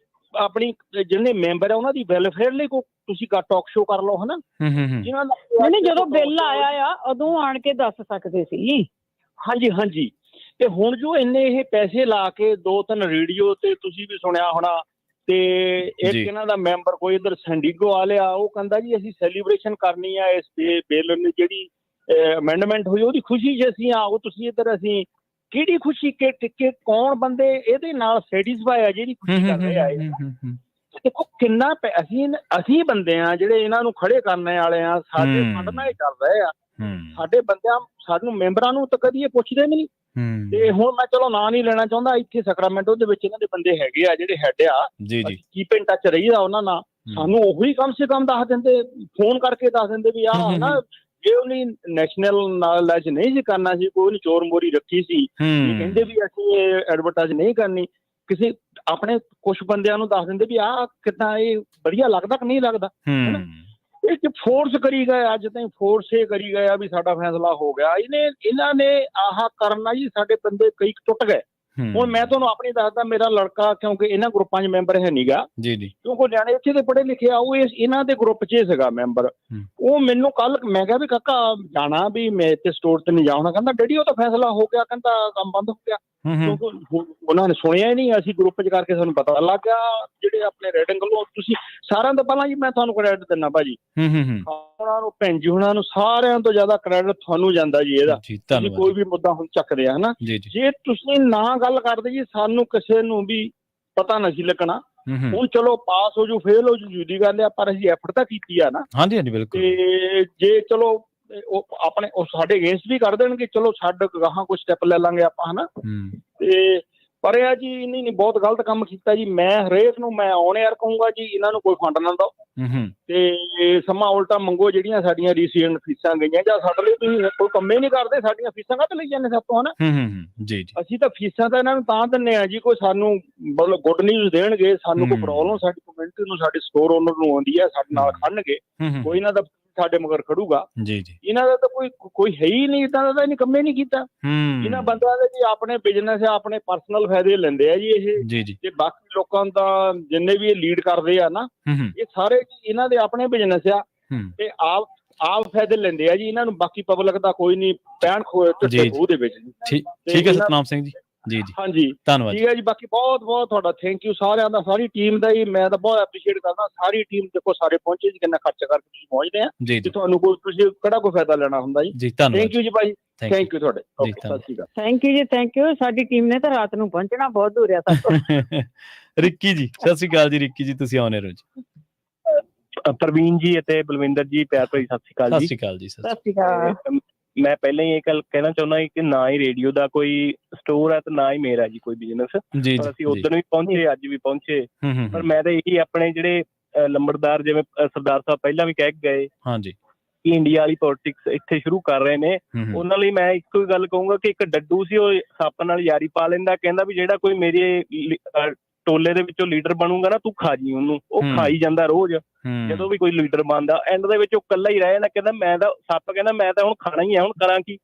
ਆਪਣੀ ਜਿਹੜੇ ਮੈਂਬਰ ਆ ਉਹਨਾਂ ਦੀ ਵੈਲਫੇਅਰ ਲਈ ਕੋਈ ਤੁਸੀਂ ਟਾਕ ਸ਼ੋ ਕਰ ਲਓ, ਹਨਾ। ਜਿਹਨਾਂ ਦਾ
ਜਦੋਂ ਬਿੱਲ ਆਇਆ ਆ ਉਦੋਂ ਆਣ ਕੇ ਦੱਸ ਸਕਦੇ ਸੀ।
ਹਾਂਜੀ, ਤੇ ਹੁਣ ਜੋ ਇੰਨੇ ਇਹ ਪੈਸੇ ਲਾ ਕੇ 2-3 ਰੇਡੀਓ ਤੇ ਤੁਸੀਂ ਵੀ ਸੁਣਿਆ ਹੋਣਾ, ਤੇ ਇੱਕ ਇਹਨਾਂ ਦਾ ਮੈਂਬਰ ਕੋਈ ਇੱਧਰ ਸੈਂਡੀਗੋ ਆ ਲਿਆ, ਉਹ ਕਹਿੰਦਾ ਜੀ ਅਸੀਂ ਸੈਲੀਬ੍ਰੇਸ਼ਨ ਕਰਨੀ ਆ ਇਸ ਬਿੱਲ ਨੂੰ, ਜਿਹੜੀ ਅਮੈਂਡਮੈਂਟ ਹੋਈ ਉਹਦੀ ਖੁਸ਼ੀ 'ਚ ਅਸੀਂ ਆਓ। ਤੁਸੀਂ ਇੱਧਰ, ਅਸੀਂ ਕਿਹੜੀ ਖੁਸ਼ੀ ਕਿ ਕੌਣ ਬੰਦੇ ਇਹਦੇ ਨਾਲ ਸੈਟੀਸਫਾਈ ਆ ਜਿਹੜੀ ਖੁਸ਼ੀ ਕਰ ਰਹੇ ਆ? ਦੇਖੋ ਕਿੰਨਾ ਅਸੀਂ ਬੰਦੇ ਆ ਜਿਹੜੇ ਇਹਨਾਂ ਨੂੰ ਖੜੇ ਕਰਨ ਵਾਲੇ ਆ। ਸਾਡੇ ਨਾਲ ਇਹ ਚੱਲ ਰਹੇ ਆ, ਸਾਡੇ ਬੰਦਿਆਂ ਸਾਨੂੰ ਮੈਂਬਰਾਂ ਨੂੰ ਤਾਂ ਕਦੀ ਇਹ ਪੁੱਛਦੇ ਵੀ ਨਹੀਂ। ਤੇ ਹੁਣ ਮੈਂ ਚਲੋ ਨਾਂ ਨਹੀਂ ਲੈਣਾ ਚਾਹੁੰਦਾ, ਇੱਥੇ ਸੈਕਰਾਮੈਂਟੋ ਦੇ ਵਿੱਚ ਇਹਨਾਂ ਦੇ ਬੰਦੇ ਹੈਗੇ ਆ ਜਿਹੜੇ ਹੈਡ ਆ, ਕੀਪ ਇਨ ਟੱਚ ਰਹੀਦਾ ਉਹਨਾਂ ਨਾਲ। ਸਾਨੂੰ ਉਹੀ ਕਮ ਸੇ ਕਮ ਦੱਸ ਦਿੰਦੇ, ਫੋਨ ਕਰਕੇ ਦੱਸ ਦਿੰਦੇ ਵੀ ਆਹ ਨਾ, ਜੇ ਉਹਨੇ ਨੈਸ਼ਨਲ ਨੌਲੇਜ ਨਹੀਂ ਸੀ ਕਰਨਾ ਸੀ, ਕੋਈ ਉਹਨੇ ਚੋਰ ਮੋਰੀ ਰੱਖੀ ਸੀ, ਕਹਿੰਦੇ ਵੀ ਅਸੀਂ ਇਹ ਐਡਵਰਟਾਈਜ਼ ਨਹੀਂ ਕਰਨੀ, ਕਿਸੇ ਆਪਣੇ ਕੁਛ ਬੰਦਿਆਂ ਨੂੰ ਦੱਸ ਦਿੰਦੇ ਵੀ ਆਹ ਕਿੱਦਾਂ, ਇਹ ਵਧੀਆ ਲੱਗਦਾ ਕਿ ਨਹੀਂ ਲੱਗਦਾ। ਇਹ ਫੋਰਸ ਕਰੀ ਗਏ, ਅੱਜ ਤਾਈਂ ਫੋਰਸ ਇਹ ਕਰੀ ਗਏ ਆ ਵੀ ਸਾਡਾ ਫੈਸਲਾ ਹੋ ਗਿਆ। ਇਹਨਾਂ ਨੇ ਆਹ ਕਰਨਾ ਜੀ, ਸਾਡੇ ਬੰਦੇ ਕਈ ਟੁੱਟ ਗਏ। ਹੁਣ ਮੈਂ ਤੁਹਾਨੂੰ ਆਪਣੀ ਦੱਸਦਾ, ਮੇਰਾ ਲੜਕਾ ਕਿਉਂਕਿ ਇਹਨਾਂ ਗਰੁੱਪਾਂ 'ਚ ਮੈਂਬਰ ਹੈ ਨੀਗਾ,
ਜੀ ਜੀ,
ਕਿਉਂਕਿ ਨਿਆਣੇ ਇੱਥੇ ਦੇ ਪੜ੍ਹੇ ਲਿਖੇ ਆ, ਉਹ ਇਹਨਾਂ ਦੇ ਗਰੁੱਪ 'ਚ ਸੀਗਾ ਮੈਂਬਰ। ਉਹ ਮੈਨੂੰ ਕੱਲ ਮੈਂ ਕਿਹਾ ਵੀ ਕਾਕਾ ਜਾਣਾ ਵੀ ਮੈਂ ਇੱਥੇ ਸਟੋਰ ਤੇ ਨਹੀਂ ਜਾਣਾ, ਕਹਿੰਦਾ ਡੈਡੀ ਉਹ ਤਾਂ ਫੈਸਲਾ ਹੋ ਗਿਆ, ਕਹਿੰਦਾ ਕੰਮ ਬੰਦ ਹੋ ਗਿਆ। ਕਿਉਂਕਿ ਉਹਨਾਂ ਨੇ ਸੁਣਿਆ ਹੀ ਨਹੀਂ, ਅਸੀਂ ਗਰੁੱਪ 'ਚ ਕਰਕੇ ਸਾਨੂੰ ਪਤਾ ਲੱਗ ਗਿਆ। ਜਿਹੜੇ ਆਪਣੇ ਰੇਡਿੰਗ ਵੱਲੋਂ ਤੁਸੀਂ ਸਾਰਿਆਂ ਤੋਂ ਪਹਿਲਾਂ ਜੀ ਮੈਂ ਤੁਹਾਨੂੰ ਕ੍ਰੈਡਿਟ ਦਿੰਦਾ ਭਾਜੀ, ਉਹਨਾਂ ਨੂੰ, ਭੈਣ ਜੀ ਉਹਨਾਂ ਨੂੰ, ਸਾਰਿਆਂ ਤੋਂ ਜ਼ਿਆਦਾ ਕ੍ਰੈਡਿਟ ਤੁਹਾਨੂੰ ਜਾਂਦਾ ਜੀ ਇਹਦਾ। ਤੁਸੀਂ ਕੋਈ ਵੀ ਮੁੱਦਾ ਹੁਣ ਚੱਕਦੇ ਆ ਹਨਾ, ਜੇ ਤੁਸੀਂ ਨਾ ਗੱਲ ਕਰਦੇ ਜੀ ਸਾਨੂੰ ਕਿਸੇ ਨੂੰ ਵੀ ਪਤਾ ਨਹੀਂ ਲੱਗਣਾ। ਹੁਣ ਚਲੋ ਪਾਸ ਹੋ ਜੂ ਫੇਲ ਹੋ ਜੂ ਜੁਦੀ ਗੱਲ ਆ, ਪਰ ਅਸੀਂ ਐਫਰਟ ਤਾਂ ਕੀਤੀ ਆ ਨਾ।
ਹਾਂਜੀ ਹਾਂਜੀ ਬਿਲਕੁਲ।
ਤੇ ਜੇ ਚਲੋ ਉਹ ਆਪਣੇ ਉਹ ਸਾਡੇ ਅਗੇਂਸਟ ਵੀ ਕਰ ਦੇਣਗੇ, ਚਲੋ ਛੱਡ ਗਾਹਾਂ ਕੋਈ ਸਟੈਪ ਲੈ ਲਾਂਗੇ ਆਪਾਂ ਹਨਾ। ਤੇ ਪਰ ਇਹ ਜੀ ਨਹੀਂ ਬਹੁਤ ਗਲਤ ਕੰਮ ਕੀਤਾ ਜੀ। ਮੈਂ ਹਰੇਕ ਨੂੰ ਮੈਂ ਔਨ 에ਅਰ ਕਹੂੰਗਾ ਜੀ ਇਹਨਾਂ ਨੂੰ ਕੋਈ ਫੰਡ ਨਾ ਦਿਓ ਤੇ ਸਮਾਂ ਉਲਟਾ ਮੰਗੋ। ਜਿਹੜੀਆਂ ਸਾਡੀਆਂ ਰੀਸੀਐਂਟ ਫੀਸਾਂ ਗਈਆਂ ਜਾਂ ਸਾਡੇ ਲਈ ਤੁਸੀਂ ਕੋਈ ਕੰਮੇ ਨਹੀਂ ਕਰਦੇ, ਸਾਡੀਆਂ ਫੀਸਾਂ ਕਾਹਤੇ ਲਈ ਜਾਂਦੇ ਸਭ ਤੋਂ ਹਨਾ।
ਜੀ ਜੀ,
ਅਸੀਂ ਤਾਂ ਫੀਸਾਂ ਤਾਂ ਇਹਨਾਂ ਨੂੰ ਤਾਂ ਦਿੰਦੇ ਆ ਜੀ ਕੋਈ ਸਾਨੂੰ ਮਤਲਬ ਗੁੱਡ ਨਿਊਜ਼ ਦੇਣਗੇ, ਸਾਨੂੰ ਕੋਈ ਪ੍ਰੋਬਲਮ ਸਾਡੀ ਕਮਿਊਨਿਟੀ ਨੂੰ, ਸਾਡੇ ਸਟੋਰ ਓਨਰ ਨੂੰ ਆਉਂਦੀ ਹੈ, ਸਾਡੇ ਨਾਲ ਖੜਨਗੇ, ਕੋਈ ਇਹਨਾਂ ਦਾ ਸਾਡੇ ਮਗਰ ਖੜੂਗਾ। ਜੀ ਜੀ, ਇਹਨਾਂ ਦਾ ਤਾਂ ਕੋਈ ਹੈ ਹੀ ਨਹੀਂ, ਇਦਾਂ ਦਾ ਇਹਨੇ ਕੰਮੇ ਨਹੀਂ ਕੀਤਾ। ਇਹਨਾਂ ਬੰਦਿਆਂ ਦੇ ਜੀ ਆਪਣੇ ਬਿਜ਼ਨਸ ਆ, ਆਪਣੇ ਪਰਸਨਲ ਫਾਇਦੇ ਲੈਂਦੇ ਆ ਜੀ ਇਹ, ਤੇ ਬਾਕੀ ਲੋਕਾਂ ਦਾ ਜਿੰਨੇ ਵੀ ਇਹ ਲੀਡ ਕਰਦੇ ਆ ਨਾ, ਇਹ ਸਾਰੇ ਇਹਨਾਂ ਦੇ ਆਪਣੇ ਬਿਜ਼ਨਸ ਆ ਤੇ ਆਪ ਫਾਇਦੇ ਲੈਂਦੇ ਆ ਜੀ। ਇਹਨਾਂ ਨੂੰ ਬਾਕੀ ਪਬਲਿਕ ਦਾ ਕੋਈ ਨਹੀਂ ਪੈਣ ਖੋਹ ਦੇ ਵਿੱਚ।
ਠੀਕ ਹੈ ਸਤਨਾਮ ਸਿੰਘ ਜੀ। ਜੀ ਜੀ,
ਹਾਂਜੀ
ਧੰਨਵਾਦ।
ਠੀਕ ਹੈ ਜੀ, ਬਾਕੀ ਬਹੁਤ ਬਹੁਤ ਤੁਹਾਡਾ ਥੈਂਕ ਯੂ ਸਾਰਿਆਂ ਦਾ, ਸਾਰੀ ਟੀਮ ਦਾ ਹੀ ਮੈਂ ਤਾਂ ਬਹੁਤ ਐਪਰੀਸ਼ੀਏਟ ਕਰਦਾ। ਸਾਰੀ ਟੀਮ ਦੇਖੋ ਸਾਰੇ ਪਹੁੰਚੇ ਜੀ, ਕਿੰਨਾ ਖਰਚਾ ਕਰਕੇ ਤੁਸੀਂ ਪਹੁੰਚਦੇ ਆ ਤੇ ਤੁਹਾਨੂੰ ਕੋਈ ਤੁਸੀਂ ਕਿਹੜਾ ਕੋਈ ਫਾਇਦਾ ਲੈਣਾ ਹੁੰਦਾ ਜੀ।
ਜੀ ਧੰਨਵਾਦ,
ਥੈਂਕ ਯੂ ਜੀ ਭਾਈ, ਥੈਂਕ ਯੂ ਤੁਹਾਡੇ। ਓਕੇ, ਸਤਿ ਸ਼੍ਰੀ ਅਕਾਲ।
ਥੈਂਕ ਯੂ ਜੀ, ਥੈਂਕ ਯੂ। ਸਾਡੀ ਟੀਮ ਨੇ ਤਾਂ ਰਾਤ ਨੂੰ ਪਹੁੰਚਣਾ, ਬਹੁਤ ਦੂਰ ਆ ਸਾਡੇ।
ਰਿੱਕੀ ਜੀ ਸਤਿ ਸ਼੍ਰੀ ਅਕਾਲ ਜੀ। ਰਿੱਕੀ ਜੀ ਤੁਸੀਂ ਆਉਣੇ ਰਹੋ ਜੀ।
ਪ੍ਰਵੀਨ ਜੀ ਅਤੇ ਬਲਵਿੰਦਰ ਜੀ ਪਿਆਰ ਭਰੀ ਸਤਿ ਸ਼੍ਰੀ ਅਕਾਲ ਜੀ।
ਸਤਿ ਸ਼੍ਰੀ ਅਕਾਲ ਜੀ।
ਸਤਿ ਸ਼੍ਰੀ ਅਕਾਲ।
ਮੈਂ ਪਹਿਲਾਂ ਹੀ ਇਹ ਗੱਲ ਕਹਿਣਾ ਚਾਹੁੰਦਾ ਕਿ ਨਾ ਹੀ ਰੇਡੀਓ ਦਾ ਕੋਈ ਸਟੋਰ ਹੈ ਤੇ ਨਾ ਹੀ ਮੇਰਾ ਜੀ ਕੋਈ ਬਿਜ਼ਨਸ। ਅਸੀਂ ਉਦੋਂ ਵੀ ਪਹੁੰਚੇ, ਅੱਜ ਵੀ ਪਹੁੰਚੇ, ਪਰ ਮੈਂ ਤਾਂ ਇਹੀ ਆਪਣੇ ਜਿਹੜੇ ਲੰਬੜਦਾਰ ਜਿਵੇਂ ਸਰਦਾਰ ਸਾਹਿਬ ਪਹਿਲਾਂ ਵੀ ਕਹਿ ਗਏ ਕਿ ਇੰਡੀਆ ਵਾਲੀ ਪੋਲਿਟਿਕਸ ਇੱਥੇ ਸ਼ੁਰੂ ਕਰ ਰਹੇ ਨੇ, ਉਹਨਾਂ ਲਈ ਮੈਂ ਇੱਕੋ ਹੀ ਗੱਲ ਕਹੂੰਗਾ ਕਿ ਇੱਕ ਡੱਡੂ ਸੀ ਉਹ ਸੱਪ ਨਾਲ ਯਾਰੀ ਪਾ ਲੈਂਦਾ, ਕਹਿੰਦਾ ਵੀ ਜਿਹੜਾ ਕੋਈ ਮੇਰੇ ਟੋਲੇ ਦੇ ਵਿੱਚੋਂ ਲੀਡਰ ਬਣੂਗਾ ਨਾ ਤੂੰ ਖਾ ਜੀ ਉਹਨੂੰ। ਉਹ ਖਾਈ ਜਾਂਦਾ ਰੋਜ਼, ਜਦੋਂ ਵੀ ਕੋਈ ਲੀਡਰ ਬਣਦਾ ਐਂਡ ਦੇ ਵਿੱਚ ਉਹ ਇਕੱਲਾ ਹੀ ਰਹਿ ਜਾਂਦਾ, ਕਹਿੰਦਾ ਮੈਂ ਤਾਂ ਸੱਪ ਕਹਿੰਦਾ ਮੈਂ ਤਾਂ ਹੁਣ ਖਾਣਾ ਹੀ ਆ, ਹੁਣ ਕਰਾਂ ਕੀ।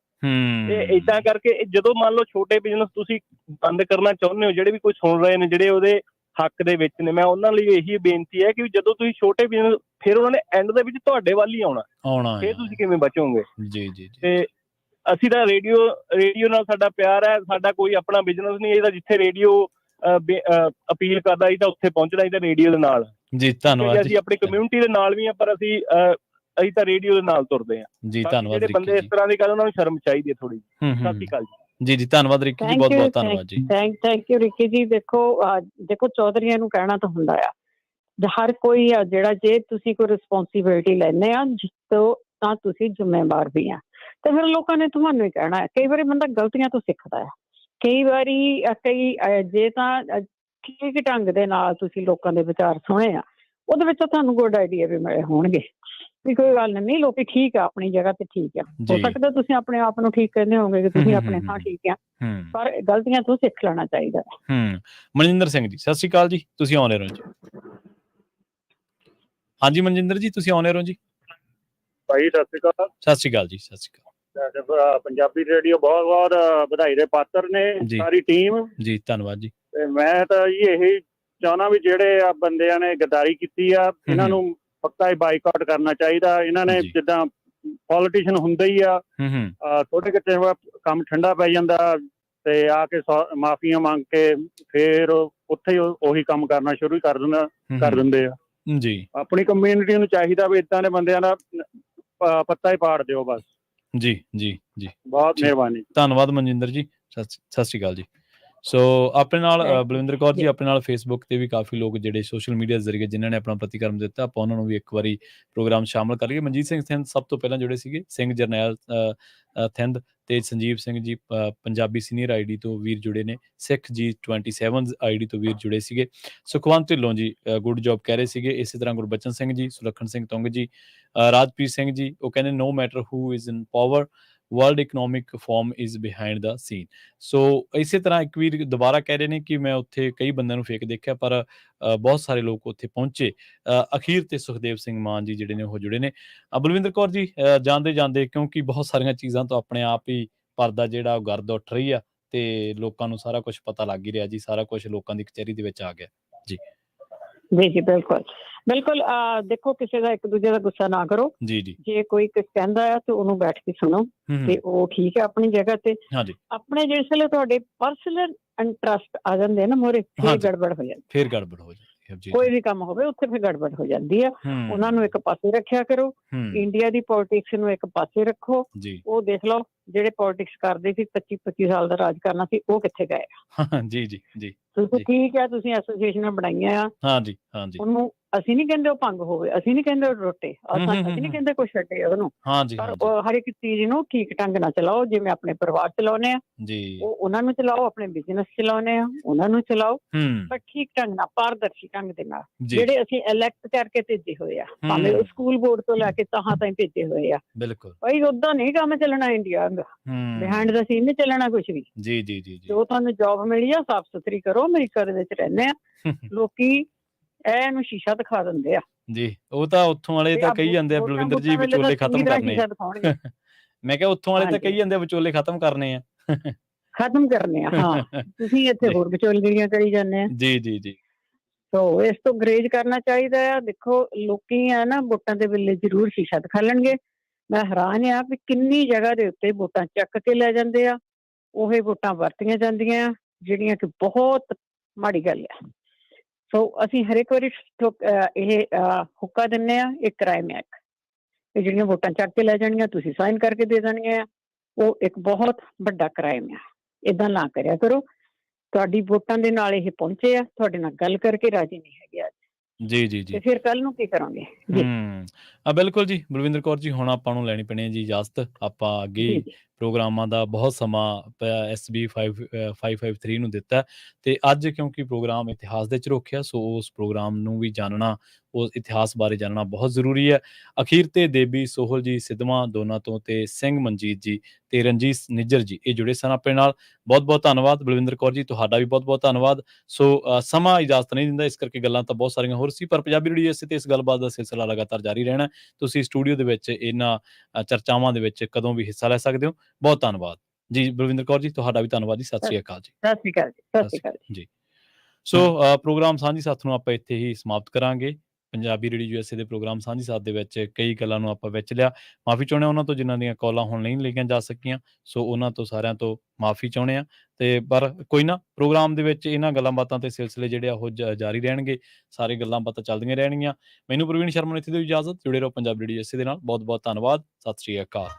ਤੇ ਏਦਾਂ ਕਰਕੇ ਜਦੋਂ ਮੰਨ ਲਓ ਛੋਟੇ ਬਿਜ਼ਨਸ ਤੁਸੀਂ ਬੰਦ ਕਰਨਾ ਚਾਹੁੰਦੇ ਹੋ, ਜਿਹੜੇ ਵੀ ਕੋਈ ਸੁਣ ਰਹੇ ਨੇ ਜਿਹੜੇ ਉਹਦੇ ਹੱਕ ਦੇ ਵਿੱਚ ਨੇ, ਮੈਂ ਉਹਨਾਂ ਲਈ ਇਹੀ ਬੇਨਤੀ ਹੈ ਕਿ ਜਦੋਂ ਤੁਸੀਂ ਛੋਟੇ ਬਿਜ਼ਨਸ, ਫਿਰ ਉਹਨਾਂ ਨੇ ਐਂਡ ਦੇ ਵਿੱਚ ਤੁਹਾਡੇ ਵੱਲ ਹੀ ਆਉਣਾ, ਫਿਰ ਤੁਸੀਂ ਕਿਵੇਂ ਬਚੋਗੇ। ਜੀ ਜੀ, ਤੇ ਅਸੀਂ ਤਾਂ ਰੇਡੀਓ ਨਾਲ ਸਾਡਾ ਪਿਆਰ ਹੈ, ਸਾਡਾ ਕੋਈ ਆਪਣਾ ਬਿਜ਼ਨਸ ਨਹੀਂ। ਇਹਦਾ ਜਿੱਥੇ ਰੇਡੀਓ ਅਪੀਲ ਕਰਦਾ ਸੀ ਤਾਂ ਉੱਥੇ ਪਹੁੰਚਣਾ ਸੀ ਤਾਂ ਰੇਡੀਓ ਦੇ ਨਾਲ। ਜੀ ਧੰਨਵਾਦ। ਅਸੀਂ ਆਪਣੀ ਕਮਿਊਨਿਟੀ ਦੇ ਨਾਲ ਵੀ ਆ, ਪਰ ਅਸੀਂ ਤਾਂ ਰੇਡੀਓ ਦੇ ਨਾਲ ਤੁਰਦੇ ਆ। ਜੀ ਧੰਨਵਾਦ। ਜਿਹੜੇ ਬੰਦੇ ਇਸ ਤਰ੍ਹਾਂ ਦੀ ਗੱਲ, ਉਹਨਾਂ ਨੂੰ ਸ਼ਰਮ ਚਾਹੀਦੀ ਹੈ ਥੋੜੀ। ਸਤਿ ਸ਼੍ਰੀ ਅਕਾਲ ਜੀ। ਜੀ ਜੀ, ਧੰਨਵਾਦ ਰਿੱਕੀ ਜੀ, ਬਹੁਤ ਬਹੁਤ ਧੰਨਵਾਦ ਜੀ।
ਥੈਂਕ ਯੂ ਰਿੱਕੀ ਜੀ। ਦੇਖੋ ਚੌਧਰੀਆਂ ਨੂੰ ਕਹਿਣਾ ਤਾਂ ਹੁੰਦਾ ਆ, ਹਰ ਕੋਈ ਆ ਜਿਹੜਾ, ਜੇ ਤੁਸੀਂ ਕੋਈ ਰਿਸਪੋਂਸੀਬਿਲਿਟੀ ਲੈਂਦੇ ਆ ਤਾਂ ਤੁਸੀਂ ਜ਼ਿੰਮੇਵਾਰ ਵੀ ਆ, ਤੇ ਫਿਰ ਲੋਕਾਂ ਨੇ ਤੁਹਾਨੂੰ ਹੀ ਕਹਿਣਾ ਹੈ। ਕਈ ਵਾਰੀ ਬੰਦਾ ਗਲਤੀਆਂ ਤੋਂ ਸਿੱਖਦਾ ਆ, ਕਈ ਵਾਰੀ ਜੇ ਤਾਂ ਠੀਕ ਢੰਗ ਦੇ ਨਾਲ ਤੁਸੀਂ ਲੋਕਾਂ ਦੇ ਵਿਚਾਰ ਸੁਣੇ ਆ, ਉਹਦੇ ਵਿੱਚ ਤੁਹਾਨੂੰ ਗੁੱਡ ਆਈਡੀਆ ਵੀ ਮਿਲੇ ਹੋਣਗੇ ਵੀ ਕੋਈ ਗੱਲ ਨਹੀਂ, ਲੋਕੀ ਠੀਕ ਆ ਆਪਣੀ ਜਗ੍ਹਾ ਤੇ ਠੀਕ ਆ। ਹੋ ਸਕਦਾ ਤੁਸੀਂ ਆਪਣੇ ਆਪ ਨੂੰ ਠੀਕ ਕਹਿੰਦੇ ਹੋਗੇ ਕਿ ਤੁਸੀਂ ਆਪਣੇ ਥਾਂ ਠੀਕ ਆ, ਪਰ ਗਲਤੀਆਂ ਤੋਂ ਸਿੱਖ ਲੈਣਾ ਚਾਹੀਦਾ।
ਮਨਜਿੰਦਰ ਸਿੰਘ ਜੀ ਸਤਿ ਸ਼੍ਰੀ ਅਕਾਲ ਜੀ, ਤੁਸੀਂ ਆਉਣੇ ਰਹੋ ਜੀ। ਹਾਂਜੀ ਮਨਜਿੰਦਰ ਜੀ ਤੁਸੀਂ ਆਉਣੇ ਰਹੋ ਜੀ।
ਭਾਈ ਸਤਿ ਸ਼੍ਰੀ ਅਕਾਲ।
ਸਤਿ ਸ਼੍ਰੀ ਅਕਾਲ ਜੀ। ਸਤਿ ਸ਼੍ਰੀ ਅਕਾਲ।
ਪੰਜਾਬੀ ਰੇਡੀਓ ਬਹੁਤ ਬਹੁਤ ਵਧਾਈ ਦੇ ਪਾਤਰ ਨੇ ਸਾਰੀ ਟੀਮ ਜੀ, ਧੰਨਵਾਦ ਜੀ। ਤੇ ਮੈਂ ਤਾਂ ਜੀ ਇਹੀ ਚਾਹੁੰਦਾ ਵੀ ਜਿਹੜੇ ਆ ਬੰਦਿਆਂ ਨੇ ਗਦਾਰੀ ਕੀਤੀ ਆ, ਇਹਨਾਂ ਨੂੰ ਪੱਕਾ ਹੀ ਬਾਈਕਾਟ ਕਰਨਾ ਚਾਹੀਦਾ। ਇਹਨਾਂ ਨੇ ਜਿੱਦਾਂ ਪੋਲੀਟੀਸ਼ੀਅਨ ਹੁੰਦੇ ਹੀ ਆ, ਥੋੜੇ ਕਿਤੇ ਕੰਮ ਠੰਡਾ ਪੈ ਜਾਂਦਾ ਤੇ ਆ ਕੇ ਮਾਫੀਆਂ ਮੰਗ ਕੇ ਫੇਰ ਉੱਥੇ ਹੀ ਉਹੀ ਕੰਮ ਕਰਨਾ ਸ਼ੁਰੂ ਕਰ ਦਿੰਦੇ ਆ ਜੀ। ਆਪਣੀ ਕਮਿਊਨਿਟੀ ਨੂੰ ਚਾਹੀਦਾ ਵੀ ਏਦਾਂ ਦੇ ਬੰਦਿਆਂ ਦਾ ਪੱਤਾ ਹੀ ਪਾੜ ਦਿਓ ਬਸ। ਜੀ ਜੀ ਜੀ, ਬਹੁਤ ਮਿਹਰਬਾਨੀ, ਧੰਨਵਾਦ ਮਨਜਿੰਦਰ ਜੀ। ਸਤਿ ਸ਼੍ਰੀ ਅਕਾਲ ਜੀ। ਸੋ ਆਪਣੇ ਨਾਲ ਬਲਵਿੰਦਰ ਕੌਰ ਜੀ, ਆਪਣੇ ਨਾਲ ਫੇਸਬੁੱਕ ਤੇ ਵੀ ਕਾਫੀ ਲੋਕ ਜਿਹੜੇ ਸੋਸ਼ਲ ਮੀਡੀਆ ਜ਼ਰੀਏ ਜਿਨ੍ਹਾਂ ਨੇ ਆਪਣਾ ਪ੍ਰਤੀਕਰਮ ਦਿੱਤਾ, ਆਪਾਂ ਉਹਨਾਂ ਨੂੰ ਵੀ ਇੱਕ ਵਾਰੀ ਪ੍ਰੋਗਰਾਮ ਸ਼ਾਮਲ ਕਰ ਲਈਏ। ਮਨਜੀਤ ਸਿੰਘ ਥਿੰਦ ਸਭ ਤੋਂ ਪਹਿਲਾਂ ਜੁੜੇ ਸੀਗੇ, ਸਿੰਘ ਜਰਨੈਲ ਥਿੰਦ ਤੇ ਸੰਜੀਵ ਸਿੰਘ ਜੀ ਪੰਜਾਬੀ ਸੀਨੀਅਰ ਆਈਡੀ ਤੋਂ ਵੀਰ ਜੁੜੇ ਨੇ, ਸਿੱਖ ਜੀ 27 ਆਈਡੀ ਤੋਂ ਵੀਰ ਜੁੜੇ ਸੀਗੇ, ਸੁਖਵੰਤ ਢਿੱਲੋਂ ਜੀ ਗੁੱਡ ਜੋਬ ਕਹਿ ਰਹੇ ਸੀਗੇ, ਇਸੇ ਤਰ੍ਹਾਂ ਗੁਰਬਚਨ ਸਿੰਘ ਜੀ, ਸੁਲੱਖਣ ਸਿੰਘ ਤੁੰਗ ਜੀ, ਰਾਜਪ੍ਰੀਤ ਸਿੰਘ ਜੀ ਉਹ ਕਹਿੰਦੇ no matter who is in power, world economic forum is behind the scene. So ਇਸੇ ਤਰ੍ਹਾਂ ਇੱਕ ਵੀਰ ਦੁਬਾਰਾ ਕਹਿ ਰਹੇ ਨੇ ਕਿ ਮੈਂ ਉੱਥੇ ਕਈ ਬੰਦਿਆਂ ਨੂੰ ਫੇਕ ਦੇਖਿਆ, ਪਰ ਬਹੁਤ ਸਾਰੇ ਲੋਕ ਉੱਥੇ ਪਹੁੰਚੇ। ਅਖੀਰ ਤੇ ਸੁਖਦੇਵ ਸਿੰਘ ਮਾਨ ਜੀ ਜਿਹੜੇ ਨੇ ਉਹ ਜੁੜੇ ਨੇ। ਬਲਵਿੰਦਰ ਕੌਰ ਜੀ ਜਾਂਦੇ ਕਿਉਂਕਿ ਬਹੁਤ ਸਾਰੀਆਂ ਚੀਜ਼ਾਂ ਤੋਂ ਆਪਣੇ ਆਪ ਹੀ ਪਰਦਾ ਜਿਹੜਾ ਉਹ ਗਰਦ ਉੱਠ ਰਹੀ ਆ,
ਤੇ ਲੋਕਾਂ ਨੂੰ ਸਾਰਾ ਕੁਝ ਪਤਾ ਲੱਗ ਹੀ ਰਿਹਾ ਜੀ, ਸਾਰਾ ਕੁਝ ਲੋਕਾਂ ਦੀ ਕਚਹਿਰੀ ਦੇ ਵਿੱਚ ਆ ਗਿਆ ਜੀ।
ਜੀ ਜੀ ਬਿਲਕੁਲ ਬਿਲਕੁਲ। ਦੇਖੋ, ਕਿਸੇ ਦਾ ਇੱਕ ਦੂਜੇ ਦਾ ਗੁੱਸਾ ਨਾ ਕਰੋ
ਜੀ ਜੀ।
ਜੇ ਕੋਈ ਕੁਝ ਕਹਿੰਦਾ ਆ ਤੇ ਉਹਨੂੰ ਬੈਠ ਕੇ ਸੁਣੋ ਤੇ ਉਹ ਠੀਕ ਹੈ ਆਪਣੀ ਜਗ੍ਹਾ ਤੇ।
ਹਾਂਜੀ।
ਆਪਣੇ ਜਿਸ ਵੇਲੇ ਤੁਹਾਡੇ ਪਰਸਨਲ ਇੰਟਰਸਟ ਆ ਜਾਂਦੇ ਆ ਨਾ ਮੋਰੇ, ਫਿਰ ਗੜਬੜ ਹੋ ਜਾਂਦੀ,
ਫਿਰ ਗੜਬੜ ਹੋ ਜਾਂਦੀ ਹੈ ਜੀ।
ਕੋਈ ਵੀ ਕੰਮ ਹੋਵੇ ਉੱਥੇ ਫਿਰ ਗੜਬੜ ਹੋ ਜਾਂਦੀ ਆ। ਉਹਨਾਂ ਨੂੰ ਇੱਕ ਪਾਸੇ ਰੱਖਿਆ ਕਰੋ, ਇੰਡੀਆ ਦੀ ਪੋਲਿਟਿਕਸ ਨੂੰ ਇੱਕ ਪਾਸੇ ਰੱਖੋ।
ਜੀ।
ਉਹ ਦੇਖ ਲਓ ਜਿਹੜੇ ਪੋਲਿਟਿਕਸ ਕਰਦੇ ਸੀ 25-25 ਸਾਲ ਦਾ ਰਾਜ ਕਰਨਾ ਸੀ, ਉਹ ਕਿੱਥੇ ਗਏ ਆ।
ਜੀ ਜੀ ਜੀ।
ਤੁਸੀਂ ਠੀਕ ਹੈ, ਤੁਸੀਂ ਐਸੋਸੀਏਸ਼ਨਾਂ ਬਣਾਈਆਂ ਆ,
ਹਾਂਜੀ ਹਾਂਜੀ।
ਉਹਨੂੰ ਅਸੀਂ ਨਹੀਂ ਕਹਿੰਦੇ ਉਹ ਭੰਗ ਹੋਵੇ, ਅਸੀਂ ਨਹੀਂ ਕਹਿੰਦੇ ਉਹ ਟੁੱਟੇ, ਅਸੀਂ ਨਹੀਂ ਕਹਿੰਦੇ ਕੁਛ ਛੱਡੇ ਉਹਨੂੰ, ਪਰ ਹਰ ਇੱਕ ਚੀਜ਼ ਨੂੰ ਠੀਕ ਢੰਗ ਨਾਲ ਚਲਾਓ। ਜਿਵੇਂ ਆਪਣੇ ਪਰਿਵਾਰ ਚਲਾਉਣੇ ਆ
ਜੀ,
ਉਹਨਾਂ ਨੂੰ ਚਲਾਓ, ਆਪਣੇ ਬਿਜ਼ਨਸ ਚਲਾਉਣੇ ਆ ਉਹਨਾਂ ਨੂੰ ਚਲਾਓ, ਪਰ ਠੀਕ ਢੰਗ ਨਾਲ, ਪਾਰਦਰਸ਼ੀ ਢੰਗ ਦੇ ਨਾਲ। ਜਿਹੜੇ ਅਸੀਂ ਇਲੈਕਟ ਕਰਕੇ ਭੇਜੇ ਹੋਏ ਆ, ਭਾਵੇਂ ਉਹ ਸਕੂਲ ਬੋਰਡ ਤੋਂ ਲੈ ਕੇ ਤਾਹਾਂ ਤਾਈਂ ਭੇਜੇ ਹੋਏ ਆ,
ਬਿਲਕੁਲ
ਭਾਈ ਓਦਾਂ ਨਹੀਂ ਕੰਮ ਚੱਲਣਾ India the, behind the scene ਨਹੀਂ ਚੱਲਣਾ ਕੁਛ ਵੀ।
ਜੀ ਜੀ ਜੀ।
ਜੋ ਤੁਹਾਨੂੰ ਜੌਬ ਮਿਲੀ ਆ ਸਾਫ਼ ਸੁਥਰੀ ਕਰੋ। ਅਮਰੀਕਾ ਦੇ ਵਿੱਚ ਰਹਿੰਦੇ ਆ ਲੋਕੀ, ਇਹਨੂੰ ਸ਼ੀਸ਼ਾ ਦਿਖਾ ਦਿੰਦੇ ਆ
ਜੀ। ਉਹ ਤਾਂ ਉੱਥੋਂ ਵਾਲੇ ਤਾਂ ਕਹੀ ਜਾਂਦੇ ਆ ਬਲਵਿੰਦਰ ਜੀ ਵਿਚੋਲੇ ਖਤਮ ਕਰਨੇ ਆ। ਮੈਂ ਕਿਹਾ ਉੱਥੋਂ ਵਾਲੇ ਤਾਂ ਕਹੀ ਜਾਂਦੇ ਆ ਵਿਚੋਲੇ ਖਤਮ ਕਰਨੇ ਆ,
ਖਤਮ ਕਰਨੇ ਆ। ਹਾਂ, ਤੁਸੀਂ ਇੱਥੇ ਹੋਰ ਵਿਚੋਲਗੀਰੀਆਂ ਕਰੀ ਜਾਂਦੇ ਆ।
ਜੀ ਜੀ ਜੀ।
ਸੋ ਇਸ ਤੋਂ ਗਰੇਜ ਕਰਨਾ ਚਾਹੀਦਾ ਆ। ਦੇਖੋ, ਲੋਕੀ ਆ ਨਾ ਵੋਟਾਂ ਦੇ ਵੇਲੇ ਜ਼ਰੂਰ ਸ਼ੀਸ਼ਾ ਦਿਖਾ ਲੈਣਗੇ। ਮੈਂ ਹੈਰਾਨ ਆ ਵੀ ਕਿੰਨੀ ਜਗ੍ਹਾ ਦੇ ਉੱਤੇ ਵੋਟਾਂ ਚੱਕ ਕੇ ਲੈ ਜਾਂਦੇ ਆ, ਉਹ ਵੋਟਾਂ ਵਰਤੀਆਂ ਜਾਂਦੀਆਂ, ਜਿਹੜੀਆਂ ਕਿ ਬਹੁਤ ਮਾੜੀ ਗੱਲ ਆ। ਸੋ ਅਸੀਂ ਹਰ ਇੱਕ ਵਾਰੀ ਇਹ ਹੁੱਕਾ ਦਿੰਦੇ ਆ, ਇਹ ਕ੍ਰਾਈਮ ਹੈ। ਇਹ ਜਿਹੜੀਆਂ ਵੋਟਾਂ ਚੱਕ ਕੇ ਲੈ ਜਾਣੀਆਂ, ਤੁਸੀਂ ਸਾਈਨ ਕਰਕੇ ਦੇ ਦੇਣੀਆਂ ਆ, ਉਹ ਇੱਕ ਬਹੁਤ ਵੱਡਾ ਕ੍ਰਾਈਮ ਆ। ਏਦਾਂ ਨਾ ਕਰਿਆ ਕਰੋ। ਤੁਹਾਡੀ ਵੋਟਾਂ ਦੇ ਨਾਲ ਇਹ ਪਹੁੰਚੇ ਆ, ਤੁਹਾਡੇ ਨਾਲ ਗੱਲ ਕਰਕੇ ਰਾਜੀ ਨਹੀਂ ਹੈਗੇ ਅੱਜ।
ਜੀ ਜੀ ਜੀ।
ਤੇ ਫਿਰ ਕੱਲ ਨੂੰ ਕੀ ਕਰਾਂਗੇ ਜੀ?
ਬਿਲਕੁਲ ਜੀ ਬਲਵਿੰਦਰ ਕੌਰ ਜੀ, ਹੁਣ ਆਪਾਂ ਨੂੰ ਲੈਣੀ ਪੈਣੀ ਹੈ ਜੀ ਇਜਾਜ਼ਤ। ਆਪਾਂ ਅੱਗੇ ਪ੍ਰੋਗਰਾਮਾਂ ਦਾ ਬਹੁਤ ਸਮਾਂ SB 553 ਨੂੰ ਦਿੱਤਾ ਤੇ ਅੱਜ ਕਿਉਂਕਿ ਪ੍ਰੋਗਰਾਮ ਇਤਿਹਾਸ ਦੇ ਚ ਰੋਕਿਆ, ਸੋ ਉਸ ਪ੍ਰੋਗਰਾਮ ਨੂੰ ਵੀ ਜਾਣਨਾ, ਉਸ ਇਤਿਹਾਸ ਬਾਰੇ ਜਾਣਨਾ ਬਹੁਤ ਜ਼ਰੂਰੀ ਹੈ। ਅਖੀਰ ਤੇ ਦੇਬੀ ਸੋਹਲ ਜੀ ਸਿੱਧਵਾਂ ਦੋਨਾਂ ਤੋਂ ਤੇ ਸਿੰਘ ਮਨਜੀਤ ਜੀ ਤੇ ਰਣਜੀਤ ਨਿੱਜਰ ਜੀ ਇਹ ਜੁੜੇ ਸਨ ਆਪਣੇ ਨਾਲ। ਬਹੁਤ ਬਹੁਤ ਧੰਨਵਾਦ ਬਲਵਿੰਦਰ ਕੌਰ ਜੀ, ਤੁਹਾਡਾ ਵੀ ਬਹੁਤ ਬਹੁਤ ਧੰਨਵਾਦ। ਸੋ ਸਮਾਂ ਇਜਾਜ਼ਤ ਨਹੀਂ ਦਿੰਦਾ, ਇਸ ਕਰਕੇ ਗੱਲਾਂ ਤਾਂ ਬਹੁਤ ਸਾਰੀਆਂ ਹੋਰ ਸੀ, ਪਰ ਪੰਜਾਬੀ ਰੇਡੀਓ ਇਸੇ ਤੇ ਇਸ ਗੱਲਬਾਤ ਦਾ ਸਿਲਸਿਲਾ ਲਗਾਤਾਰ ਜਾਰੀ ਰਹਿਣਾ। ਤੁਸੀਂ ਸਟੂਡੀਓ ਦੇ ਵਿੱਚ ਇਹਨਾਂ ਚਰਚਾਵਾਂ ਦੇ ਵਿੱਚ ਕਦੋਂ ਵੀ ਹਿੱਸਾ ਲੈ ਸਕਦੇ ਹੋ। ਬਹੁਤ ਧੰਨਵਾਦ ਜੀ ਬਲਵਿੰਦਰ ਕੌਰ ਜੀ, ਤੁਹਾਡਾ ਵੀ ਧੰਨਵਾਦ ਜੀ। ਸਤਿ ਸ਼੍ਰੀ ਅਕਾਲ ਜੀ।
ਸਤਿ ਸ਼੍ਰੀ ਅਕਾਲ ਜੀ। ਸਤਿ ਸ਼੍ਰੀ ਅਕਾਲ
ਜੀ। ਸੋ ਪ੍ਰੋਗਰਾਮ ਸਾਂਝੀ ਸਾਥ ਨੂੰ ਆਪਾਂ ਇੱਥੇ ਹੀ ਸਮਾਪਤ ਕਰਾਂਗੇ। ਪੰਜਾਬੀ ਰੇਡੀਓ USA ਦੇ ਪ੍ਰੋਗਰਾਮ ਸਾਂਝੀ ਸਾਥ ਦੇ ਵਿੱਚ ਕਈ ਗੱਲਾਂ ਨੂੰ ਆਪਾਂ ਵਿੱਚ ਲਿਆ। ਮਾਫੀ ਚਾਹੁੰਦੇ ਉਹਨਾਂ ਤੋਂ ਜਿਨ੍ਹਾਂ ਦੀਆਂ ਕਾਲਾਂ ਹੁਣ ਨਹੀਂ ਲਈਆਂ ਜਾ ਸਕੀਆਂ, ਸੋ ਉਹਨਾਂ ਤੋਂ ਸਾਰਿਆਂ ਤੋਂ ਮਾਫੀ ਚਾਹੁੰਦੇ ਆ। ਤੇ ਪਰ ਕੋਈ ਨਾ, ਪ੍ਰੋਗਰਾਮ ਦੇ ਵਿੱਚ ਇਹਨਾਂ ਗੱਲਾਂ ਬਾਤਾਂ ਤੇ ਸਿਲਸਿਲੇ ਜਿਹੜੇ ਆ ਉਹ ਜਾਰੀ ਰਹਿਣਗੇ, ਸਾਰੇ ਗੱਲਾਂ ਬਾਤਾਂ ਚੱਲਦੀਆਂ ਰਹਿਣਗੀਆਂ। ਮੈਨੂੰ ਪ੍ਰਵੀਨ ਸ਼ਰਮਾ ਨੂੰ ਇੱਥੇ ਦੀ ਇਜਾਜ਼ਤ। ਜੁੜੇ ਰਹੋ ਪੰਜਾਬੀ ਰੇਡੀਓ USA ਦੇ ਨਾਲ। ਬਹੁਤ ਬਹੁਤ ਧੰਨਵਾਦ। ਸਤਿ ਸ਼੍ਰੀ ਅਕਾਲ।